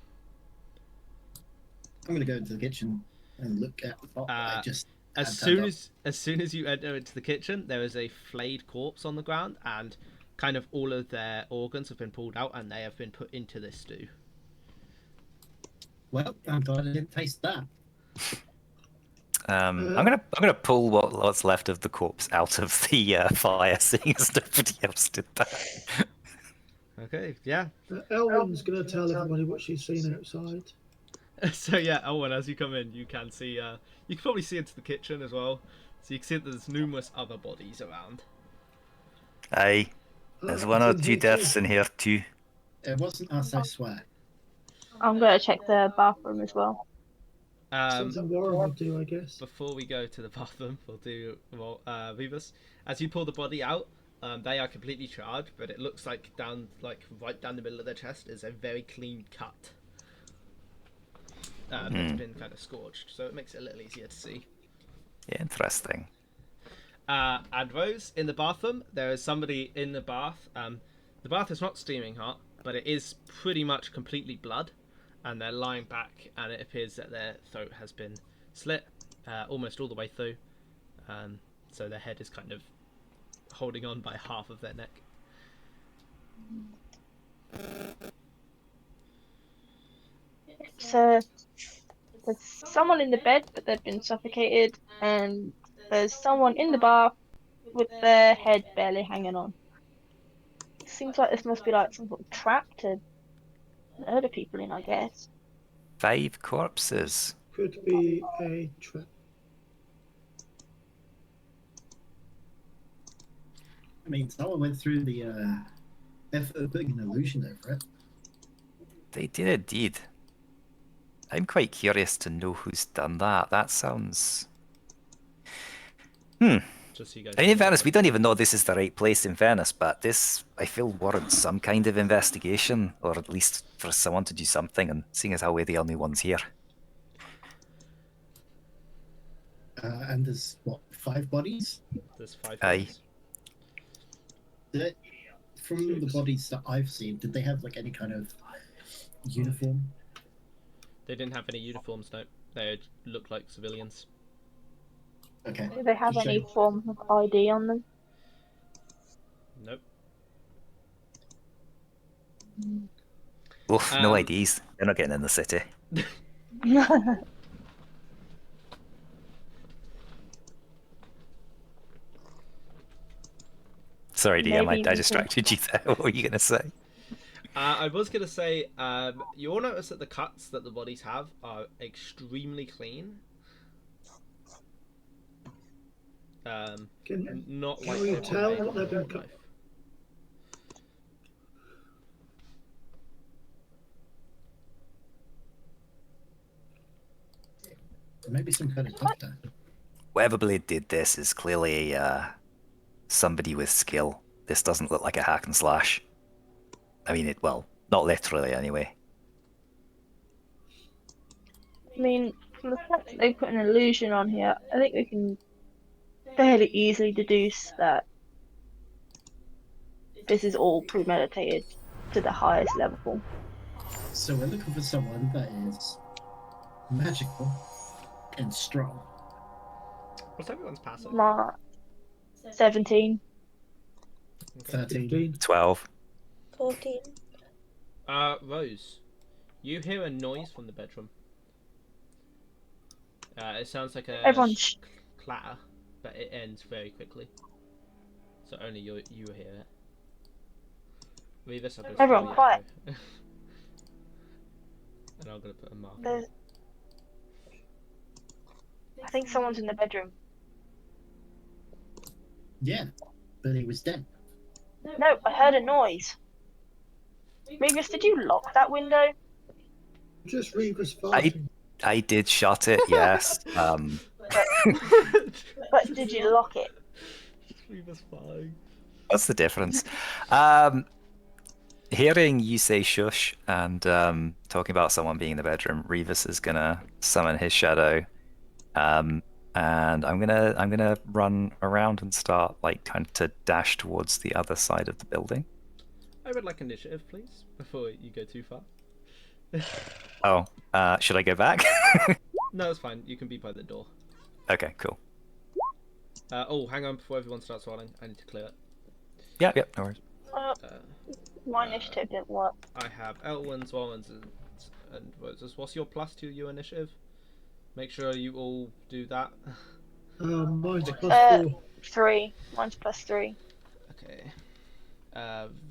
I'm gonna go into the kitchen and look at the pot that I just As had turned soon as you enter into the kitchen, there is a flayed corpse on the ground, and kind of all of their organs have been pulled out, and they have been put into this stew. Well, I'm glad I didn't taste that. I'm gonna pull what's left of the corpse out of the fire, seeing as nobody else did that. Okay, yeah. Elwyn's going to tell everybody what she's seen outside. So yeah, Owen, as you come in, you can see. You can probably see into the kitchen as well. So you can see that there's numerous other bodies around. Aye, there's one or two deaths in here too. It wasn't us, I swear. I'm gonna check the bathroom as well. Something Warren would do, I guess. Before we go to the bathroom, we'll do Vivas. As you pull the body out, they are completely charred, but it looks like right down the middle of their chest is a very clean cut. It's been kind of scorched, so it makes it a little easier to see. Yeah, interesting. And Rose, in the bathroom, there is somebody in the bath. The bath is not steaming hot, but it is pretty much completely blood, and they're lying back, and it appears that their throat has been slit almost all the way through. So their head is kind of holding on by half of their neck. So there's someone in the bed, but they've been suffocated, and there's someone in the bath with their head barely hanging on. Seems like this must be like some sort of trap to murder people in, I guess. 5 corpses. Could be a trap. I mean, someone went through the effort of putting an illusion over it. They did indeed. I'm quite curious to know who's done that. That sounds... Just so you guys In know. fairness, we don't even know this is the right place in fairness, but this, I feel, warrants some kind of investigation, or at least for someone to do something, and seeing as how we're the only ones here. And there's, what, 5 bodies? There's 5 Aye. bodies. From the bodies that I've seen, did they have like any kind of uniform? They didn't have any uniforms, no. They looked like civilians. Okay. Do they have Just any check. form of ID on them? Nope. Oof, no Um, IDs. They're not getting in the city. Sorry, DM, Maybe we I can- distracted you there. What were you going to say? I was going to say, you all notice that the cuts that the bodies have are extremely clean. Can Not can like we they've been tell made what on they've been real cut? life. Maybe some kind of doctor. Whoever Blade did this is clearly somebody with skill. This doesn't look like a hack and slash. I mean, well, not literally anyway. I mean, from the fact that they put an illusion on here, I think we can fairly easily deduce that this is all premeditated to the highest level. So we're looking for someone that is magical and strong. What's everyone's passive? Mark 17. 13. 15. 12. 14. Rose, you hear a noise from the bedroom. It sounds like a Everyone's clatter, but it ends very quickly. So only you hear it. Revis, I'm gonna Everyone, slow you quiet. down. And I'm gonna put a mark. There's... I think someone's in the bedroom. Yeah, but he was dead. No, I heard a noise. Regus, did you lock that window? Just Reaver's farting. I did shut it, yes. But did you lock it? Revis fine. What's the difference? Hearing you say shush and talking about someone being in the bedroom, Revis is gonna summon his shadow, and I'm gonna run around and start like kind of to dash towards the other side of the building. I would like initiative, please, before you go too far. Oh, should I go back? No, it's fine. You can be by the door. Okay, cool. Oh, hang on. Before everyone starts rolling, I need to clear it. Yeah, no worries. Uh, Uh, my initiative didn't work. I have Elwyn's, Wallman's, and Rose's. What's your plus to your initiative? Make sure you all do that. Mine's +4. 3. Mine's +3. Okay.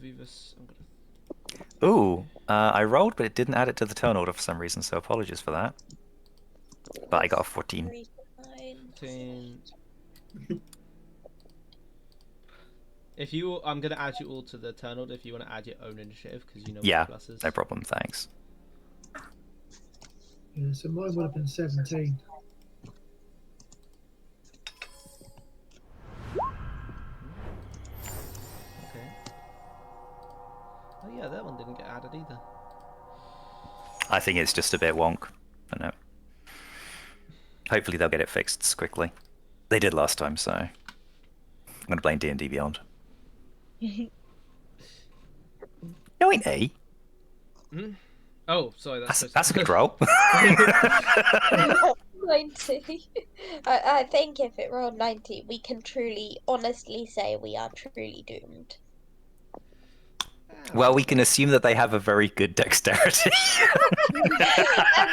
Vivus, I'm gonna. Ooh, I rolled, but it didn't add it to the turn order for some reason, so apologies for that. But I got a 14. 14. If you, I'm gonna add you all to the turn order if you want to add your own initiative because you know Yeah, what the pluses. no problem, thanks. Yeah, so mine would have been 17. Okay. Oh yeah, that one didn't get added either. I think it's just a bit wonk. I know. Hopefully they'll get it fixed quickly. They did last time, so I'm gonna blame D&D Beyond. No, ain't A. Hmm? Oh, sorry, That's a good roll. 90. I think if it rolled 90, we can truly, honestly say we are truly doomed. Well, we can assume that they have a very good dexterity. And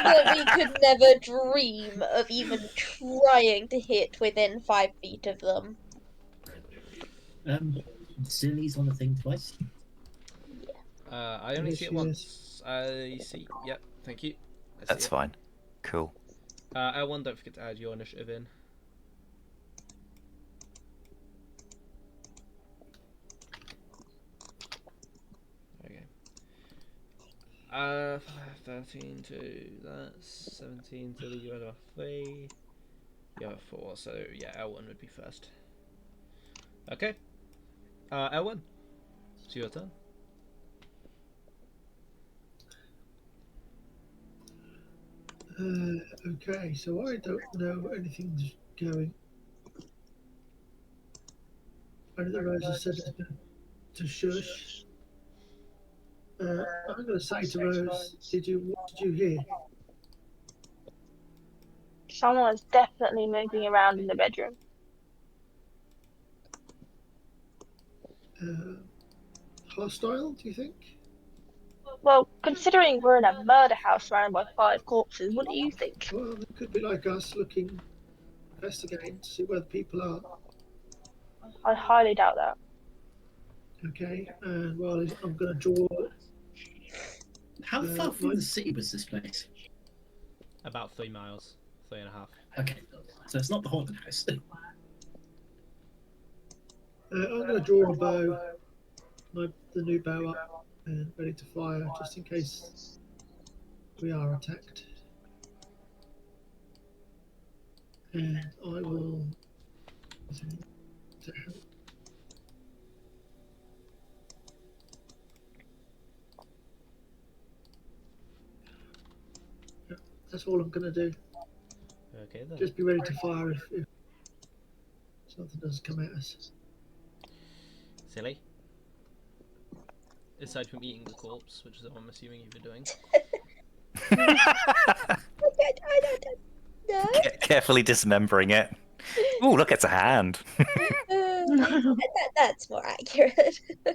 that we could never dream of even trying to hit within 5 feet of them. Silly's on the thing twice. I only Yes, see it she once. I see. Yep, thank you. I see That's it. fine. Cool. L1, don't forget to add your initiative in. Okay. 13 to that's 17 to the you have 3. You have 4, so yeah, L1 would be first. Okay. L1, it's your turn. Okay, so I don't know anything's going. I know that Rosa said it's been to shush. I'm going to say to Rose, what did you hear? Someone's definitely moving around in the bedroom. Hostile, do you think? Well, considering we're in a murder house surrounded by 5 corpses, what do you think? Well, they could be like us, looking, investigating to see where the people are. I highly doubt that. Okay, and well, I'm going to draw. How far from mine. the city was this place? About 3 miles, 3.5. Okay, so it's not the haunted house. I'm going to draw a bow, the new bow up, and ready to fire just in case we are attacked. And I will. That's all I'm going to do. Okay then. Just be ready to fire if something does come at us. Silly. Aside from eating the corpse, which is what I'm assuming you've been doing. I don't know. Carefully dismembering it. Ooh, look, it's a hand. That's more accurate. I'm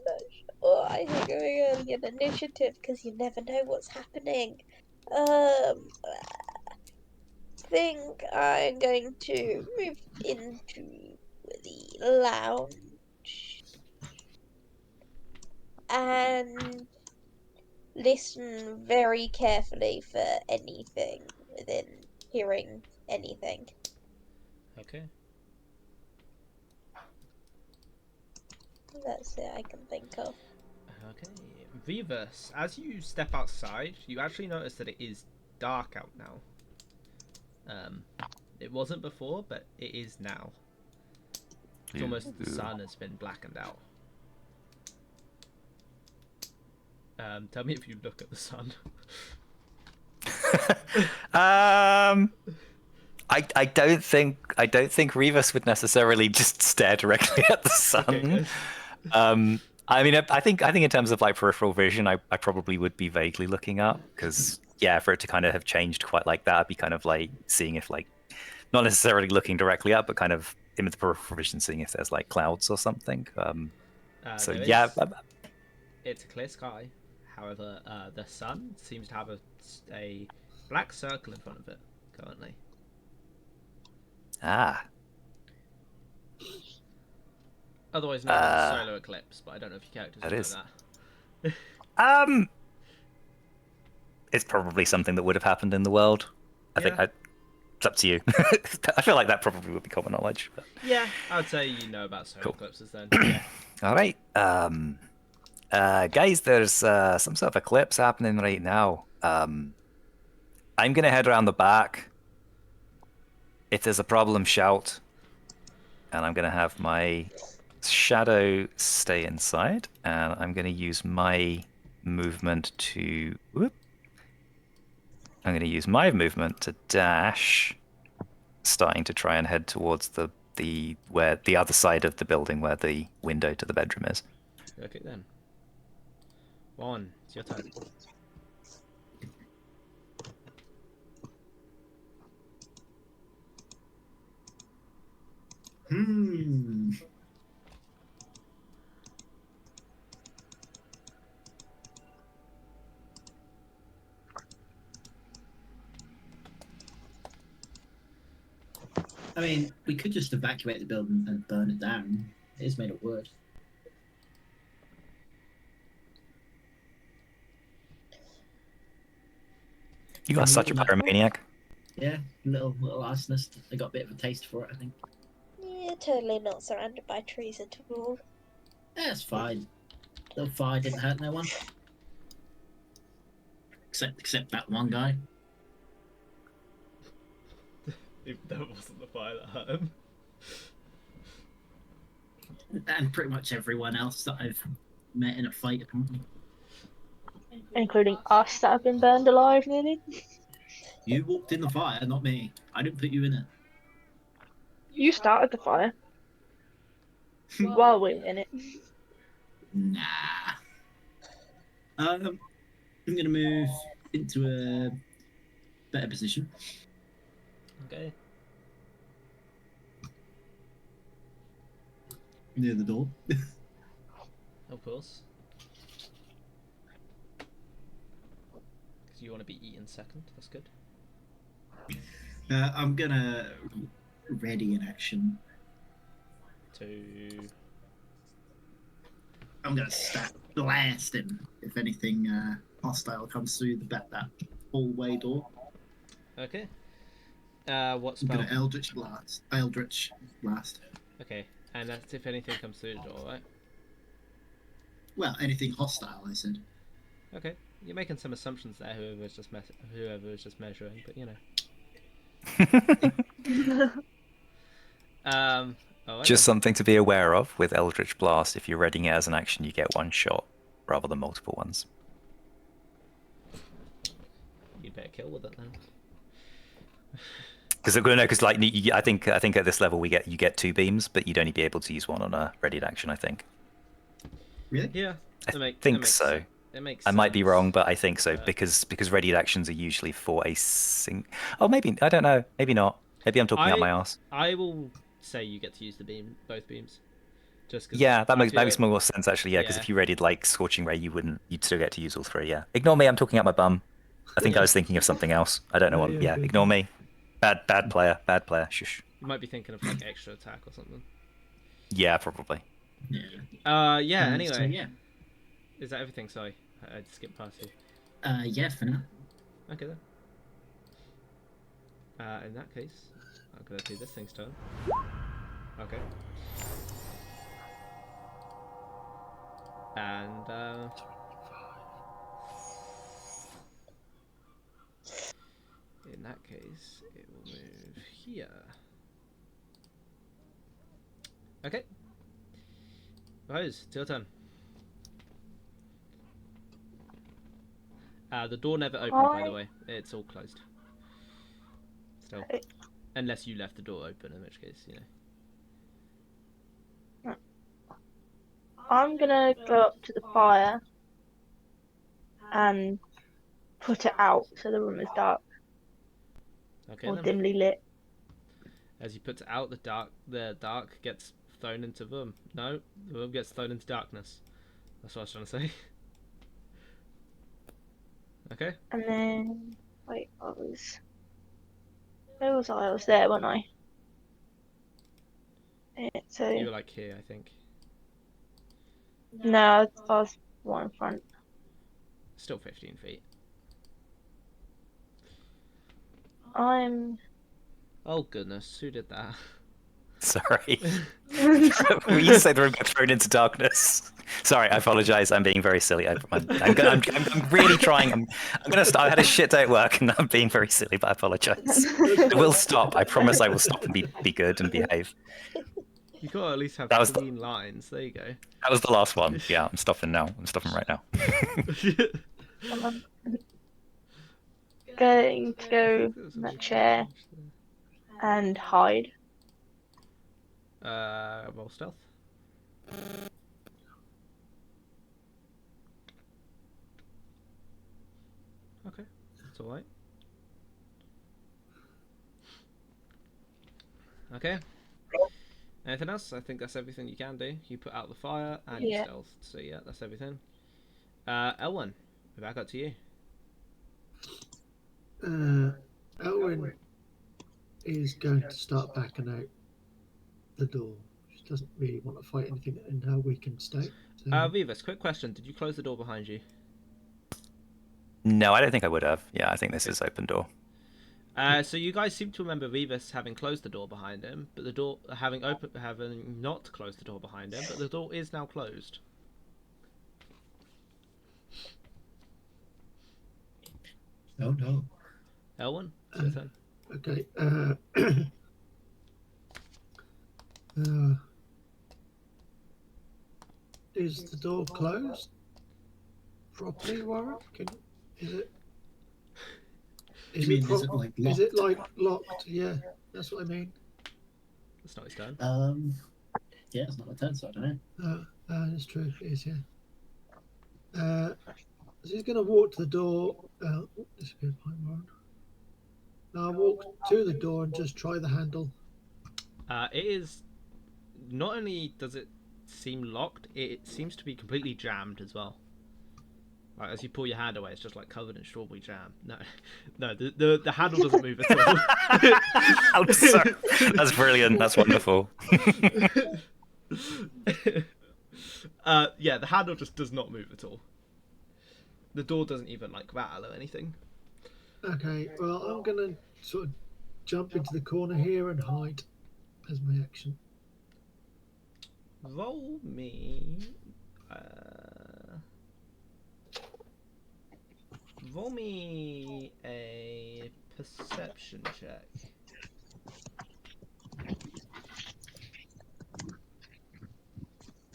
not sure. I think we're going an initiative because you never know what's happening. I think I'm going to move into the lounge and listen very carefully for anything within hearing anything. Okay. That's it I can think of. Okay. Vivus, as you step outside, you actually notice that it is dark out now. It wasn't before, but it is now. It's almost the sun has been blackened out. Tell me if you look at the sun. I don't think Revis would necessarily just stare directly at the sun. Okay, good. I mean, I think in terms of like peripheral vision, I probably would be vaguely looking up because yeah, for it to kind of have changed quite like that, I'd be kind of like seeing if like not necessarily looking directly up, but kind of in the peripheral vision, seeing if there's like clouds or something. So There yeah, is. It's a clear sky. However, the sun seems to have a black circle in front of it currently. ah, Otherwise known as a solar eclipse, but I don't know if your characters that would is. know that. Um, it's probably something that would have happened in the world. Yeah. It's up to you. I feel like that probably would be common knowledge. But... Yeah, I would say you know about solar Cool. eclipses then. Yeah. All right. Guys, there's some sort of eclipse happening right now. I'm gonna head around the back. If there's a problem, shout. And I'm gonna have my shadow stay inside, and I'm gonna use my movement to. Whoop. I'm gonna use my movement to dash, starting to try and head towards where the other side of the building where the window to the bedroom is. Okay then. One, it's your turn. Hmm. I mean, we could just evacuate the building and burn it down. It is made of wood. You are such a pyromaniac. Yeah, little arsonist. I got a bit of a taste for it, I think. Yeah, totally not surrounded by trees at all. That's fine. The fire didn't hurt no one. Except that one guy. Even though it wasn't the fire that hurt him. And pretty much everyone else that I've met in a fight, apparently. Including us that have been burned alive nearly. You walked in the fire, not me. I didn't put you in it. You started the fire while we were in it. Nah. I'm gonna move into a better position. Okay. Near the door. Of course. Because you want to be eaten second. That's good. I'm gonna ready an action. I'm gonna start blasting if anything hostile comes through that hallway door. Okay. What I'm spell? gonna Eldritch blast. Okay. And that's if anything comes through the door, right? Well, anything hostile, I said. Okay. You're making some assumptions there. Whoever is just measuring, but you know. Oh, Just something to be aware of with Eldritch Blast. If you're readying it as an action, you get one shot rather than multiple ones. You better kill with it then. Because like I think at this level you get 2 beams, but you'd only be able to use one on a readied action. I think. Really? Yeah. I think so. It makes. I might be sense. wrong, but I think so because readied actions are usually for a Oh, maybe I don't know. Maybe not. Maybe I'm talking out my ass. I will say you get to use both beams. Just cause Yeah, that makes more sense actually. Yeah, because if you readied like Scorching Ray, you'd still get to use all 3. Yeah. Ignore me. I'm talking out my bum. I think I was thinking of something else. I don't know what. Yeah, ignore me. Bad player. Shush. You might be thinking of like extra attack or something. Yeah, probably. Yeah. Yeah. Anyway. So, yeah. Is that everything? Sorry, I skipped past you. Yeah, for now. Okay then. In that case, I'm gonna do this thing's turn. Okay. And in that case, it will move here. Okay. Rose, it's your turn. The door never opened, by the way. It's all closed. Still. Unless you left the door open, in which case, I'm gonna go up to the fire and put it out so the room is dark Okay or then. dimly lit. As you put it out, the dark gets thrown into the room. No, the room gets thrown into darkness. That's what I was trying to say. Okay. And then wait, where was I? I was there, wasn't I? So You were like here, I think. no, I was one in front. Still 15 feet. I'm. Oh goodness, who did that? Sorry. When you say the room got thrown into darkness. Sorry, I apologize. I'm being very silly. I'm really trying. I'm gonna stop. I had a shit day at work, and I'm being very silly. But I apologize. I will stop. I promise. I will stop and be good and behave. You gotta at least have That was clean lines. There you go. That was the last one. Yeah, I'm stopping now. I'm stopping right now. I'm going to go in that chair and hide. Roll stealth. Okay, that's alright. Okay. Anything else? I think that's everything you can do. You put out the fire and you Yeah. stealth. So yeah, that's everything. Elwyn, we're back up to you. Elwyn is going to start backing out the door. She doesn't really want to fight anything in her weakened state. So... Vivas, quick question. Did you close the door behind you? No, I don't think I would have. Yeah, I think this is open door. So you guys seem to remember Vivas having closed the door behind him, but the door having not closed the door behind him, but the door is now closed. Oh no. Elwyn, it's your turn. Okay. Is the door closed properly, Warren? Is it? Is it like locked? Is it like locked? Yeah, that's what I mean. It's not his turn. Yeah, it's not my turn, so I don't know. That's true. It is, yeah. So he's going to walk to the door. This would be a point, Warren. I'll walk to the door and just try the handle. It is. Not only does it seem locked, it seems to be completely jammed as well. Like, as you pull your hand away, it's just like covered in strawberry jam. No, the handle doesn't move at all. I'm sorry. That's brilliant. That's wonderful. Yeah, the handle just does not move at all. The door doesn't even like rattle or anything. Okay, well, I'm going to sort of jump into the corner here and hide as my action. Roll me. Roll me a perception check.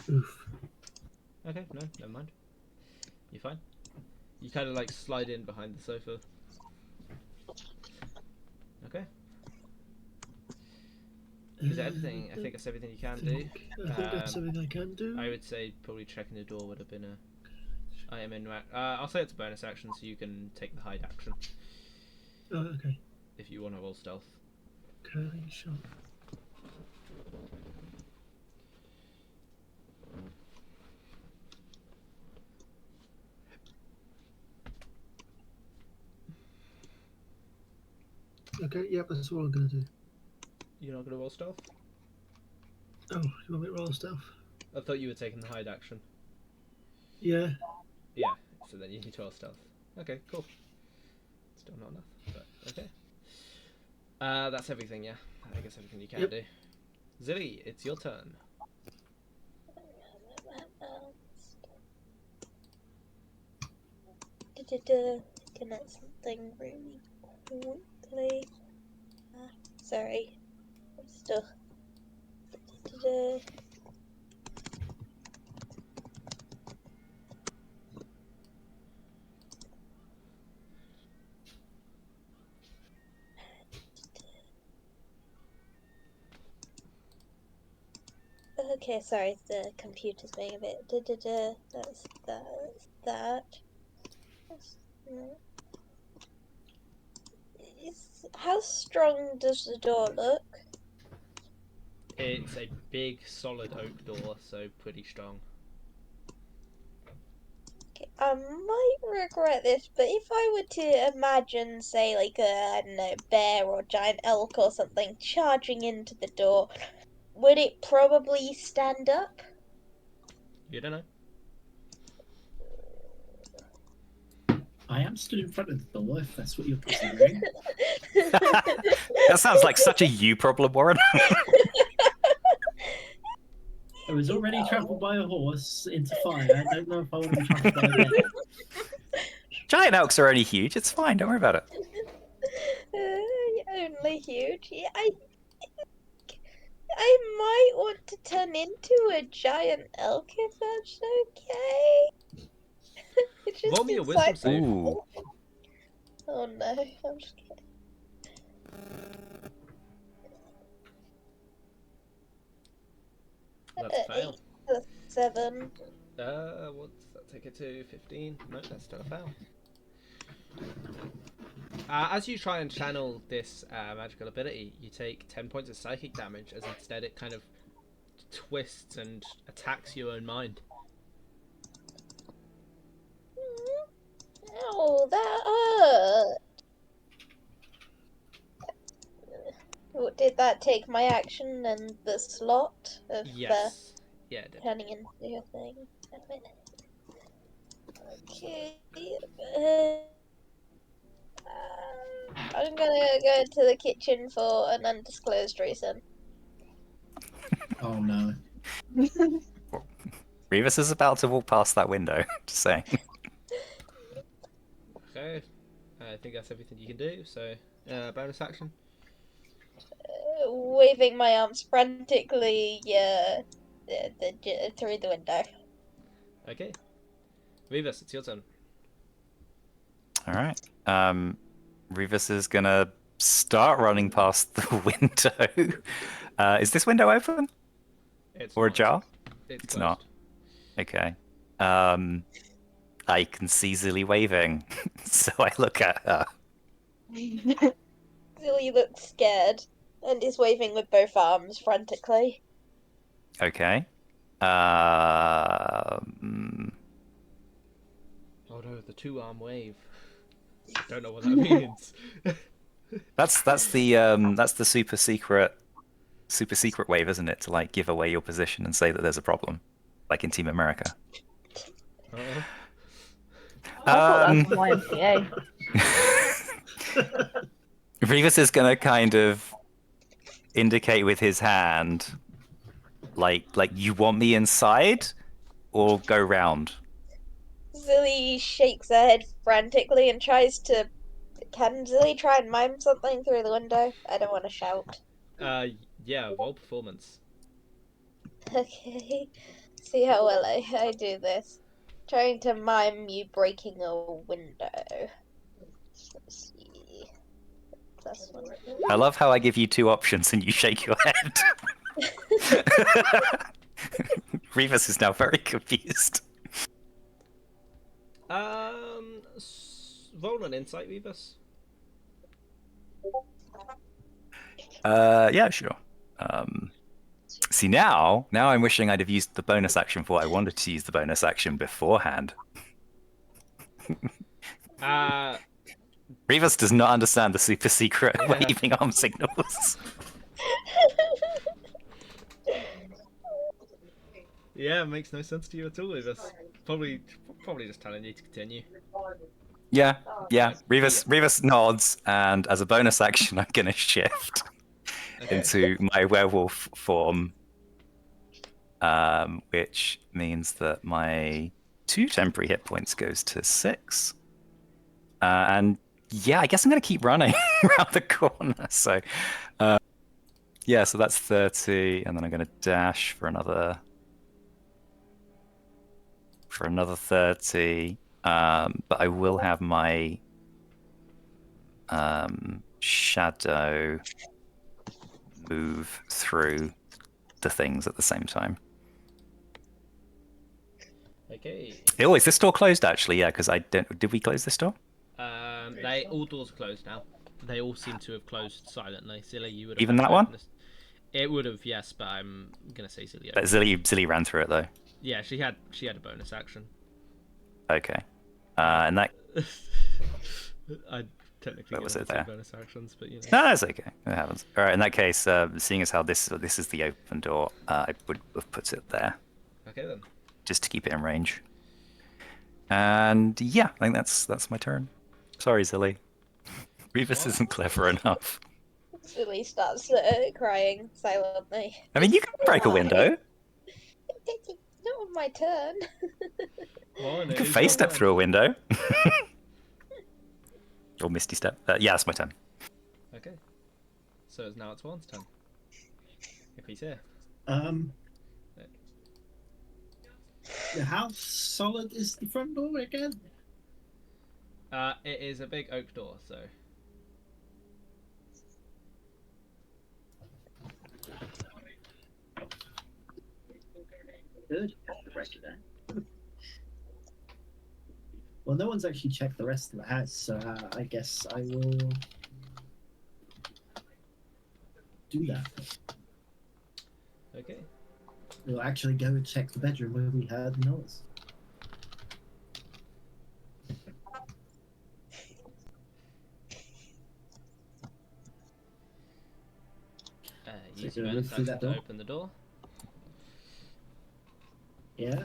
Oof. Okay, no, never mind. You're fine. You kind of like slide in behind the sofa. Okay. Is that everything? I think that's everything you can do. I think that's everything I can do. I would say probably checking the door would have been a item in. I'll say it's a bonus action, so you can take the hide action. Oh, okay. If you want to roll stealth. Curling shot. Okay, yep, that's all I'm going to do. You're not going to roll stealth? Oh, you want me to roll stuff? I thought you were taking the hide action. Yeah. Yeah, so then you need to roll stealth. Okay, cool. Still not enough, but okay. That's everything, yeah. I think it's everything you can do. Zilly, it's your turn. Looking at something really quickly. Sorry. I'm still. Okay, sorry, the computer's being a bit. That's that. How strong does the door look? It's a big, solid oak door, so pretty strong. Okay, I might regret this, but if I were to imagine, say, like a, I don't know, bear or giant elk or something charging into the door, would it probably stand up? You don't know. I am stood in front of the door, if that's what you're considering. That sounds like such a you problem, Warren. I was already trampled by a horse into fire. I don't know if I want to be trampled by a bear. Giant elks are only huge. It's fine. Don't worry about it. Only huge. Yeah, I might want to turn into a giant elk if that's okay. It just Roll me a seems wisdom like. save. Ooh. Oh no, I'm just kidding. That's a fail. 7. What's that take it to? 15? No, that's still a fail. As you try and channel this magical ability, you take 10 points of psychic damage, as instead it kind of twists and attacks your own mind. Oh, that hurt. Did that take my action and the slot of Yes. Yeah, it did. turning into a thing? Okay. I'm gonna go into the kitchen for an undisclosed reason. Oh no. Revis is about to walk past that window. Just saying. Okay. I think that's everything you can do, so bonus action. Waving my arms frantically, through the window. Okay. Revis, it's your turn. All right. Revis is gonna start running past the window. Is this window open It's or not. ajar? It's It's closed. not. Okay. I can see Zilly waving, so I look at her. Zilly looks scared and is waving with both arms frantically. Okay. Oh no, the 2-arm wave. Don't know what that means. That's the super secret wave, isn't it? To like give away your position and say that there's a problem, like in Team America. Uh-oh. I thought that was from YMCA. Revis is gonna kind of indicate with his hand, like you want me inside, or go round. Zilly shakes her head frantically and tries to. Can Zilly try and mime something through the window? I don't want to shout. Yeah, roll performance. Okay. See how well I do this. Trying to mime you breaking a window. Let's see. +1. I love how I give you two options and you shake your head. Revis is now very confused. Roll an insight, Revis. Yeah, sure. See now I'm wishing I'd have used the bonus action for what I wanted to use the bonus action beforehand. Revis does not understand the super secret waving arm signals. Yeah, makes no sense to you at all, Revis. Probably just telling you to continue. Yeah. Revis nods, and as a bonus action, I'm gonna shift into my werewolf form, which means that my 2 temporary hit points goes to 6. And yeah, I guess I'm gonna keep running around the corner. So yeah, so that's 30, and then I'm gonna dash for another 30. But I will have my shadow move through the things at the same time. Okay. Oh, is this door closed actually? Yeah, because I don't. Did we close this door? All doors are closed now. They all seem to have closed silently. Zilly, you would have Even had that to one? open this. It would have, yes, but I'm gonna say Zilly. But Zilly ran through it though. Yeah, she had a bonus action. Okay. And that I technically What get was only it two there? bonus actions, but you know. no, that's okay. It happens. All right. In that case, seeing as how this is the open door, I would have put it there Okay then. just to keep it in range. And yeah, I think that's my turn. Sorry, Zilly. Revis isn't clever enough. Lily starts crying silently. I mean, you can break a Why? window. It's not my turn. One You can is face your step turn. through a window. Or Misty Step. Yeah, it's my turn. Okay. So it's now it's Juan's turn. If he's here. How solid is the front door again? It is a big oak door, so. Good. Have to break it down. Well, no one's actually checked the rest of the house, so I guess I will do that. Okay. We'll actually go and check the bedroom where we heard the noise. Use So your gonna bonus move through action that to door? open the door. Yeah.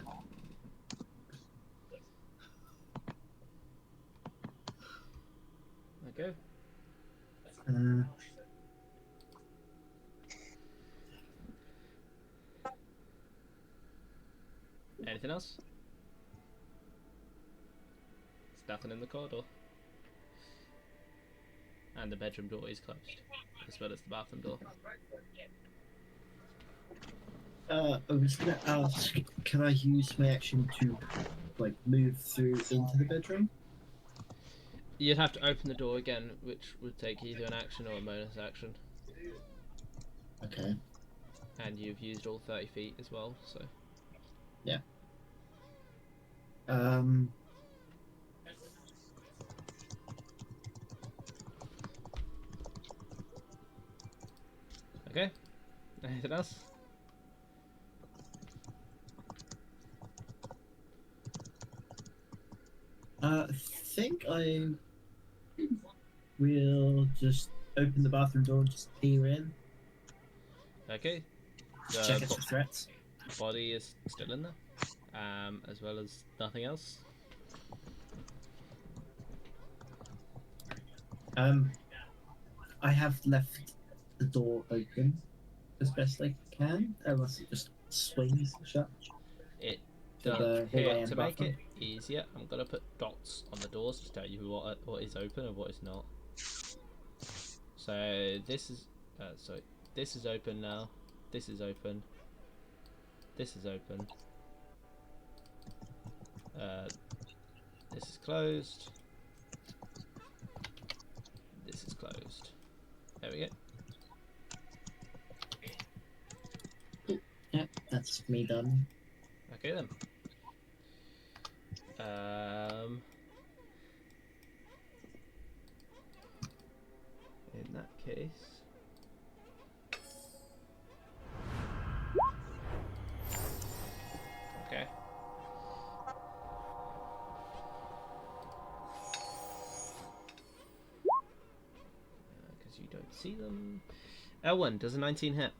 Okay. Anything else? There's nothing in the corridor. And the bedroom door is closed, as well as the bathroom door. I was gonna ask, can I use my action to, like, move through into the bedroom? You'd have to open the door again, which would take either an action or a bonus action. Okay. And you've used all 30 feet as well, so. Yeah. Okay. Anything else? I think I will just open the bathroom door and just peer in. Okay. Check it for threats. Body is still in there, as well as nothing else. I have left the door open as best I can, unless it just swings shut. It To does. the hallway Here, and to make bathroom. it easier, I'm gonna put dots on the doors to tell you what is open and what is not. So this is this is open now. This is open. This is open. This is closed. This is closed. There we go. Yeah, that's me done. Okay then. In that case. Okay. Because you don't see them. Elwyn, does a 19 hit?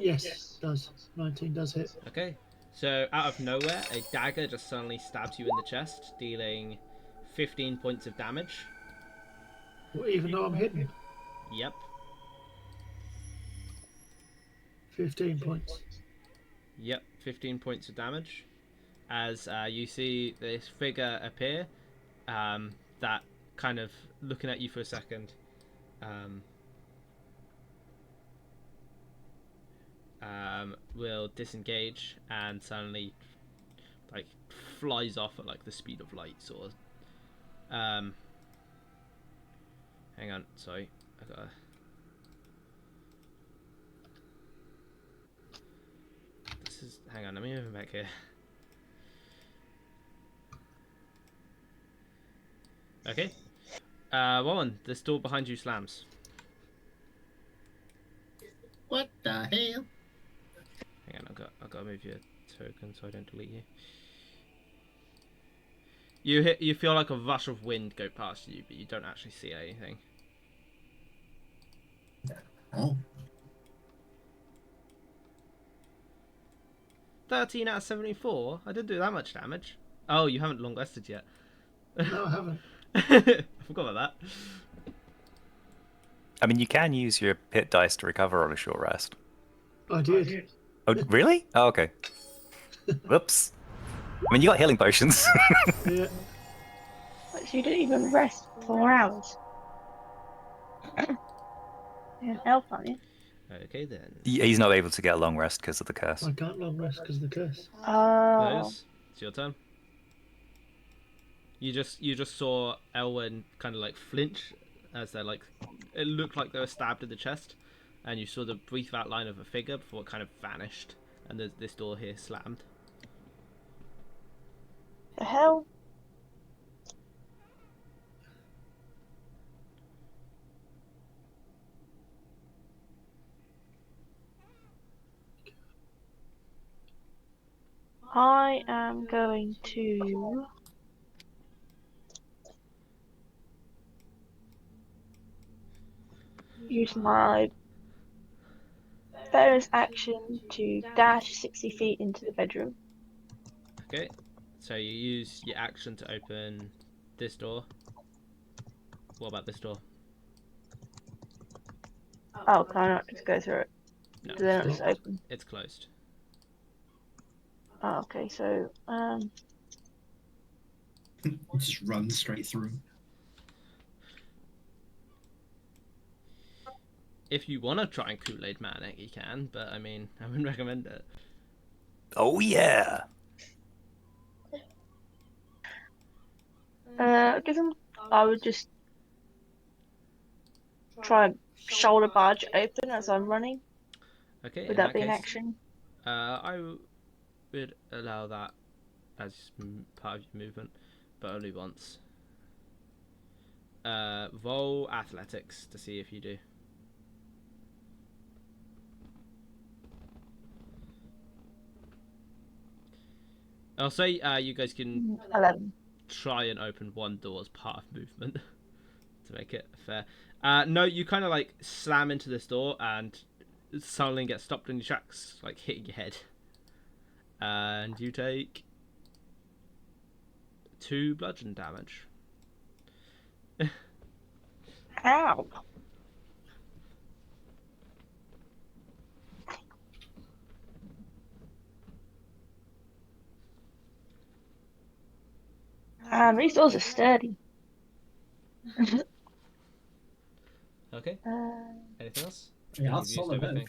Yes, does 19 does hit. Okay. So out of nowhere, a dagger just suddenly stabs you in the chest, dealing 15 points of damage. Well, even though I'm hidden, Yep. 15 points. Yep, 15 points of damage. As you see this figure appear, that kind of looking at you for a second, will disengage and suddenly like flies off at like the speed of light, sort of. Hang on, sorry, I gotta. this is... Hang on, let me move him back here. Okay. Warren, this door behind you slams. What the hell? Hang on, I've got to move your token so I don't delete you. You feel like a rush of wind go past you, but you don't actually see anything. Oh. 13 out of 74? I didn't do that much damage. Oh, you haven't long rested yet. No, I haven't. I forgot about that. I mean, you can use your hit dice to recover on a short rest. I did. Oh, really? Oh, okay. Whoops. I mean, you got healing potions. Yeah. But you didn't even rest for 4 hours. You're an elf, aren't you? Okay then. He's not able to get a long rest because of the curse. I can't long rest because of the curse. Oh. Liz, it's your turn. You just saw Elwyn kind of like flinch as they're like, it looked like they were stabbed in the chest, and you saw the brief outline of a figure before it kind of vanished, and this door here slammed. The hell? I am going to use my bonus action to dash 60 feet into the bedroom. Okay, so you use your action to open this door. What about this door? Oh, can I not just go through it? No, Do they not just open? it's closed. Oh, okay, so Just run straight through. If you want to try and Kool-Aid Man it, you can, but I mean, I wouldn't recommend it. Oh, yeah. I guess I would just try and shoulder barge open as I'm running. Okay, Would in that be an case, action? I would allow that as part of your movement, but only once. Roll athletics to see if you do. I'll say you guys can 11. try and open one door as part of movement to make it fair. No, you kind of like slam into this door and suddenly get stopped in your tracks, like hitting your head. And you take 2 bludgeon damage. Ow! These doors are sturdy. Okay. Anything else? Yeah, You've that's used solid everything.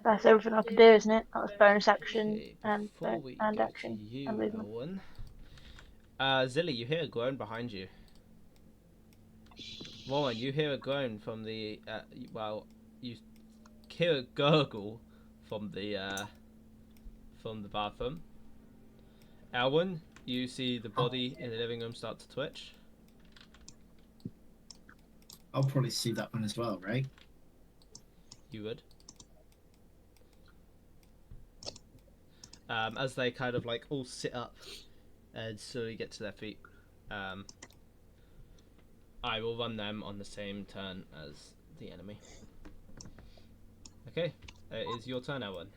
That's everything I can do, isn't it? That was bonus action Okay, and before we and go action to you, and movement. Elwyn. Zilly, you hear a groan behind you. Warren, you hear a groan from the you hear a gurgle from the bathroom. Elwyn, you see the body in the living room start to twitch. I'll probably see that one as well, right? You would. As they kind of like all sit up and slowly get to their feet. I will run them on the same turn as the enemy. Okay, it is your turn, Elwyn.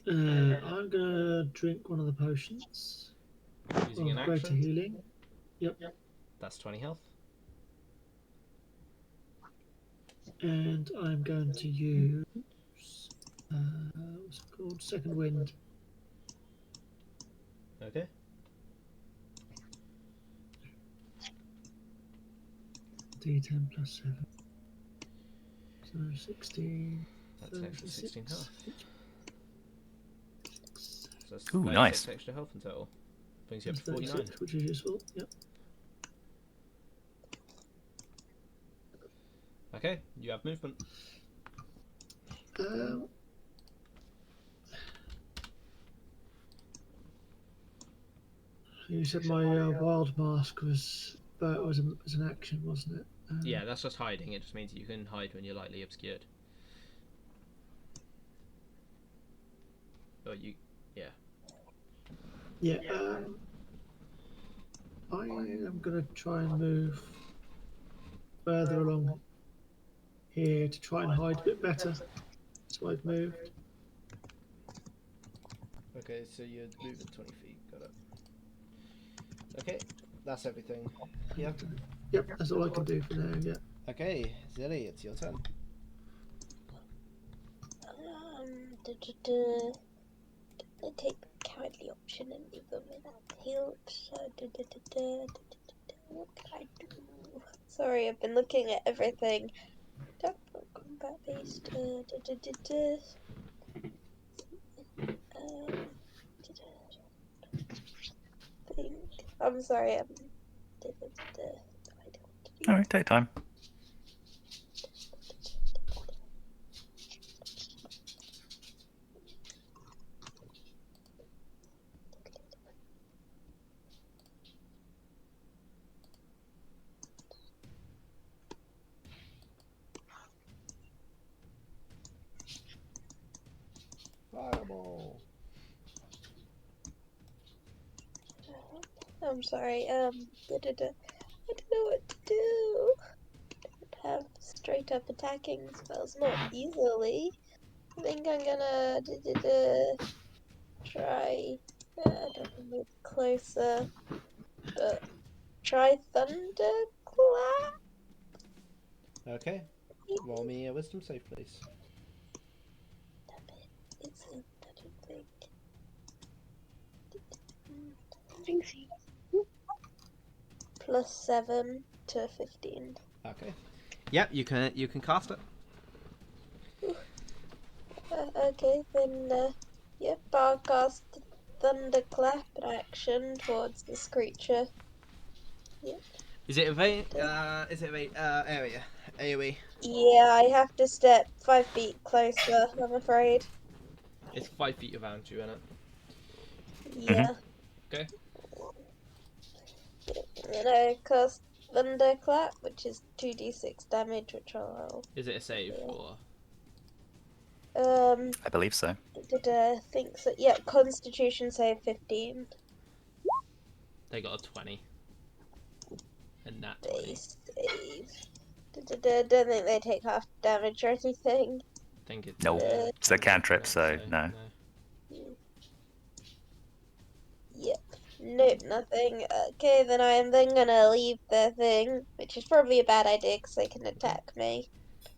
I'm gonna drink one of the potions. Using an Greater action. healing. Yep. That's 20 health. And I'm going to use what's it called? Second wind. Okay. D10 plus 7. So 16. That's an extra 16 health. So that's Ooh, 36 nice. extra health in total. Brings you up to 49. 36, which is useful. Yep. Okay, you have movement. You said my wild mask was an action, wasn't it? Yeah, that's just hiding. It just means that you can hide when you're lightly obscured. Or you, yeah. Yeah. I am gonna try and move further along here to try and hide a bit better. So I've moved. Okay, so you're moving 20 feet. Got it. Okay, that's everything. Yeah. Yep, that's all I can do for now. Yeah. Okay, Zilly, it's your turn. I take the cowardly option and leave them without healed. What can I do? Sorry, I've been looking at everything. Combat based. Think. I'm sorry. I don't want to do. All right, take time. Fireball. I'm sorry. I don't know what to do. Have straight up attacking spells, not easily. I think I'm gonna try. I don't know, move closer, but try Thunderclap. Okay, roll me a wisdom save, please. It's I don't think. +7 to 15. Okay. Yep, you can cast it. Okay, then yep, I'll cast Thunderclap in action towards this creature. Yep. Is it evade? Is it evade? Area. AOE. Yeah, I have to step 5 feet closer, I'm afraid. It's 5 feet around you, innit? Yeah. Okay. And I cast Thunderclap, which is 2d6 damage, which I'll roll. Is it a save Yeah. or? I believe so. I think so. Yeah, Constitution save 15. They got a 20. And that They 20. save. Don't think they take half damage or anything. I think it's. No, it's a cantrip, so no. Yep. Nope, nothing. Okay, then I am then gonna leave the thing, which is probably a bad idea because they can attack me.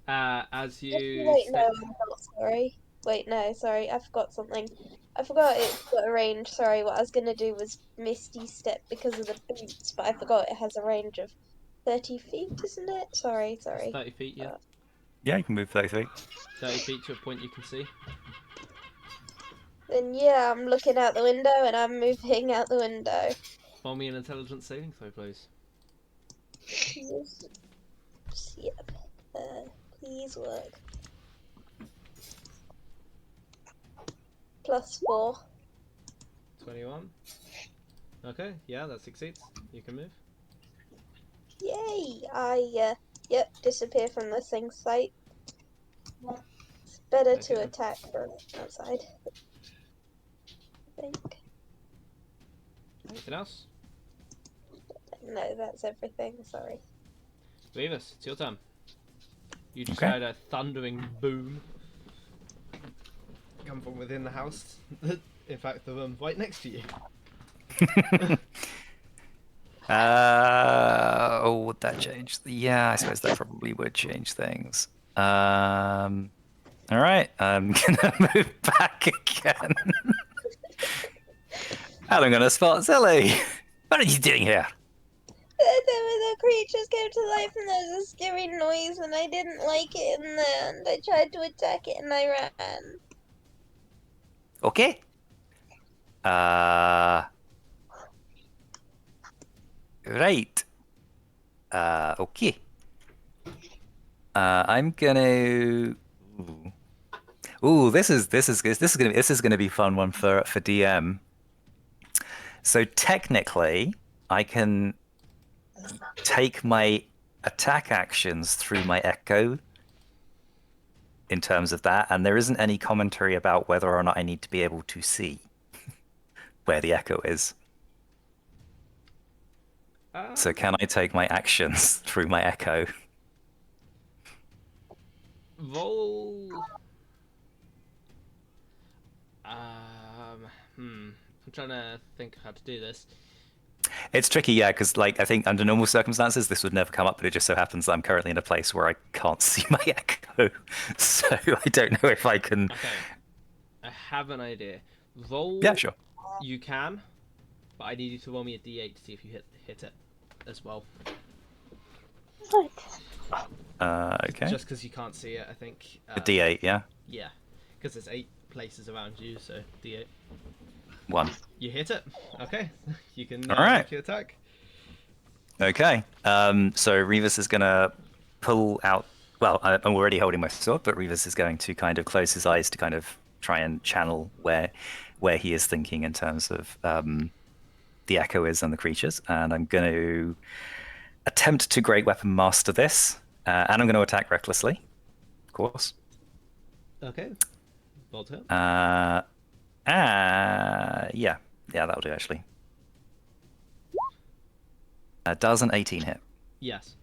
As you Wait, no, step. I'm not sorry. Wait, no, sorry, I forgot something. I forgot it's got a range. Sorry, what I was gonna do was Misty Step because of the boots, but I forgot it has a range of 30 feet, isn't it? Sorry. It's 30 feet, yeah. Yeah, you can move 30 feet. 30 feet to a point you can see. Then yeah, I'm looking out the window and I'm moving out the window. Roll me an intelligence saving throw, please. Yep. Please work. +4. 21. Okay, yeah, that succeeds. You can move. Yay! Yep, disappear from the thing site. It's better to Okay. attack from outside. I think. Anything else? No, that's everything. Sorry. Revis, it's your turn. You just Okay. heard a thundering boom come from within the house. In fact, the room right next to you. Would that change? Yeah, I suppose that probably would change things. All right, I'm gonna move back again. And I'm gonna spot Zilly. What are you doing here? The creatures came to life and there was a scary noise and I didn't like it and I tried to attack it and I ran. Okay. Right. Okay. I'm gonna. Ooh, this is gonna be a fun one for DM. So technically, I can take my attack actions through my echo in terms of that, and there isn't any commentary about whether or not I need to be able to see where the echo is. So can I take my actions through my echo? Roll. I'm trying to think how to do this. It's tricky, yeah, because like I think under normal circumstances this would never come up, but it just so happens that I'm currently in a place where I can't see my echo, so I don't know if I can. Okay, I have an idea. Roll. Yeah, sure. You can, but I need you to roll me a d8 to see if you hit it as well. Okay. Just because you can't see it, I think. A D8, yeah. Yeah, because there's 8 places around you, so d8. 1. You hit it. Okay, you can All right. make your attack. Okay. So Revis is gonna pull out. Well, I'm already holding my sword, but Revis is going to kind of close his eyes to kind of try and channel where he is thinking in terms of the echo is and the creatures. And I'm going to attempt to Great Weapon Master this, and I'm going to attack recklessly, of course. Okay. Roll to hit. Yeah, that'll do actually. Does an 18 hit? Yes.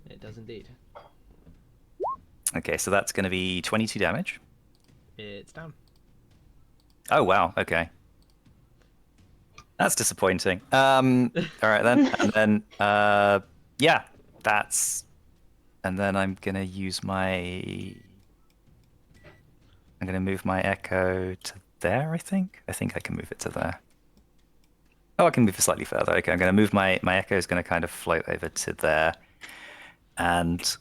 It does indeed. Okay, so that's going to be 22 damage. It's down. Oh wow, okay. That's disappointing. All right then, and then yeah, that's, and then I'm gonna use my. I'm gonna move my echo to there. I think I can move it to there. Oh, I can move it slightly further. Okay, I'm gonna move my echo is gonna kind of float over to there, and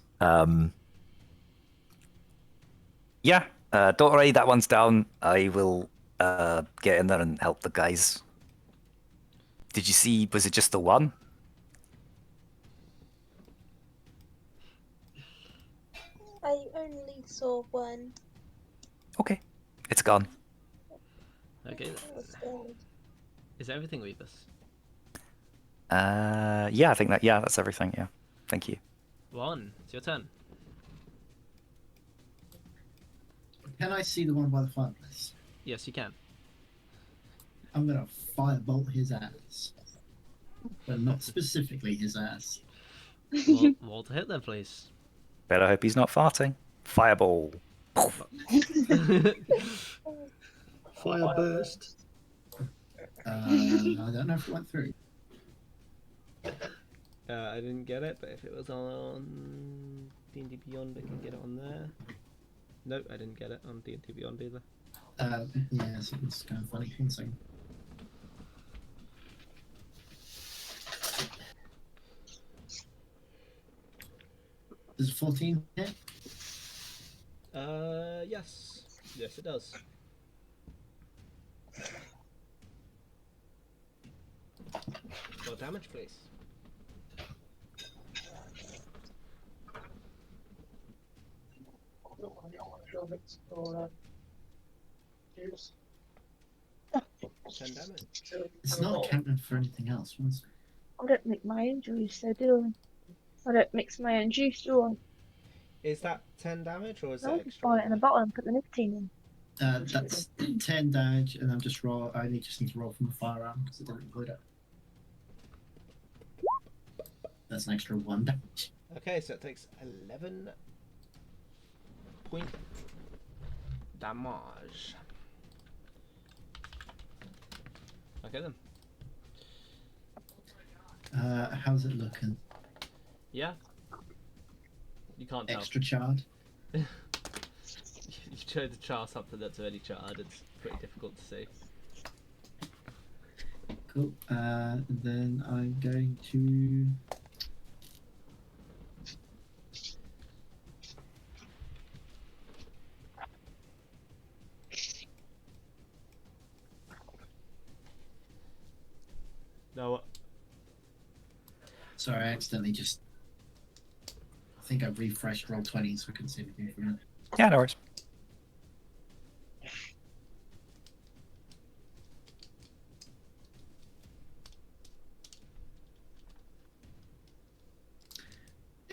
yeah, don't worry, that one's down. I will get in there and help the guys. Did you see? Was it just the one? I only saw one. Okay, it's gone. Okay. Is everything Revis? Yeah, I think that. Yeah, that's everything. Yeah, thank you. Ron, it's your turn. Can I see the one by the fireplace? Yes, you can. I'm gonna firebolt his ass, but not specifically his ass. Roll to hit then, please. Better hope he's not farting. Fireball. Fire burst. I don't know if it went through. I didn't get it, but if it was on D&D Beyond, I can get it on there. Nope, I didn't get it on D&D Beyond either. Yeah, so it's kind of funny. One second. Does 14 hit? Yes. Yes, it does. Roll damage, please. Ten damage. It's not accounted for anything else. Once. I don't make my own juice, so do I? I don't mix my own juice, do I? Is that 10 damage or is I that just extra? buy it in a bottle and put the nicotine in. That's 10 damage, and I'm just roll. I just need to roll from the firearm because it didn't include it. That's an extra 1 damage. Okay, so it takes 11 point damage. Okay then. How's it looking? Yeah. You can't tell. Extra charred? You tried to char something that's already charred. It's pretty difficult to see. Cool. Then I'm going to. No. Sorry, I accidentally just. I think I refreshed Roll20 so I couldn't see anything from it. Yeah, no worries.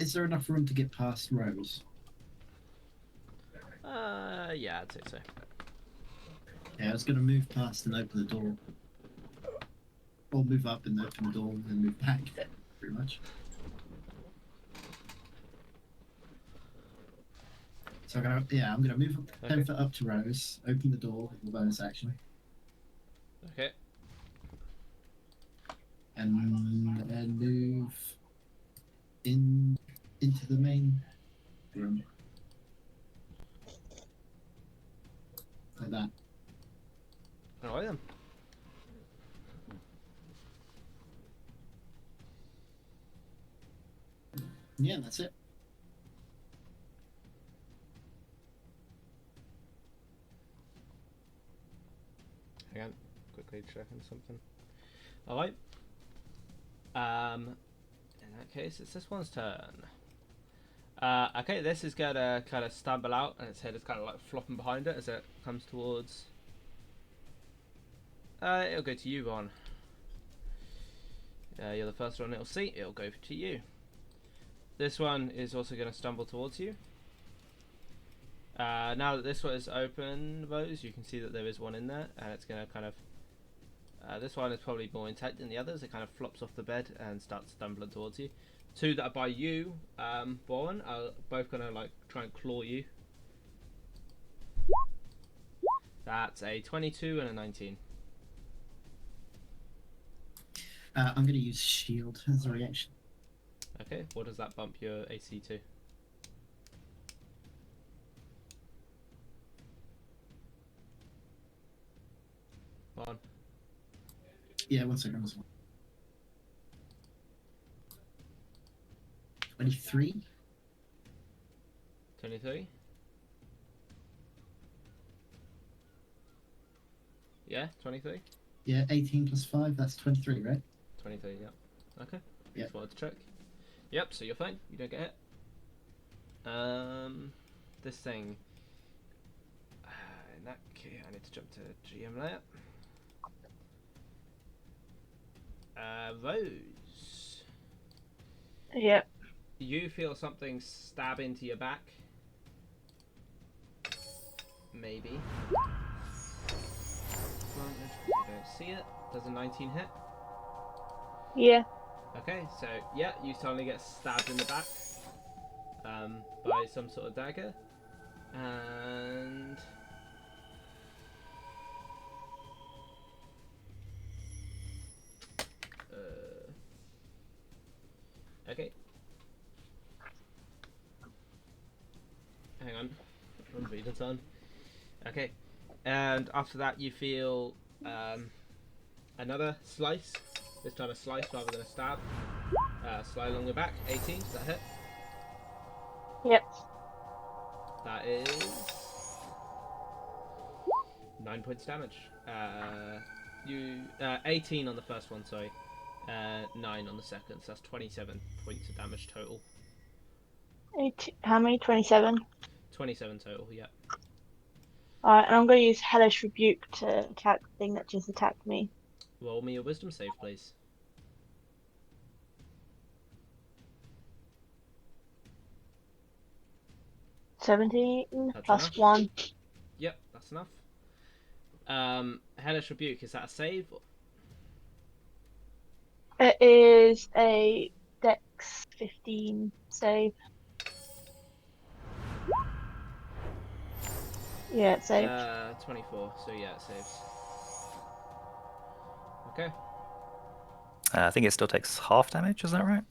Is there enough room to get past Rose? Yeah, I'd say so. Yeah, I was going to move past and open the door. Or move up and open the door and then move back, pretty much. So I'm gonna move up 10 foot up to Rose, open the door with the bonus action, Okay. and then move into the main room. Like that. Alright then. Yeah, that's it. Hang on, quickly checking something. Alright. In that case, it's this one's turn. Okay, this is gonna kind of stumble out, and its head is kind of like flopping behind it as it comes towards. It'll go to you, Ron. You're the first one it'll see. It'll go to you. This one is also going to stumble towards you. Now that this one is open, Rose, you can see that there is one in there, and it's going to kind of. This one is probably more intact than the others. It kind of flops off the bed and starts stumbling towards you. Two that are by you, Warren, are both going to like try and claw you. That's a 22 and a 19. I'm going to use shield as a reaction. Okay, what does that bump your AC to? On. Yeah, 1 second. 23. 23? Yeah, 23? Yeah, 18 plus 5, that's 23, right? 23, yeah. Okay. Yep. Just wanted to check. Yep, so you're fine. You don't get hit. This thing. In that case, I need to jump to GM layer. Rose. Yep. You feel something stab into your back. Maybe. You don't see it. Does a 19 hit? Yeah. Okay, so yeah, you suddenly get stabbed in the back by some sort of dagger, and okay. Hang on, read the turn. Okay, and after that you feel another slice. This time a slice rather than a stab. Slide along the back. 18. Does that hit? Yep. That is 9 points damage. 18 on the first one. Sorry. 9 on the second. So that's 27 points of damage total. How many? 27. 27 total. Yeah. Alright, and I'm going to use Hellish Rebuke to attack the thing that just attacked me. Roll me a wisdom save, please. 17 That's plus enough. 1. Yep, that's enough. Hellish Rebuke, is that a save? It is a Dex 15 save. Yeah, it saved. 24, so yeah, it saves. Okay. I think it still takes half damage, is that right?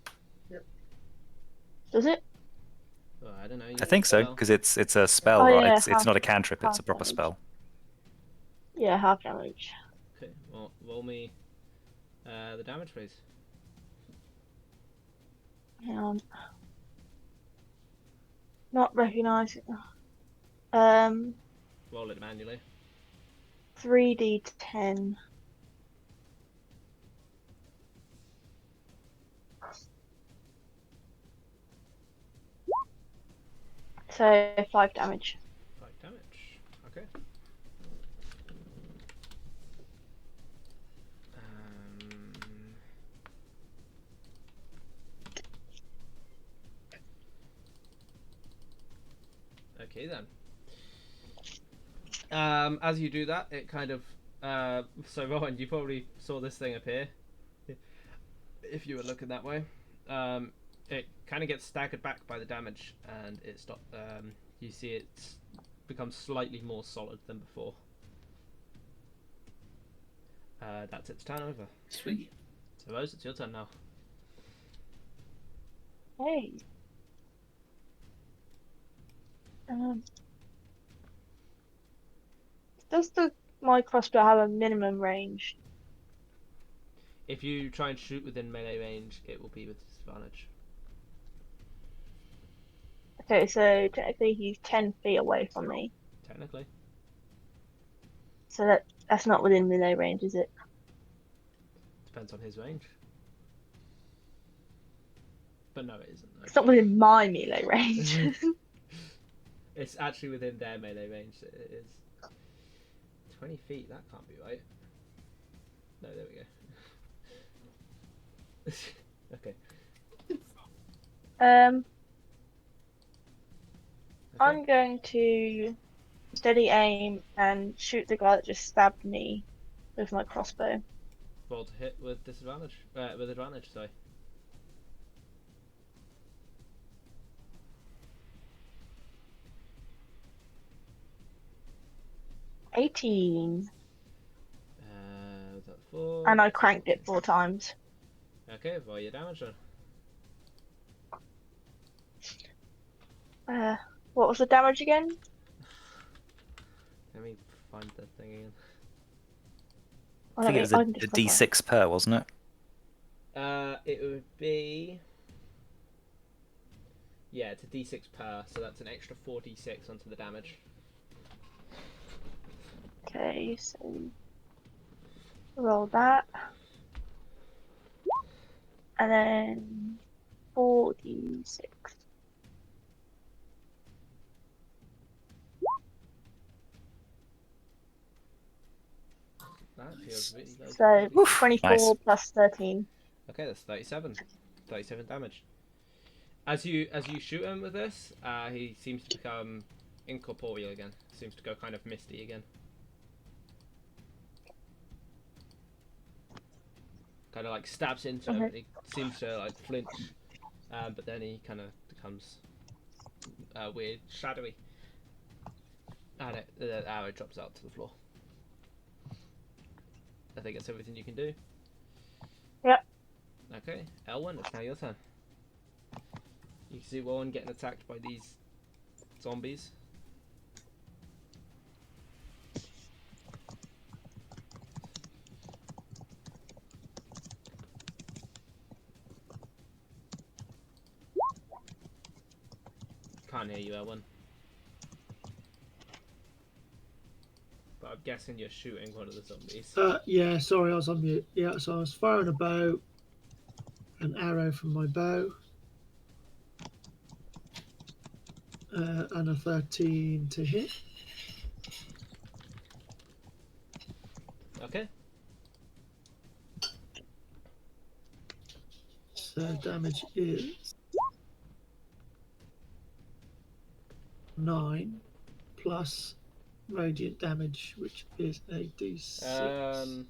Does it? Well, I don't know. I think so, because it's a spell, Oh, right? yeah, It's not a cantrip, it's half a proper damage. spell. Yeah, half damage. Okay, well, roll me the damage, please. Hang on. Not recognising. Roll it manually. 3d10. So 5 damage. 5 damage. Okay. Okay then. As you do that, it kind of so Rowan, you probably saw this thing appear if you were looking that way. It kind of gets staggered back by the damage, and it stop. You see it becomes slightly more solid than before. That's its turn over. Sweet. So Rose, it's your turn now. Hey. Does my crossbow have a minimum range? If you try and shoot within melee range, it will be with disadvantage. Okay, so technically he's 10 feet away from me. Technically. So that's not within melee range, is it? Depends on his range. But no, it isn't. No. It's not within my melee range. It's actually within their melee range. It is 20 feet. That can't be right. No, there we go. Okay. I'm going to steady aim and shoot the guy that just stabbed me with my crossbow. Roll to hit with disadvantage. With advantage, sorry. $18. Was that 4? And I cranked it 4 times. Okay, roll your damage then. What was the damage again? Let me find the thing again. I think it was a D6 per, wasn't it? It would be... Yeah, it's a D6 per, so that's an extra 4d6 onto the damage. Okay, so roll that. And then 4d6. That feels really low. So 24 nice. plus 13. Okay, that's 37. 37 damage. As you shoot him with this, he seems to become incorporeal again. Seems to go kind of misty again. Kind of like stabs into him. He seems to like flinch, but then he kind of becomes weird, shadowy, and the arrow drops out to the floor. I think that's everything you can do. Yep. Okay, Elwyn, it's now your turn. You can see Warren getting attacked by these zombies. Can't hear you, Elwyn. But I'm guessing you're shooting one of the zombies. Yeah, sorry, I was on mute. Yeah, so I was firing a bow, an arrow from my bow, and a 13 to hit. Okay. So damage is 9 plus radiant damage, which is a d6.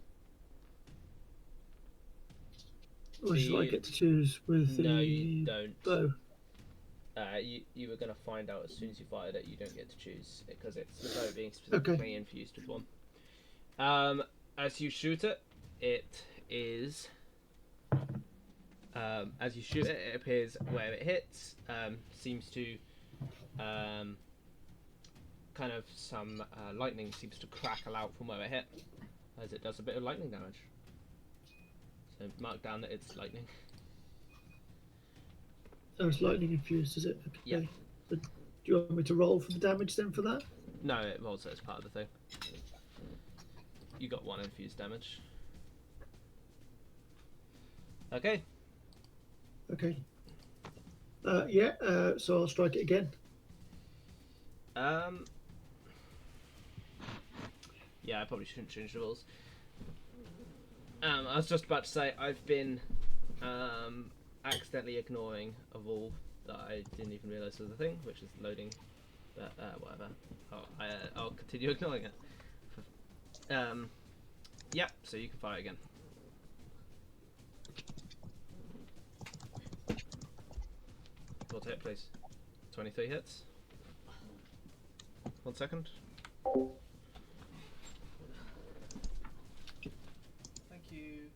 Or should I get to choose with the no, you don't. bow? You were going to find out as soon as you fired it. You don't get to choose because it's the bow being specifically infused with one. As you shoot it, it is. As you shoot it, it appears where it hits. Seems to, kind of some lightning seems to crackle out from where it hit, as it does a bit of lightning damage. So mark down that it's lightning. Oh, it's lightning infused, is it? Okay. Yeah. But do you want me to roll for the damage then for that? No, it rolls as part of the thing. You got 1 infused damage. Okay. Okay. Yeah, so I'll strike it again. Yeah, I probably shouldn't change the rules. I was just about to say, I've been accidentally ignoring a rule that I didn't even realise was a thing, which is loading But whatever. I'll continue ignoring it. Yeah, so you can fire again. Roll to hit, please. 23 hits. 1 second. Thank you.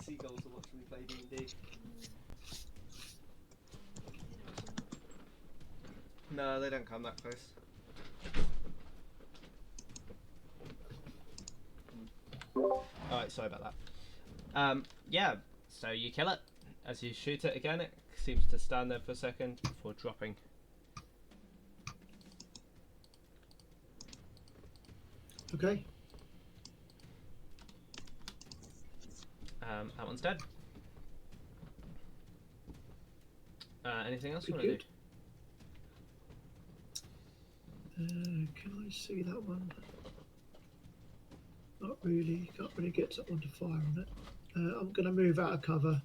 Seagulls are watching me play D&D. No, they don't come that close. Alright, sorry about that. Yeah, so you kill it. As you shoot it again, it seems to stand there for a second before dropping. Okay. That one's dead. Anything else you want Pretty to do? good. Can I see that one? Not really. Can't really get someone to fire on it. I'm going to move out of cover.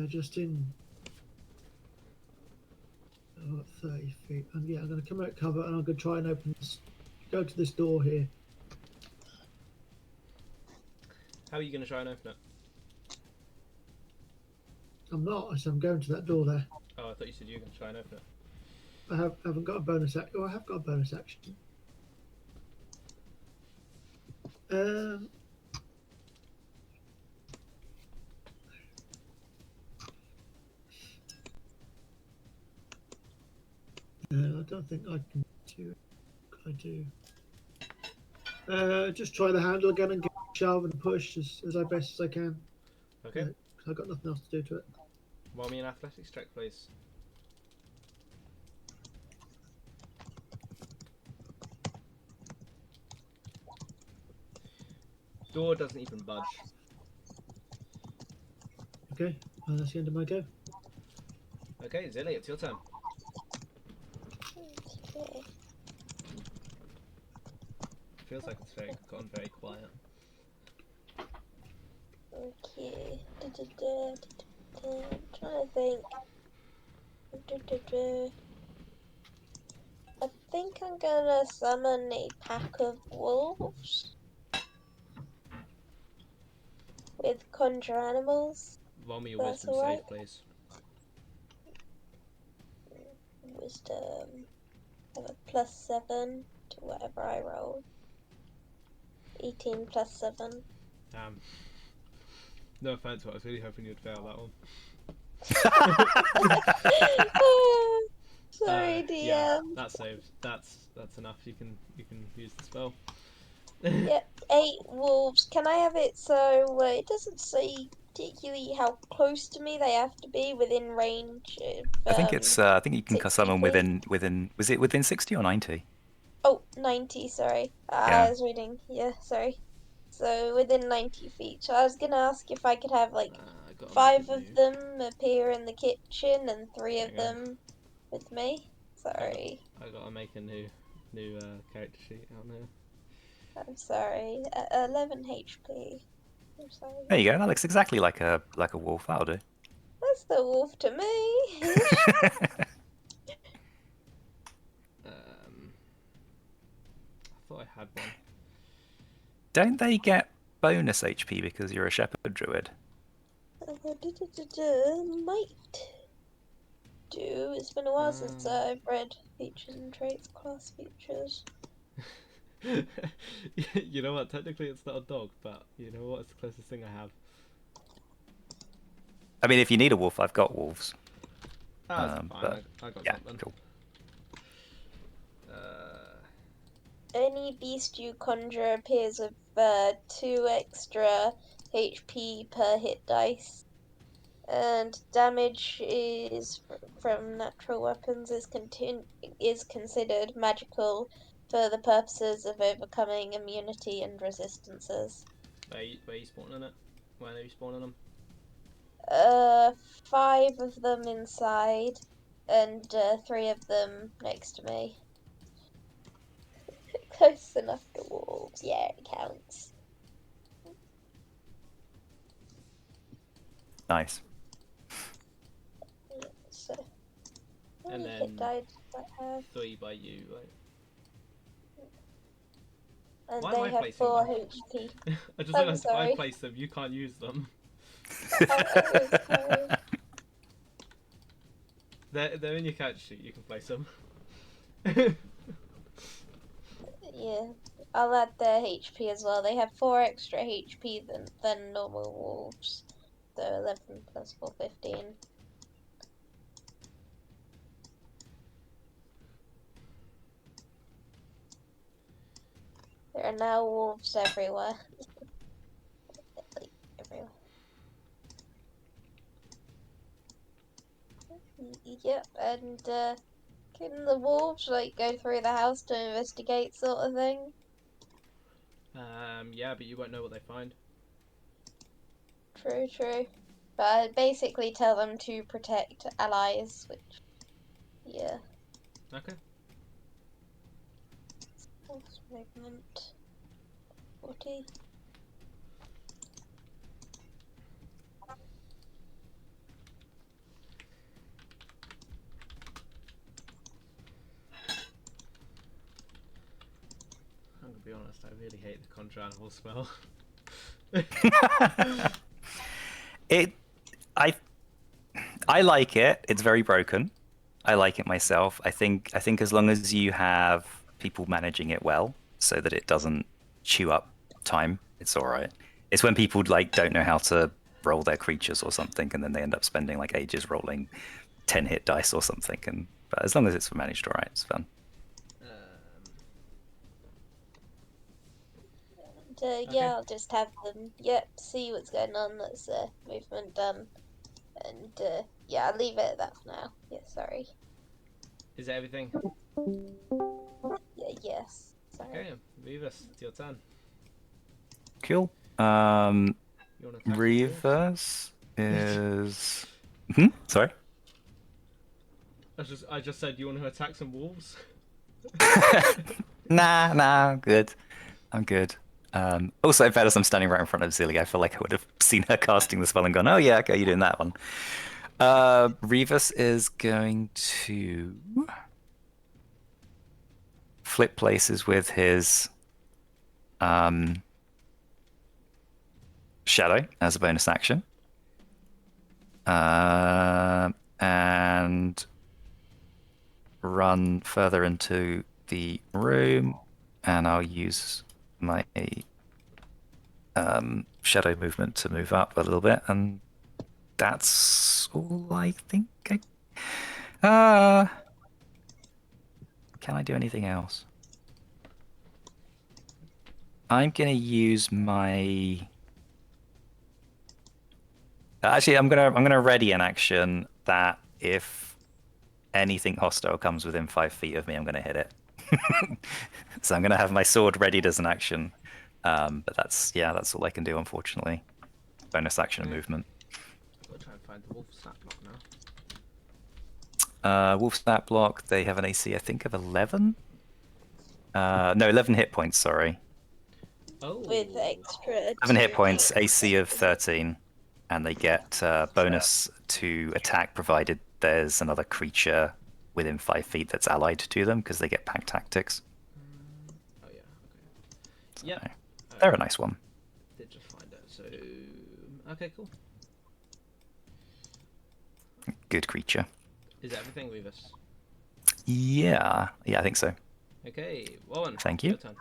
Just in 30 feet. And yeah, I'm going to come out of cover and I'm going to try and open this. Go to this door here. How are you going to try and open it? I'm not. I said I'm going to that door there. Oh, I thought you said you were going to try and open it. I haven't got a bonus action. Oh, I have got a bonus action. I don't think I can do it. Can I do? Just try the handle again and get a shove and push as best as I can. Okay. Because I've got nothing else to do to it. Roll me an athletics check, please. Door doesn't even budge. Okay, well, that's the end of my go. Okay, Zilly, it's your turn. Okay. Feels like it's gotten very quiet. Okay. I'm trying to think. I think I'm gonna summon a pack of wolves with conjure animals. Roll me your That's wisdom alright. save, please. Wisdom. I have a +7 to whatever I roll. 18 plus 7. No offense, but I was really hoping you'd fail that one. Sorry, DM. Yeah, that's saved. That's enough. You can use the spell. Yep, 8 wolves. Can I have it so it doesn't say particularly how close to me they have to be within range of, I think it's. I think you can 60 summon feet? within. Was it within 60 or 90? Oh, 90, sorry. Yeah. I was reading. Yeah, sorry. So within 90 feet. So I was gonna ask if I could have like I gotta make 5 a of new. them appear in the kitchen and 3 of Hang on. them with me. Sorry. I gotta make a new character sheet out here. I'm sorry. 11 HP. I'm sorry. There you go. That looks exactly like a wolf. That'll do. That's the wolf to me. I thought I had one. Don't they get bonus HP because you're a shepherd druid? Might do. It's been a while since I've read features and traits, class features. You know what? Technically, it's not a dog, but you know what? It's the closest thing I have. I mean, if you need a wolf, I've got wolves. That's fine. But I got yeah, something. cool. Any beast you conjure appears with 2 extra HP per hit dice, and damage is from natural weapons is considered magical for the purposes of overcoming immunity and resistances. Where you spawning it? Where are you spawning them? 5 of them inside, and 3 of them next to me. Close enough to wolves. Yeah, it counts. Nice. So, how And many hit then die does that have? 3 by you, right? And Why am they I have placing 4 them? HP. I just I'm realised if I sorry. place them, you can't use them. I'm sorry. They're in your character sheet. You can place them. Yeah, I'll add their HP as well. They have 4 extra HP than normal wolves. So 11 plus 4, 15. There are now wolves everywhere. Like, everywhere. Yep, and can the wolves like go through the house to investigate sort of thing? Yeah, but you won't know what they find. True, true. But I basically tell them to protect allies, which, yeah. Okay. Wolves movement 40. I'm gonna be honest. I really hate the conjure animal spell. It, I, I like it. It's very broken. I like it myself. I think as long as you have people managing it well, so that it doesn't chew up time, it's all right. It's when people like don't know how to roll their creatures or something, and then they end up spending like ages rolling 10 hit dice or something. But as long as it's managed all right, it's fun. And Okay. yeah, I'll just have them, yep, see what's going on. That's movement done. And yeah, I'll leave it at that for now. Yeah, sorry. Is that everything? Yeah, yes. Sorry. Okay, Revis, it's your turn. Cool. You want to attack some wolves? Reverse is. Sorry. I just said you want to attack some wolves. Nah, I'm good. I'm good. Also, in fact, as I'm standing right in front of Zilly, I feel like I would have seen her casting the spell and gone, "Oh yeah, okay, you're doing that one." Revis is going to flip places with his shadow as a bonus action, and run further into the room, and I'll use my shadow movement to move up a little bit, and that's all I think. Can I do anything else? I'm gonna use my. Actually, I'm gonna ready an action that if anything hostile comes within 5 feet of me, I'm gonna hit it. So I'm gonna have my sword readied as an action. But that's all I can do, unfortunately. Bonus action Okay. movement. I've got to try and find the wolf stat block now. Wolf stat block. They have an AC, I think, of 11. No, 11 hit points. Sorry, Oh. With extra 11 hit 2 points. AC of D8. 13, and they get bonus to attack provided there's another creature within 5 feet that's allied to them because they get pack tactics. Oh yeah. Okay. Yep. They're a nice one. Did just find it. So okay, cool. Good creature. Is that everything, Revis? Yeah, I think so. Okay, Warren. Thank you. Your turn.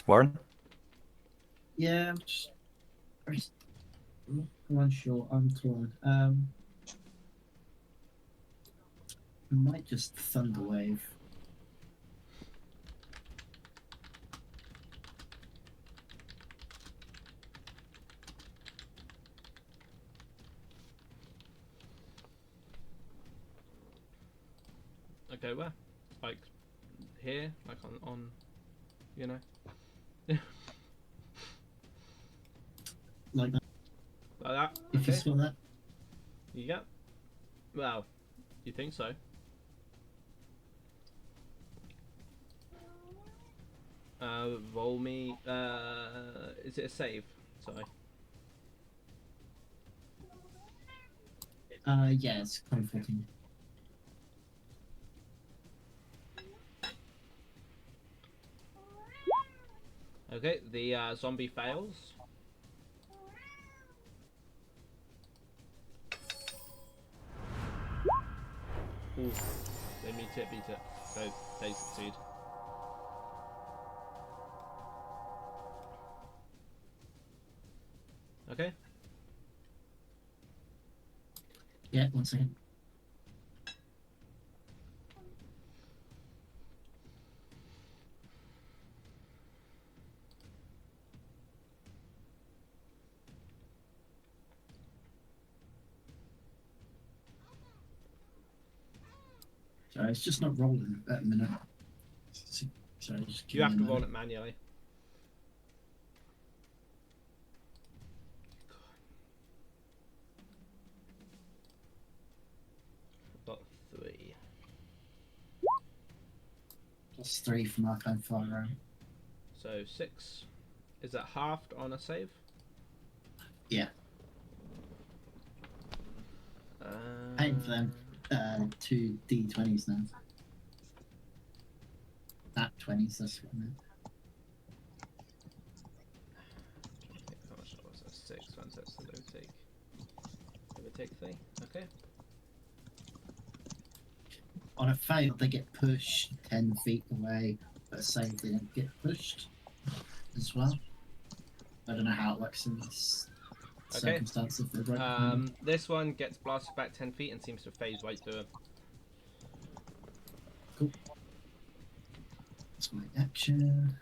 Warren? Yeah, I'm unsure. I'm torn. I might just thunder wave. Okay, where? Like here? Like on you know? Like that. Like that. If you Okay. saw that. Yeah. Well, you think so? Roll me. Is it a save? Sorry. Yeah, it's comforting. Okay, the zombie fails. Ooh, they beat it. So they succeed. Okay. Yeah, 1 second. Sorry, it's just not rolling at the minute. Sorry, just give You me have a to roll minute. it manually. Got 3. Plus 3 from Arcane Firearm. So 6. Is that halved on a save? Yeah. Uh, Paying for them 2 D20s now. That 20s, that's what I meant. How much was that? 6. One sec, so they would take 3. Okay. On a fail, they get pushed 10 feet away, but a save, they don't get pushed as well. I don't know how it works in this Okay. circumstance if they're right behind them. This one gets blasted back 10 feet and seems to phase right through him. Cool. That's my action.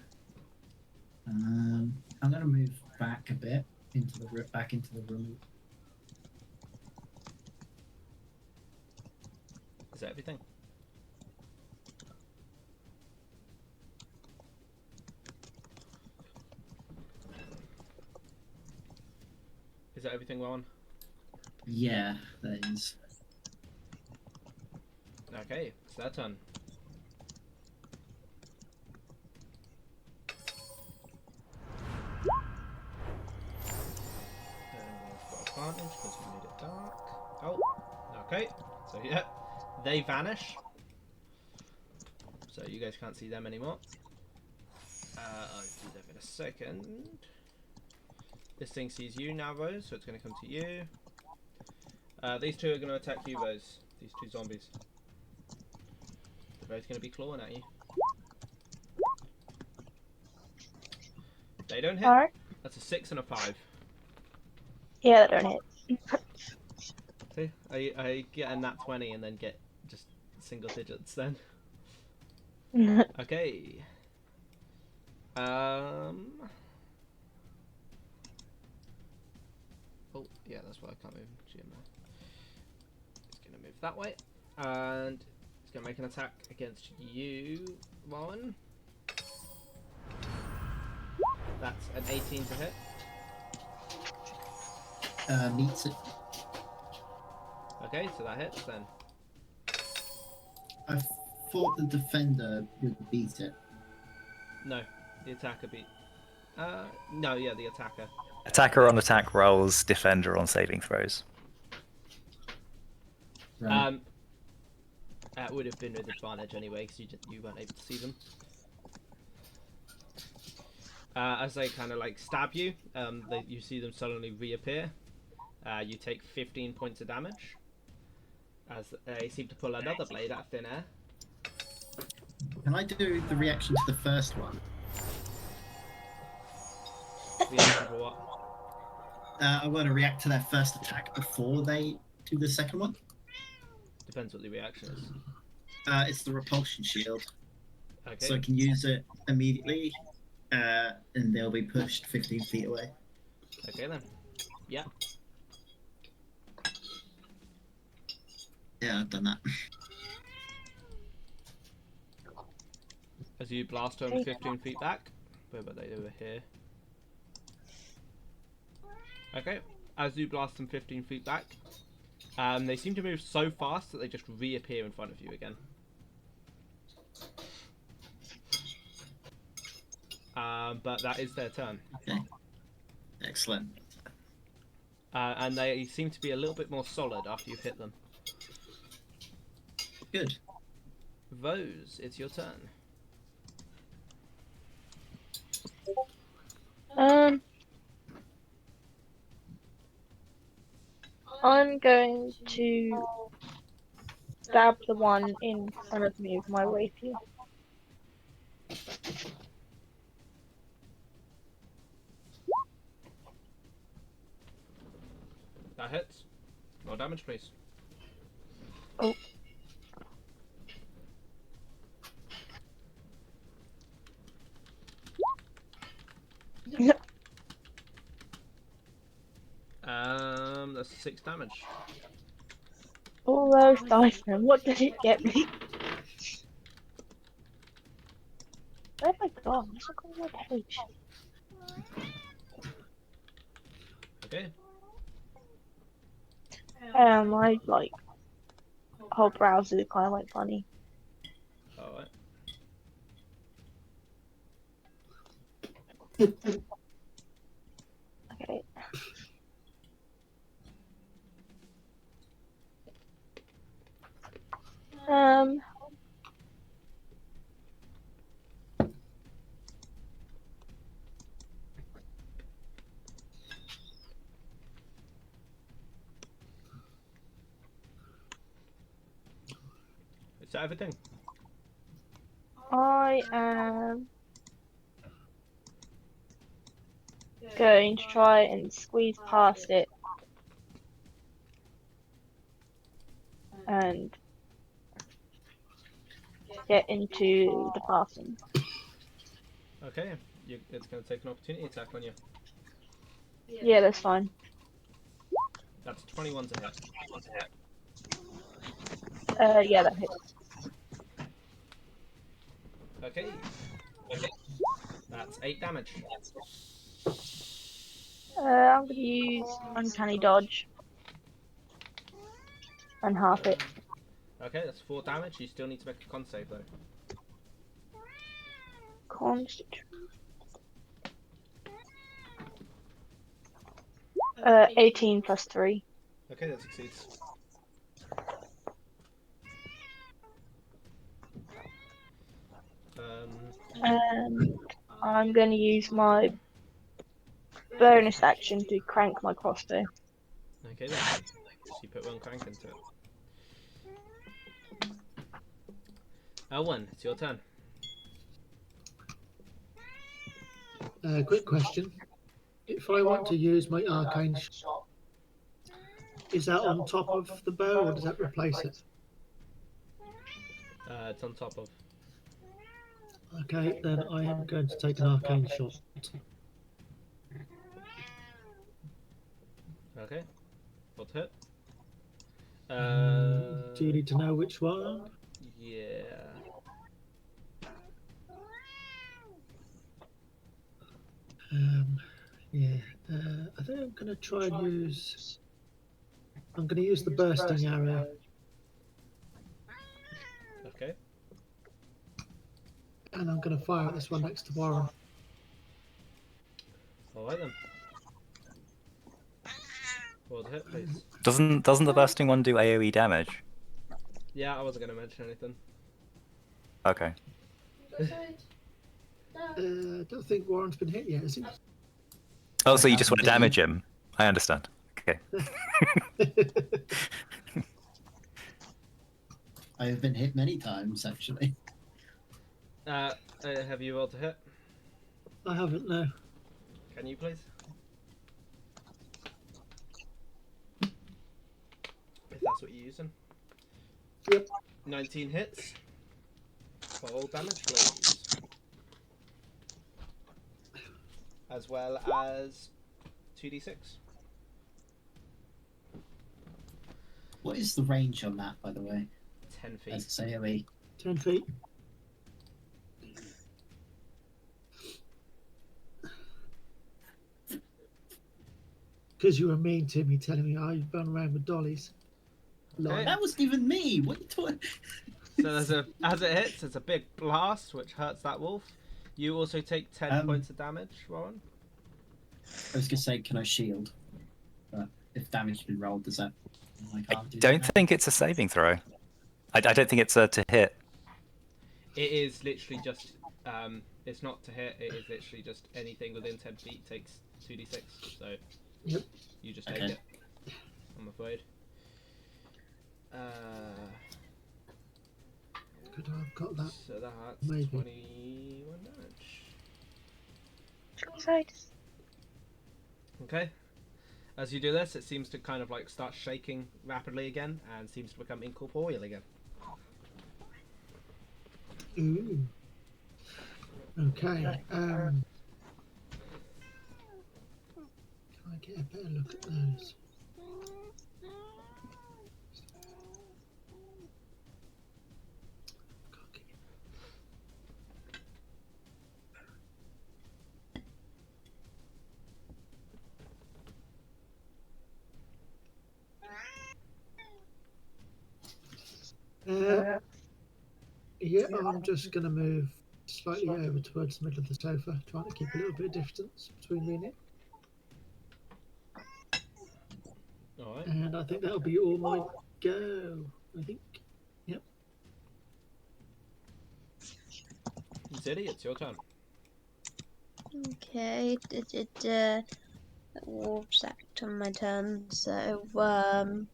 I'm going to move back a bit into the room. Is that everything? Is that everything, Ron? Yeah, that is. Okay, it's their turn. We've got advantage because we made it dark. Oh, okay. So yeah, they vanish. So you guys can't see them anymore. I'll do them in a second. This thing sees you now, Rose, so it's going to come to you. These two are going to attack you, Rose. These 2 zombies. They're both going to be clawing at you. They don't hit. Alright. That's a 6 and a 5. Yeah, that don't See, I get a nat 20 and then get just single digits then. hit. Okay. Oh, yeah, that's why I can't move. GMO. It's gonna move that way, and it's gonna make an attack against you, Warren. That's an 18 to hit. Meets it. Okay, so that hits then. I thought the defender would beat it. No, the attacker beat. No, yeah, the attacker. Attacker on attack rolls, defender on saving throws. Right. That would have been with advantage anyway, because you weren't able to see them. As they kind of like stab you, you see them suddenly reappear. You take 15 points of damage as they seem to pull another blade out of thin air. Can I do the reaction to the first one? Reaction for what? I want to react to their first attack before they do the second one. Depends what the reaction is. It's the repulsion shield. Okay. So I can use it immediately, and they'll be pushed 15 feet away. Okay then. Yeah. Yeah, I've done that. As you blast them 15 feet back. Where were they? They were here. Okay. As you blast them 15 feet back, they seem to move so fast that they just reappear in front of you again. But that is their turn. Okay. Excellent. And they seem to be a little bit more solid after you've hit them. Good. Rose, it's your turn. I'm going to stab the one in front of me with my rapier. That hits. More damage, please. Oh. That's 6 damage. All those dice, man. What did it get me? Where have I gone? Where's I gone my page? Okay. My whole browser kind of went funny. Alright. Okay. Is that everything? I am going to try and squeeze past it and get into the bathroom. Okay. It's going to take an opportunity attack on you. Yeah, that's fine. That's 21 to hit. Yeah, that hits. Okay. That's 8 damage. I'm gonna use Uncanny Dodge and half it. Okay, that's 4 damage. You still need to make a con save though. Constitution. 18 plus 3. Okay, that succeeds. And I'm going to use my bonus action to crank my crossbow. Okay then. So you put one crank into it. Elwyn, it's your turn. Quick question. If I want to use my arcane shot, is that on top of the bow or does that replace it? It's on top of. Okay, then I am going to take an arcane shot. Okay. What hit? Do you need to know which one? Yeah. Yeah. I think I'm going to try and use. I'm going to use the bursting arrow. Okay. And I'm going to fire at this one next to Warren. Alright then. What hit, please? Doesn't the bursting one do AoE damage? Yeah, I wasn't going to mention anything. Okay. I don't think Warren's been hit yet, has he? Oh, so I you just want to haven't damage him? I understand. Okay. I have been hit many times, actually. Have you rolled to hit? I haven't, no. Can you please? If that's what you're using. Yep. 19 hits. Roll damage, please. As well as 2d6. What is the range on that, by the way? 10 feet. As AoE. 10 feet. because you were mean to me, telling me I run around with dollies. Okay. That wasn't even me. What are you talking? So as it hits, it's a big blast which hurts that wolf. You also take 10 points of damage, Warren. I was gonna say, can I shield? But if damage has been rolled, does that? I I can't do don't that. think it's a saving throw. I don't think it's to hit. It is literally just. It's not to hit. It is literally just anything within 10 feet takes 2d6. So Yep. you just take Okay. it. I'm afraid. Could I have got that? So that's Maybe. 21 damage. Sorry. Okay. As you do this, it seems to kind of like start shaking rapidly again and seems to become incorporeal again. Ooh. Okay. Can I get a better look at those? Yeah, I'm just going to move slightly over towards the middle of the sofa, trying to keep a little bit of distance between me and it. Alright. And I think that'll be all my go. I think. Yep. Ziddy, it's your turn. Okay. Wolves act on my turn. So the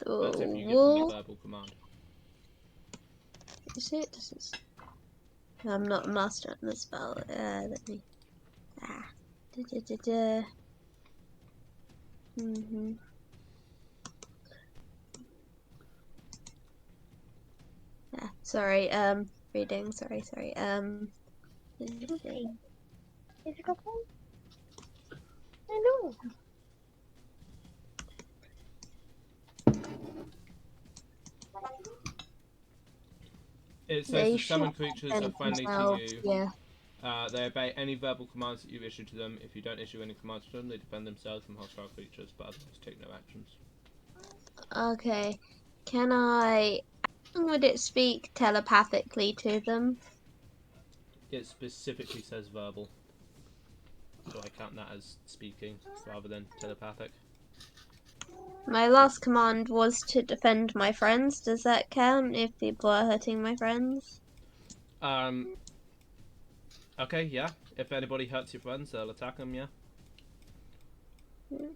That's if you give them a wolf. verbal command. Is it? This is. I'm not a master at the spell. Let me. Mm-hmm. Sorry. Reading. Sorry. Is it okay? Hello. It says They the summoned should creatures are defend friendly to themselves, you. yeah. They obey any verbal commands that you issue to them. If you don't issue any commands to them, they defend themselves from hostile creatures, but otherwise take no actions. Okay. Can I? Would it speak telepathically to them? It specifically says verbal, so I count that as speaking rather than telepathic. My last command was to defend my friends. Does that count if people are hurting my friends? Okay, yeah. If anybody hurts your friends, they'll attack them, yeah. Okay.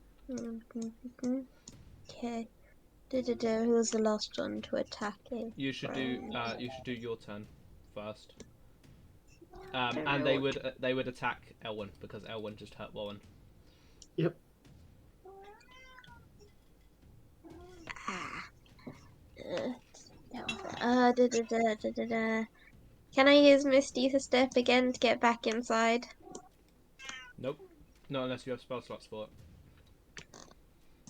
Who was the last one to attack it? You should do your turn first. And they would attack Elwyn because Elwyn just hurt Warren. Yep. Can I use Misty to step again to get back inside? Nope. Not unless you have spell slots for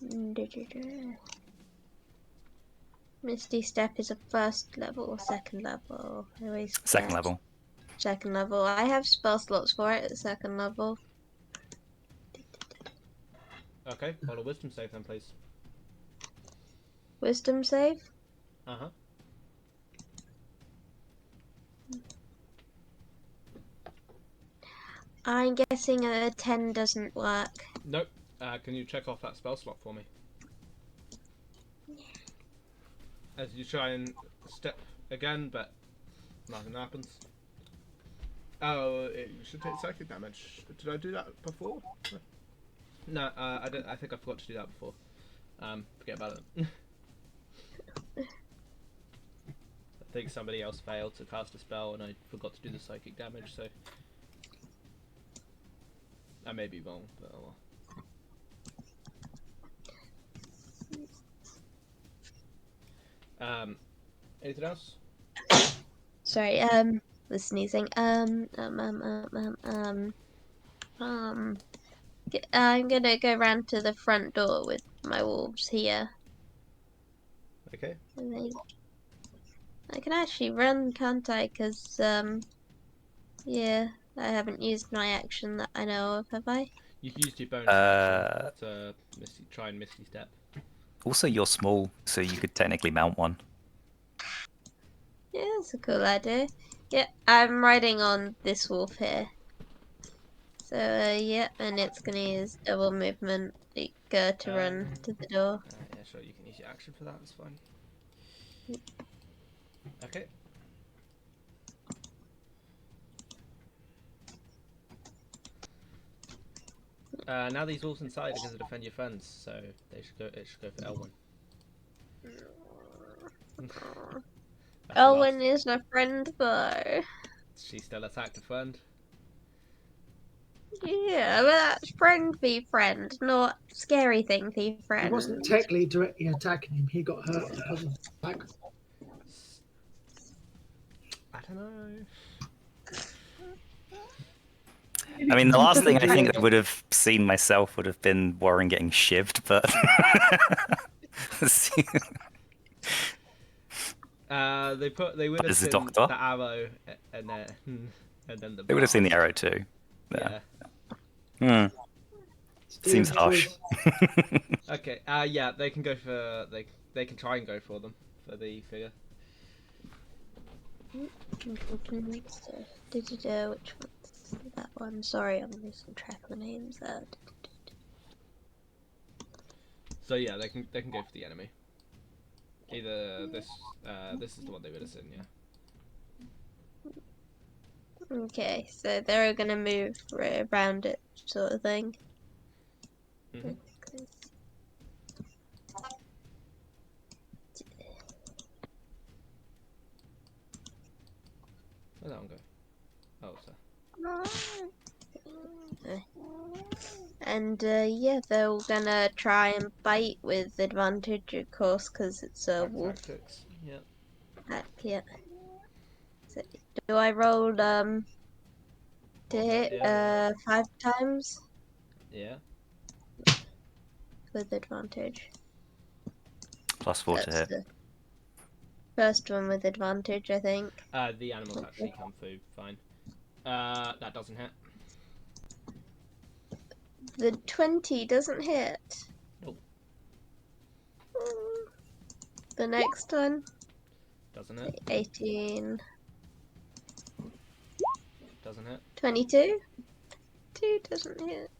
it. Misty Step is a first level or second level? I always forget. Second level. Second level. I have spell slots for it at second level. Okay, roll a wisdom save then, please. Wisdom save? Uh-huh. I'm guessing a 10 doesn't work. Nope. Can you check off that spell slot for me? As you try and step again, but nothing happens. Oh, you should take psychic damage. Did I do that before? No, I don't. I think I forgot to do that before. Forget about it. I think somebody else failed to cast a spell, and I forgot to do the psychic damage. So I may be wrong, but oh well. Anything else? Sorry, was sneezing. I'm gonna go round to the front door with my wolves here. Okay. I can actually run, can't I? Because, yeah, I haven't used my action that I know of, have I? You used your bonus action to try and Misty Step. Also, you're small, so you could technically mount one. Yeah, that's a cool idea. Yeah, I'm riding on this wolf here. So, yeah, and it's gonna use double movement to run to the door. Yeah, sure, you can use your action for that, that's fine. Okay. Now these wolves inside are going to defend your friends, so it should go for Elwyn. Elwyn is my friend, though. She still attacked a friend. Yeah, but that's friend be friend, not scary thing be friend. He wasn't technically directly attacking him. He got hurt because of the attack. I don't know. I mean, the last thing I think I would have seen myself would have been Warren getting shivved, but they would have seen the arrow and then the. They would have seen the arrow too. Yeah. Seems harsh. Okay. Yeah, they can go for they can try and go for them for the figure. Which one's that one? Sorry, I'm losing track of the names there. So yeah, they can go for the enemy. Either this is the one they would have seen, yeah. Okay, so they're gonna move around it, sort of thing. Mm-hmm. Where'd that one go? Oh, so. And yeah, they're gonna try and bite with advantage, of course, because it's a wolf. Yeah. Yeah. So, do I roll to hit 5 times? Yeah. With advantage. +4 to hit. The first one with advantage, I think. The animals actually come through fine. That doesn't hit. The 20 doesn't hit. Nope. The next one. Doesn't hit. 18. Doesn't hit. 22. 2 doesn't hit.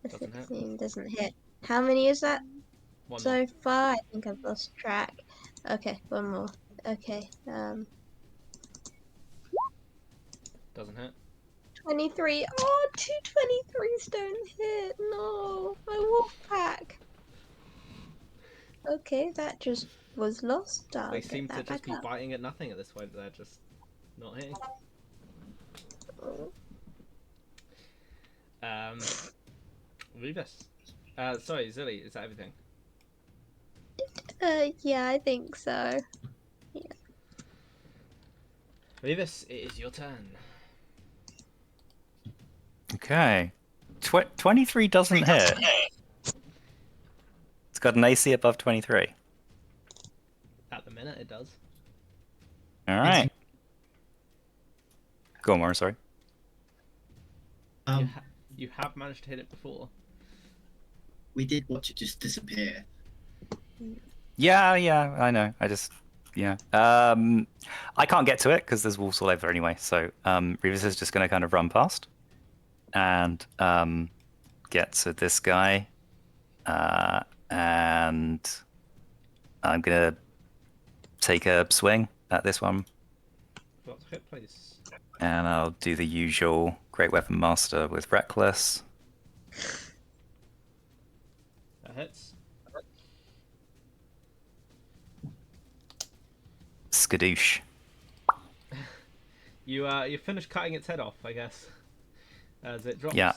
The 16 doesn't hit. How many is that? One so more. far, I think I've lost track. Okay, one more. Okay, Doesn't hit. 23. Oh, 2 23s don't hit. No, my wolf pack. Okay, that just was lost. They seem to just be biting at nothing at this point. They're just not hitting. Revis. Sorry, Zilly, is that everything? Yeah, I think so. Yeah. Revis, it is your turn. Okay. 23 doesn't hit. It's got an AC above 23. At the minute, it does. Alright. Go on, Warren, sorry. You have managed to hit it before. We did watch it just disappear. Yeah, I know. I can't get to it because there's wolves all over anyway. So Revis is just going to kind of run past and get to this guy. And I'm going to take a swing at this one. What's hit, please? And I'll do the usual Great Weapon Master with Reckless. That hits. Skadoosh. You finish cutting its head off, I guess, as it drops. Yeah.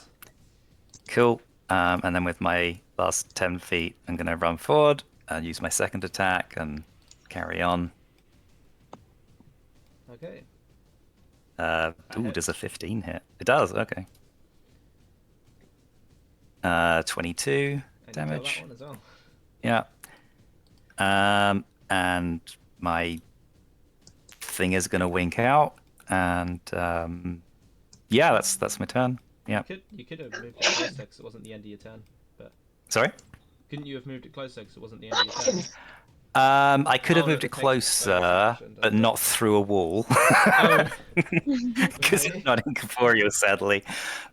Cool. And then with my last 10 feet, I'm going to run forward and use my second attack and carry on. Okay. Does a 15 hit? It does, okay. 22 and damage. You kill that one as Yeah. well. And my thing is going to wink out and Yeah, that's my turn. Yeah. You could have moved it closer because it wasn't the end of your turn. But Sorry. couldn't you have moved it closer because it wasn't the end of your turn? I could have Oh, moved it it takes bonus closer, action, but doesn't it? not through a wall. Oh, Because really? it's not incorporeal, sadly.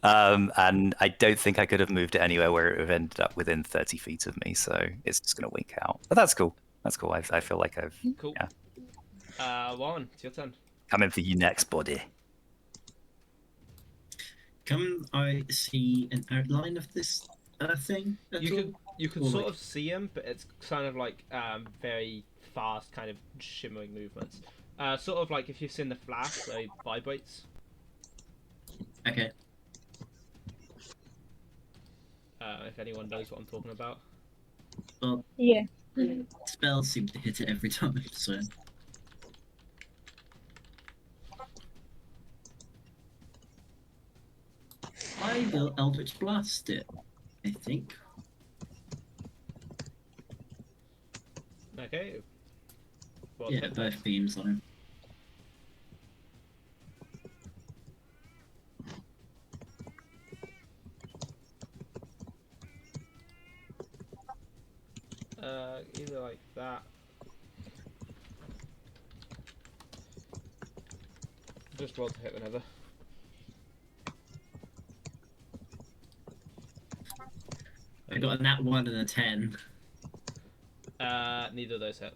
And I don't think I could have moved it anywhere where it would have ended up within 30 feet of me. So it's just going to wink out. But that's cool. That's cool. I feel like I've Cool. Yeah. Warren, it's your turn. come in for you next, buddy. Can I see an outline of this thing at all? You could Or, sort like- of see him, but it's kind of like very fast, kind of shimmering movements. Sort of like if you've seen the Flash, so he vibrates. Okay. If anyone knows what I'm talking about. Well, Yeah. spells seem to hit it every time, so. I will Eldritch Blast it, I think. Okay. Well, Yeah, both beams on him. Either like that. Just roll to hit whenever. I got a nat 1 and a 10. Neither of those hit.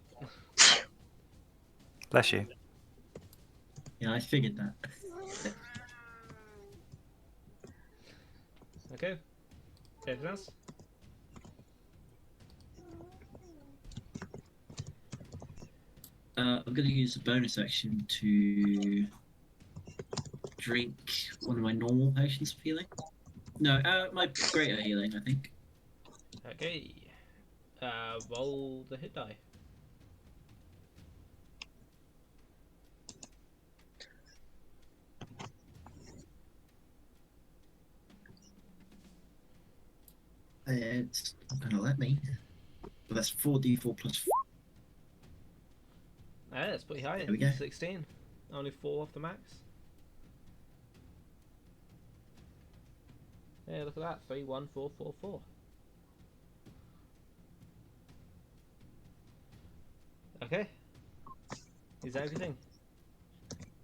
Bless you. Yeah, I figured that. Okay. Anything else? I'm going to use a bonus action to drink one of my normal potions of healing. No, my greater healing, I think. Okay. Roll the hit die. It's not going to let me. But that's 4d4 plus 4. Yeah, that's pretty high. There we go. 16. Only 4 off the max. Yeah, look at that. 3, 1, 4, 4, 4. Okay. Is that everything?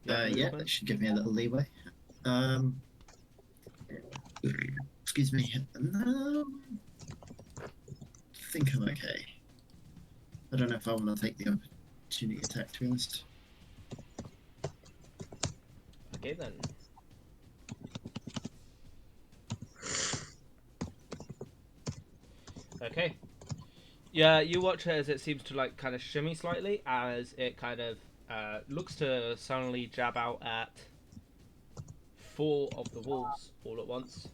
Yeah, movement? that should give me a little leeway. Excuse me. No, I think I'm okay. I don't know if I want to take the opportunity attack, to be honest. Okay then. Okay. Yeah, you watch it as it seems to like kind of shimmy slightly as it kind of looks to suddenly jab out at 4 of the wolves all at once.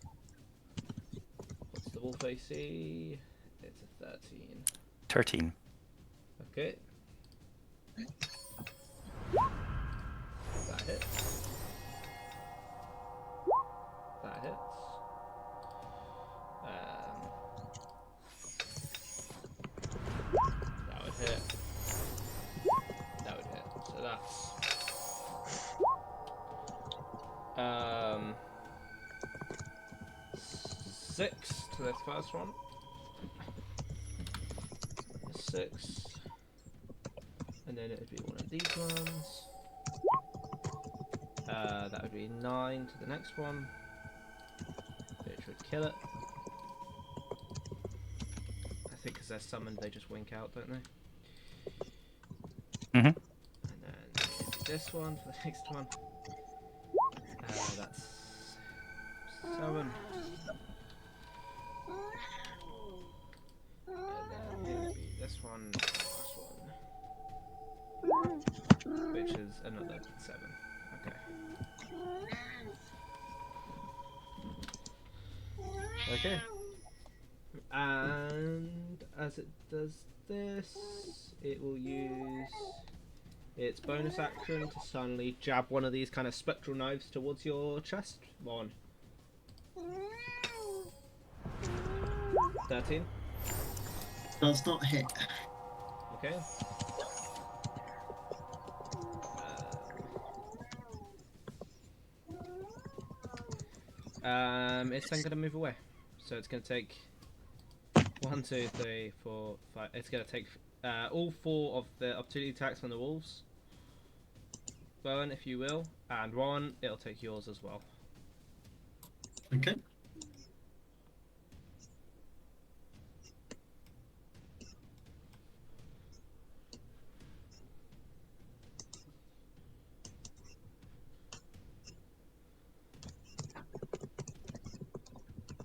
What's the wolf AC? It's a 13. 13. Okay. That hits. That hits. That would hit. That would hit. So that's 6 to this first one. 6. And then it would be one of these ones. That would be 9 to the next one, which would kill it. I think because they're summoned, they just wink out, don't they? Mm-hmm. And then this one for the next one. That's 7. And then it would be this one, last one, which is another 7. Okay. Okay. And as it does this, it will use its bonus action to suddenly jab one of these kind of spectral knives towards your chest. One. 13. Does not hit. Okay. It's then going to move away. So it's going to take 1, 2, 3, 4, 5. It's going to take all 4 of the opportunity attacks from the wolves. Bowen, if you will, and Ron, it'll take yours as well. Okay.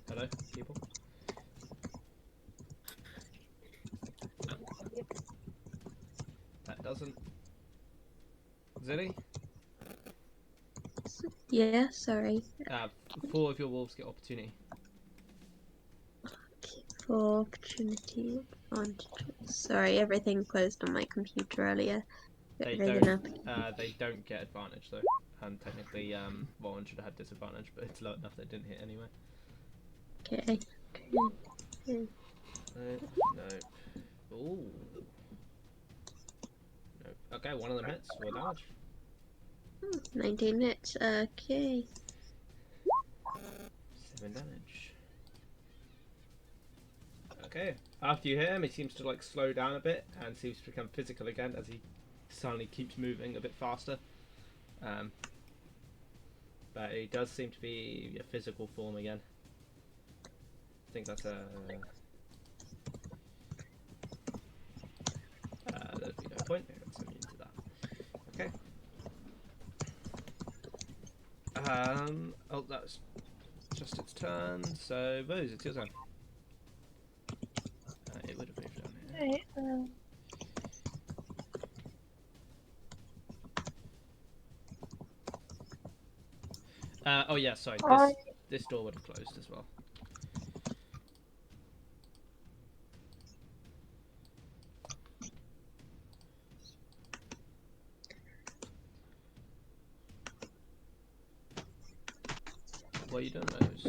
Hello, people. That doesn't. Zilly? Yeah, sorry. 4 of your wolves get opportunity. For opportunity advantage. Sorry, everything closed on my computer earlier. They Everything don't. up. They don't get advantage though. And technically, Warren should have had disadvantage, but it's low enough that it didn't hit anyway. Okay. No. Ooh. No. Okay, one of them hits. 4 damage. 19 hits. Okay. 7 damage. Okay. After you hit him, he seems to like slow down a bit and seems to become physical again as he suddenly keeps moving a bit faster. But he does seem to be a physical form again. I think that's a. There'd be no point. It's immune to that. Okay. Oh, that's just its turn. So, Rose, it's your turn. It would have moved down here. Okay, Oh yeah, sorry. This door would have closed as well. What are you doing, Rose?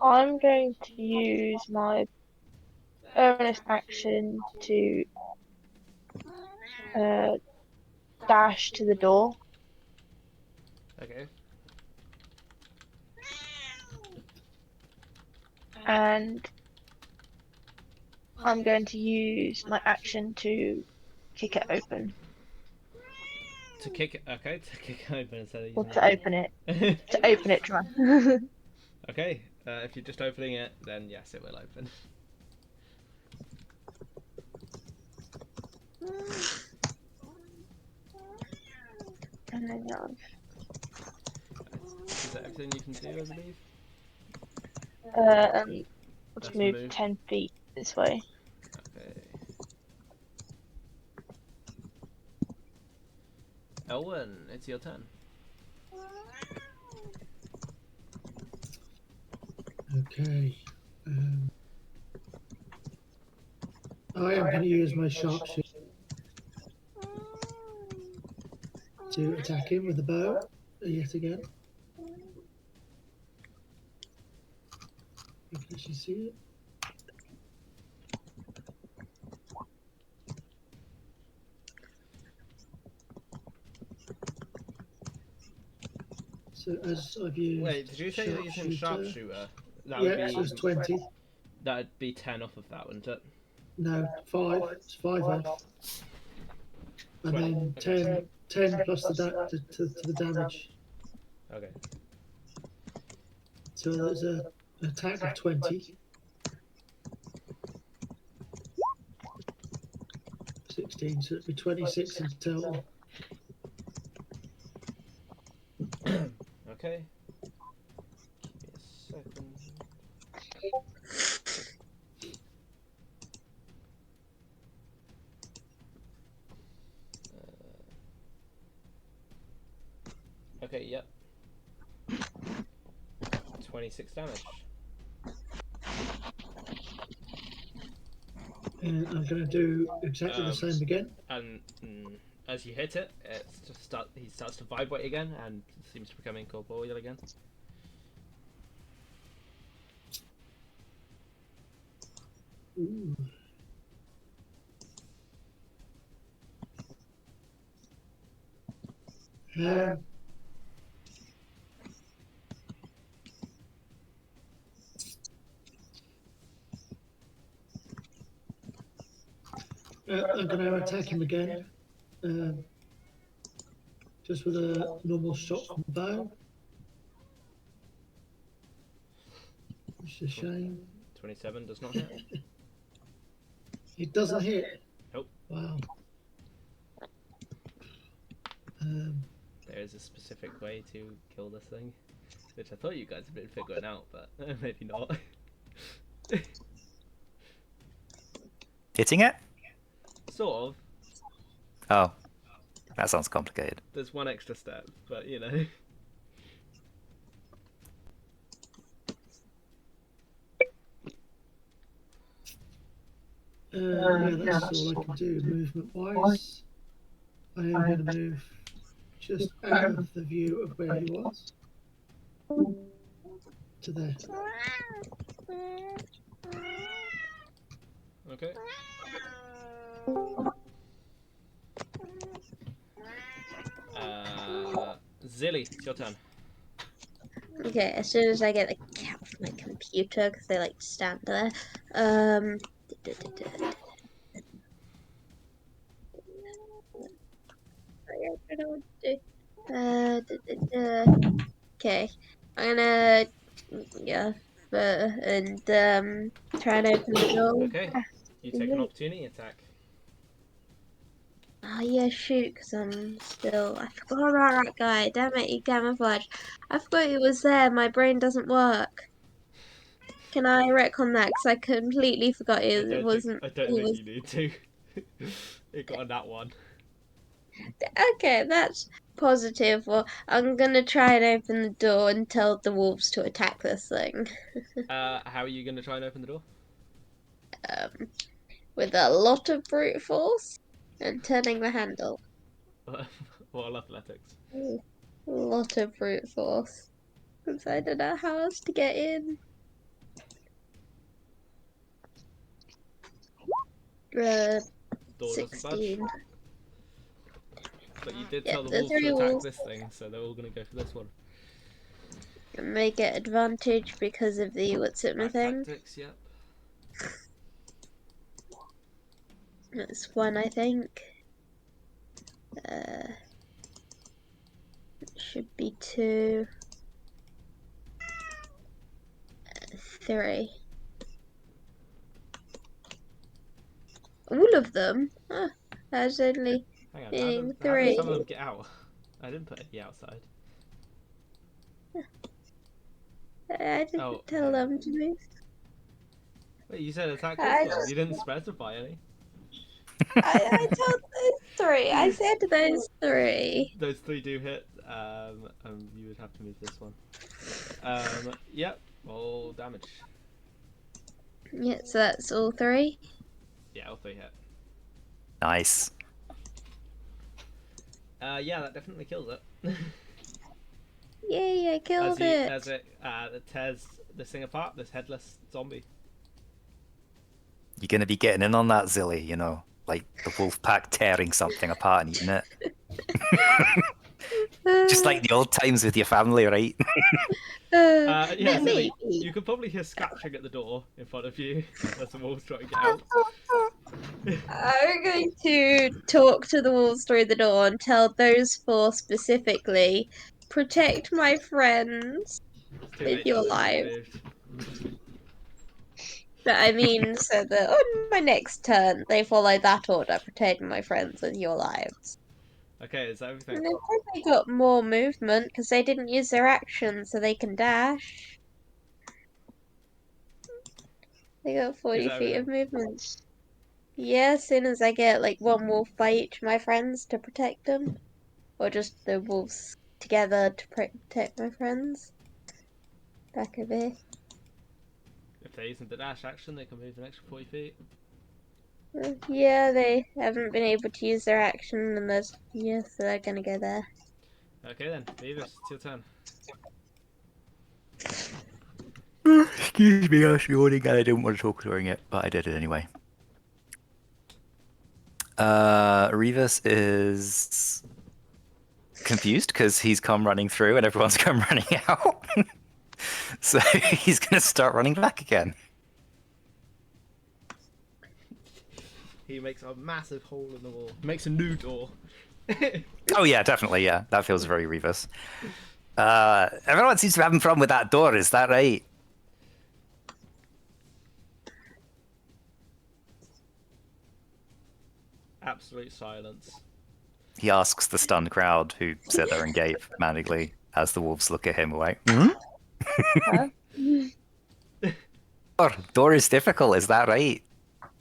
I'm going to use my bonus action to dash to the door, Okay. and I'm going to use my action to kick it open. To kick it. Okay, to kick it open instead of Or using to open it. it. To open it, try. Okay. If you're just opening it, then yes, it will open. And then Is that everything you can do, I believe? let's That's move 10 feet this way. Okay. Elwyn, it's your turn. Okay. I am going to use my sharpshooter to attack him with the bow yet again. You can actually see it. So as I've used. Wait, did you say you're using sharpshooter? That Yeah, would be. so it's 20. That'd be 10 off of that, wouldn't it? No, 5. It's 5 off. And 20. then Okay. 10 plus to the damage. Okay. So there's an attack of 20. 16, so it'd be 26 in total. Okay. Give me a second. Okay, yep. 26 damage. And I'm going to do exactly the same again. And as you hit it, he starts to vibrate again and seems to become incorporeal again. Ooh. Um, I'm going to attack him again. Just with a normal shot from the bow. Which is a shame. 27 does not hit. It doesn't hit. Nope. Wow. There is a specific way to kill this thing, which I thought you guys had been figuring out, but maybe not. Hitting it? Sort of. Oh, that sounds complicated. There's one extra step, but you know. Yeah, that's all I can do movement-wise. I am going to move just out of the view of where he was to there. Okay. Zilly, it's your turn. Okay, as soon as I get the cat off my computer, because they like to stand there. I don't know what to do. Okay, I'm gonna and try and open the door. Okay. You take an opportunity attack. Oh yeah, shoot, because I'm still. I forgot about that guy. Damn it, he camouflaged. I forgot he was there. My brain doesn't work. Can I retcon that? Because I completely forgot it wasn't. I don't He think was. you need to. It got on that one. Okay, that's positive. Well, I'm gonna try and open the door and tell the wolves to attack this thing. How are you going to try and open the door? With a lot of brute force and turning the handle. What athletics? A lot of brute force. Because I don't know how else to get in. Door doesn't budge. 16. But you did Yeah, tell the the wolves to three attack wolves. this thing, so they're all going to go for this one. And may get advantage because of the what's it my thing. Tactics, yep. That's one, I think. It should be 2. 3. All of them? Huh. That's only Hang on, being how did 3. some of them get out? I didn't put any outside. I didn't tell them to move. Wait, you said attack I this one. just- You didn't specify any. I told those 3. I said those 3. Those 3 do hit. You would have to move this one. Yep. Roll damage. Yeah, so that's all 3. Yeah, all 3 hit. Nice. Yeah, that definitely kills it. Yay, I killed it. As it tears this thing apart, this headless zombie. You're going to be getting in on that, Zilly, you know, like the wolf pack tearing something apart and eating it. Just like the old times with your family, right? Yeah, maybe. you could probably hear scratching at the door in front of you as the wolves try to get out. I'm going to talk to the wolves through the door and tell those 4 specifically, protect my friends with your lives. But I mean, so that on my next turn, they follow that order, protect my friends with your lives. Okay, is that everything? And they've probably got more movement because they didn't use their action, so they can dash. They got 40 feet of movement. Yeah, as soon as I get like 1 wolf by each of my friends to protect them. Or just the wolves together to protect my friends. Back a bit. If they're using the dash action, they can move an extra 40 feet. Yeah, they haven't been able to use their action, and so they're gonna go there. Okay then, Beavis, it's your turn. Excuse me, I was yawning and I didn't want to talk during it, but I did it anyway. Revis is confused because he's come running through and everyone's come running out. So he's going to start running back again. He makes a massive hole in the wall. Makes a new door. Oh yeah, definitely. Yeah, that feels very Revis. Everyone seems to be having fun with that door. Is that right? Absolute silence. He asks the stunned crowd who sit there and gape manly as the wolves look at him like, hmm? Huh? Door is difficult. Is that right?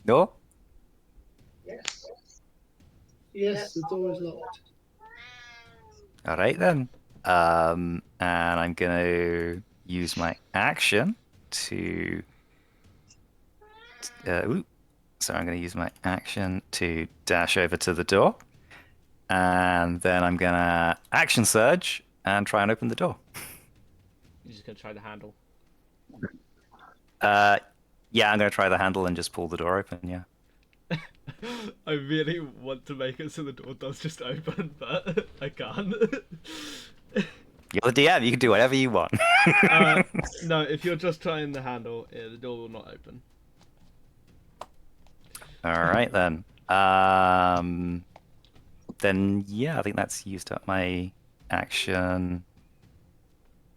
No? Yes, the door is locked. All right then. And I'm gonna use my action to. So I'm gonna use my action to dash over to the door, and then I'm gonna action surge and try and open the door. You're just gonna try the handle. Yeah, I'm gonna try the handle and just pull the door open. Yeah. I really want to make it so the door does just open, but I can't. You're the DM. You can do whatever you want. No, if you're just trying the handle, the door will not open. All right then. Then yeah, I think that's used up my action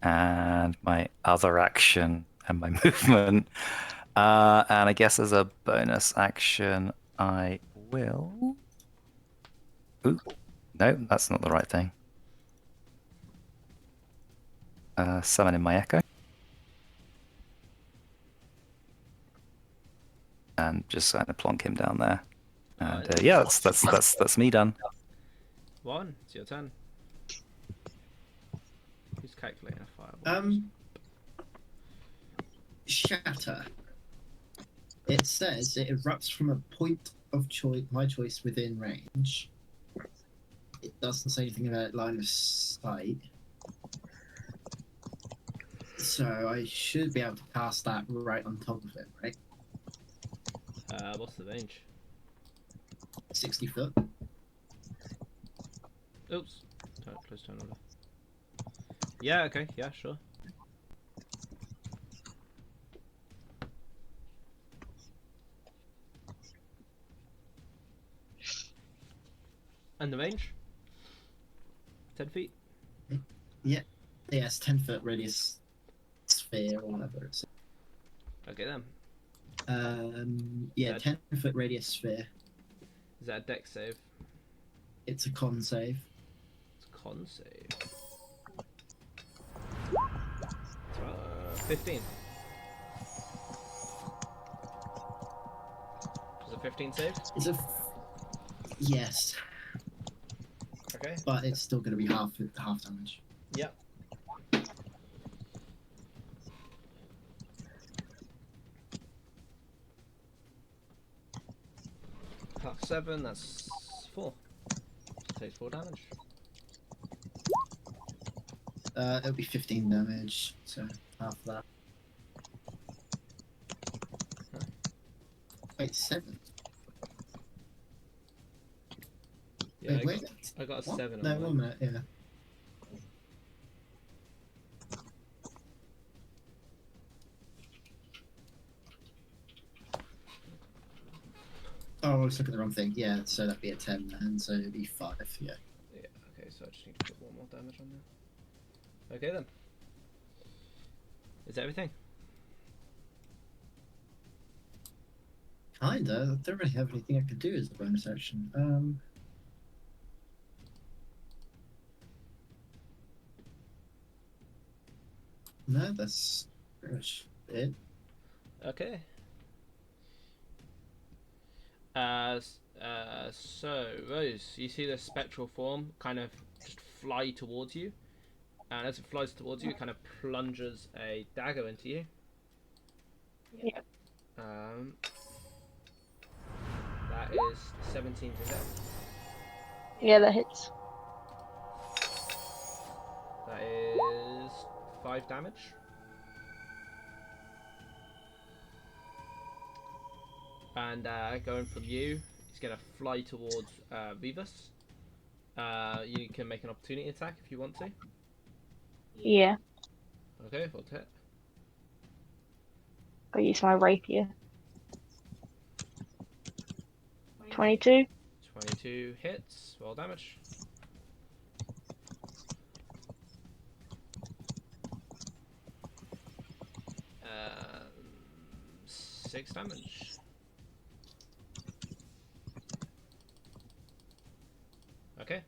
and my other action and my movement. And I guess as a bonus action, I will. Ooh, no, that's not the right thing. Summon in my echo. And just kind of plonk him down there. And yeah, that's me done. One, it's your turn. Who's calculating a fireball? Shatter. It says it erupts from a point of my choice within range. It doesn't say anything about line of sight. So I should be able to cast that right on top of it, right? What's the range? 60 foot. Oops. Close turn order. Yeah, okay, yeah, sure. And the range? 10 feet? Yeah. Yeah, it's 10-foot radius sphere or whatever it's. Okay then. Yeah, 10-foot radius sphere. Is that a dex save? It's a con save. It's a con save. 15. Is a 15 save? It's a. Yes. Okay. But it's still going to be half damage. Yep. Half 7, that's 4. Takes 4 damage. It'll be 15 damage, so half that. Huh. Wait, 7. Yeah, wait, I got a what? 7 No, on 1 minute, yeah. Oh, I was looking at the wrong thing. Yeah, so that'd be a 10 then, so it'd be 5, yeah. Yeah, okay, so I just need to put 1 more damage on there. Okay then. Is that everything? Kinda. I don't really have anything I could do as a bonus action. No, that's pretty much it. Okay. So, Rose, you see the spectral form kind of just fly towards you. And as it flies towards you, it kind of plunges a dagger into you. Yeah. That is 17 to hit. Yeah, that hits. That is 5 damage. And going from you, it's going to fly towards Vivus. You can make an opportunity attack if you want to. Yeah, Okay, full hit. I'll use my rapier. 22. 22 hits. Roll damage. Um, 6 damage. Okay.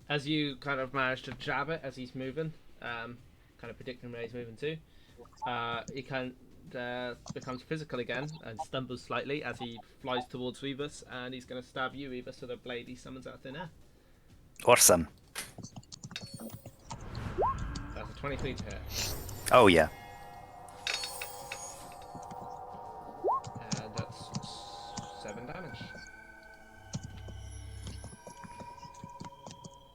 As you kind of manage to jab it as he's moving, kind of predicting where he's moving to, he kind becomes physical again and stumbles slightly as he flies towards Rebus, and he's going to stab you, Rebus, with a blade he summons out of thin air. Awesome. That's a 23 to hit. Oh yeah. And that's 7 damage.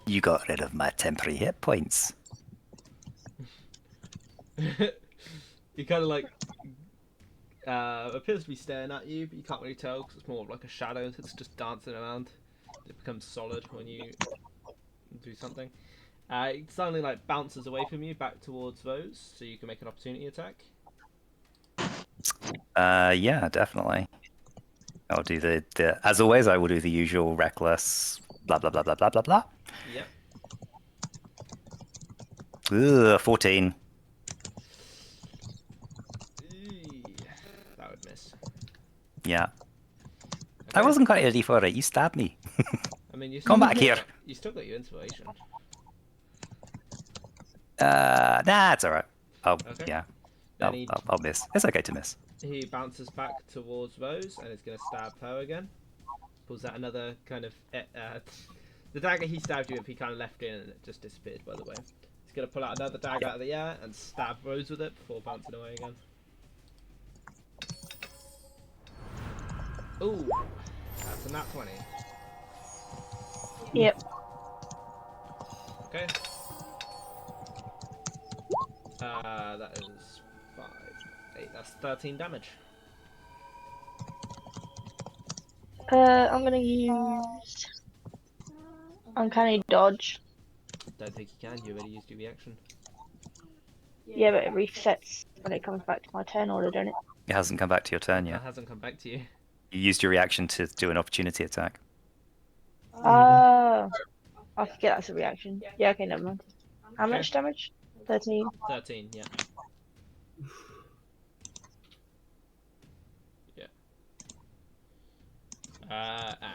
You got rid of my temporary hit points. He kind of like appears to be staring at you, but you can't really tell because it's more of like a shadow that's just dancing around. It becomes solid when you do something. It suddenly like bounces away from you back towards Rose, so you can make an opportunity attack. Yeah, definitely. I'll do the as always. I will do the usual reckless. Blah blah blah blah blah blah blah. Yep. Ugh, 14. That would miss. Yeah. Okay. I wasn't quite ready for it. You stabbed me. I mean, you Come still back here. You still got your inspiration. Nah, it's alright. Oh, Okay. yeah. Then I'll miss. It's okay to miss. he bounces back towards Rose and is going to stab her again. Pulls out another kind of the dagger he stabbed you with. He kind of left in and it just disappeared. By the way, he's going to pull out another dagger out of the air and stab Rose with it before bouncing away again. Ooh, that's a nat 20. Yep. Okay. That is 5, 8. That's 13 damage. I'm gonna use uncanny dodge. Don't think you can. You already used your reaction. Yeah, but it resets when it comes back to my turn order, don't it? It hasn't come back to your turn That yet. hasn't come back to you. You used your reaction to do an opportunity attack. Oh, I forget that's a reaction. Yeah, okay, never mind. How Okay. much damage? 13. 13, yeah.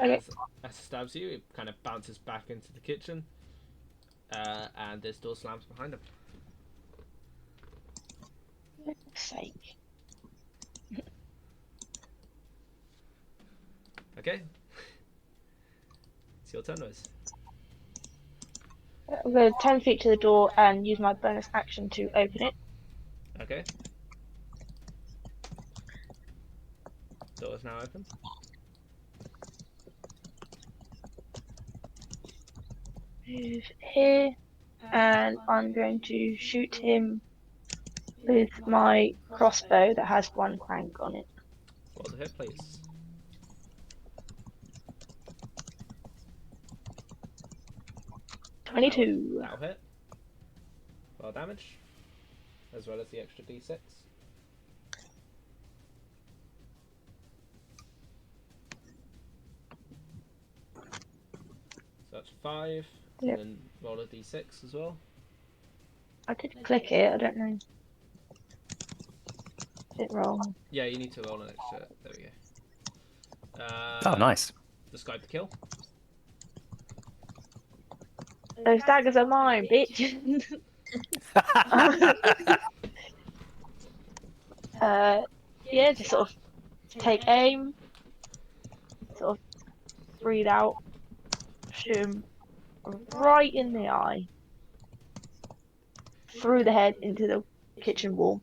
Okay. As it stabs you, it kind of bounces back into the kitchen, and this door slams behind him. For fuck's sake. Okay. It's your turn, Rose. I'm going to 10 feet to the door and use my bonus action to open it. Okay. Door is now open. Move here, and I'm going to shoot him with my crossbow that has 1 crank on it. Roll the hit, please. 22. That'll hit. Roll damage, as well as the extra d6. So that's 5, Yep. and then roll a d6 as well. I did click it, I don't know. Did it wrong? Yeah, you need to roll an extra. There we go. Oh, nice. Describe the kill. Those daggers are mine, bitch. Yeah, just sort of take aim, sort of breathe out, shoot him right in the eye, through the head into the kitchen wall.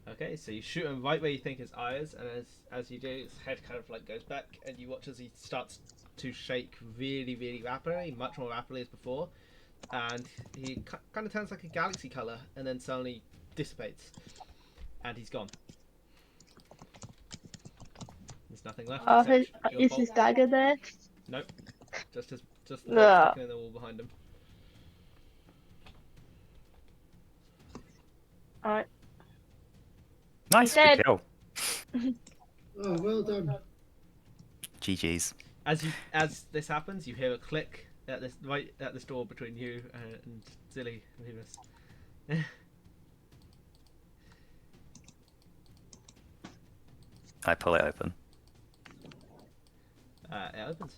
Okay, so you shoot him right where you think his eye is, and as you do, his head kind of like goes back, and you watch as he starts to shake really, really rapidly, much more rapidly as before, and he kind of turns like a galaxy color, and then suddenly dissipates, and he's gone. There's nothing left. Except your Is bolt. his dagger there? Nope, just his Just the bolt Yeah. sticking in the wall behind him. Alright. Nice, Dead. good kill. Oh, well done. GG's. As this happens, you hear a click at this right at this door between you and Zilly Remus. I pull it open. It opens.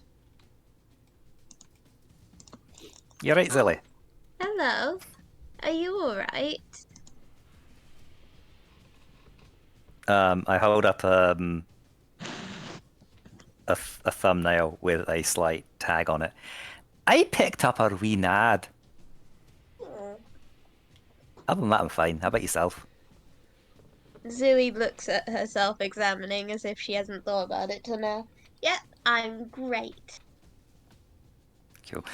You're right, Zilly. Hello. Are you alright? I hold up a thumbnail with a slight tag on it. I picked up a wee nad. Other than that, I'm fine. How about yourself? Zoe looks at herself, examining as if she hasn't thought about it till now. Yep, I'm great. Cool.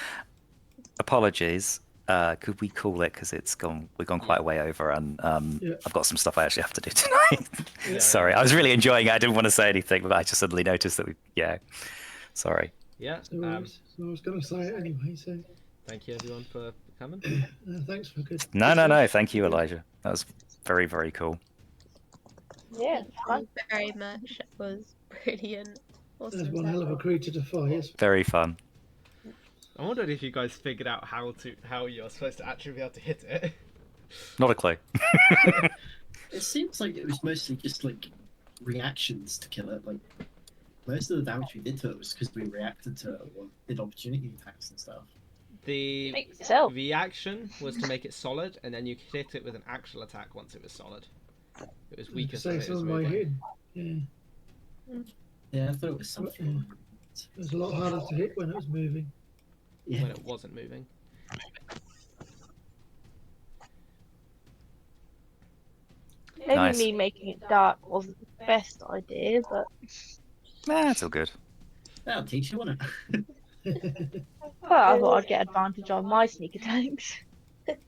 Apologies. Could we call it because we've gone quite a way over, and Yeah. I've got some stuff I actually have to do tonight. Yeah. Sorry, I was really enjoying it. I didn't want to say anything, but I just suddenly noticed that sorry. Yeah. So I was going to say it anyway, so Thank you everyone for coming. thanks for good. No. Thank you, Elijah. That was very, very cool. Yeah, Thank you very much. That was brilliant. There's Awesome. one hell of a creature to fight. Very fun. I wondered if you guys figured out how you're supposed to actually be able to hit it. Not a clue. It seems like it was mostly just like reactions to kill it. Like most of the damage we did to it was because we reacted to it or did opportunity attacks and stuff. The Make yourself. reaction was to make it solid, and then you hit it with an actual attack once it was solid. It was weaker, so Say it was some of my moving. hitting. Yeah, Yeah, I thought it was something. it was a lot harder to hit when it was moving. Yeah. When it wasn't moving. Maybe Nice. me making it dark wasn't the best idea, but Nah, it's all good. That'll teach you, won't it? I thought I'd get advantage on my sneak attacks. That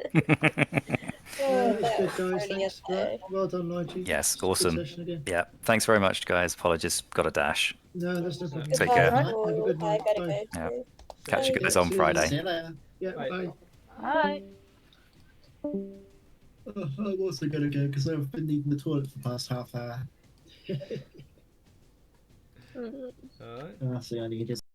was good, guys. Thanks. Right. Well done, Nigel. Yes, Good awesome. session again. Yeah, thanks very much, guys. Apologies, got a dash. No, that's no problem. Take care. Have a good night. Bye. Yeah. Catch you guys on See you Friday. See you later. Yeah, Bye. bye. Alright. I'm also gonna go because I've been needing the toilet for the past half hour. Alright. So I need to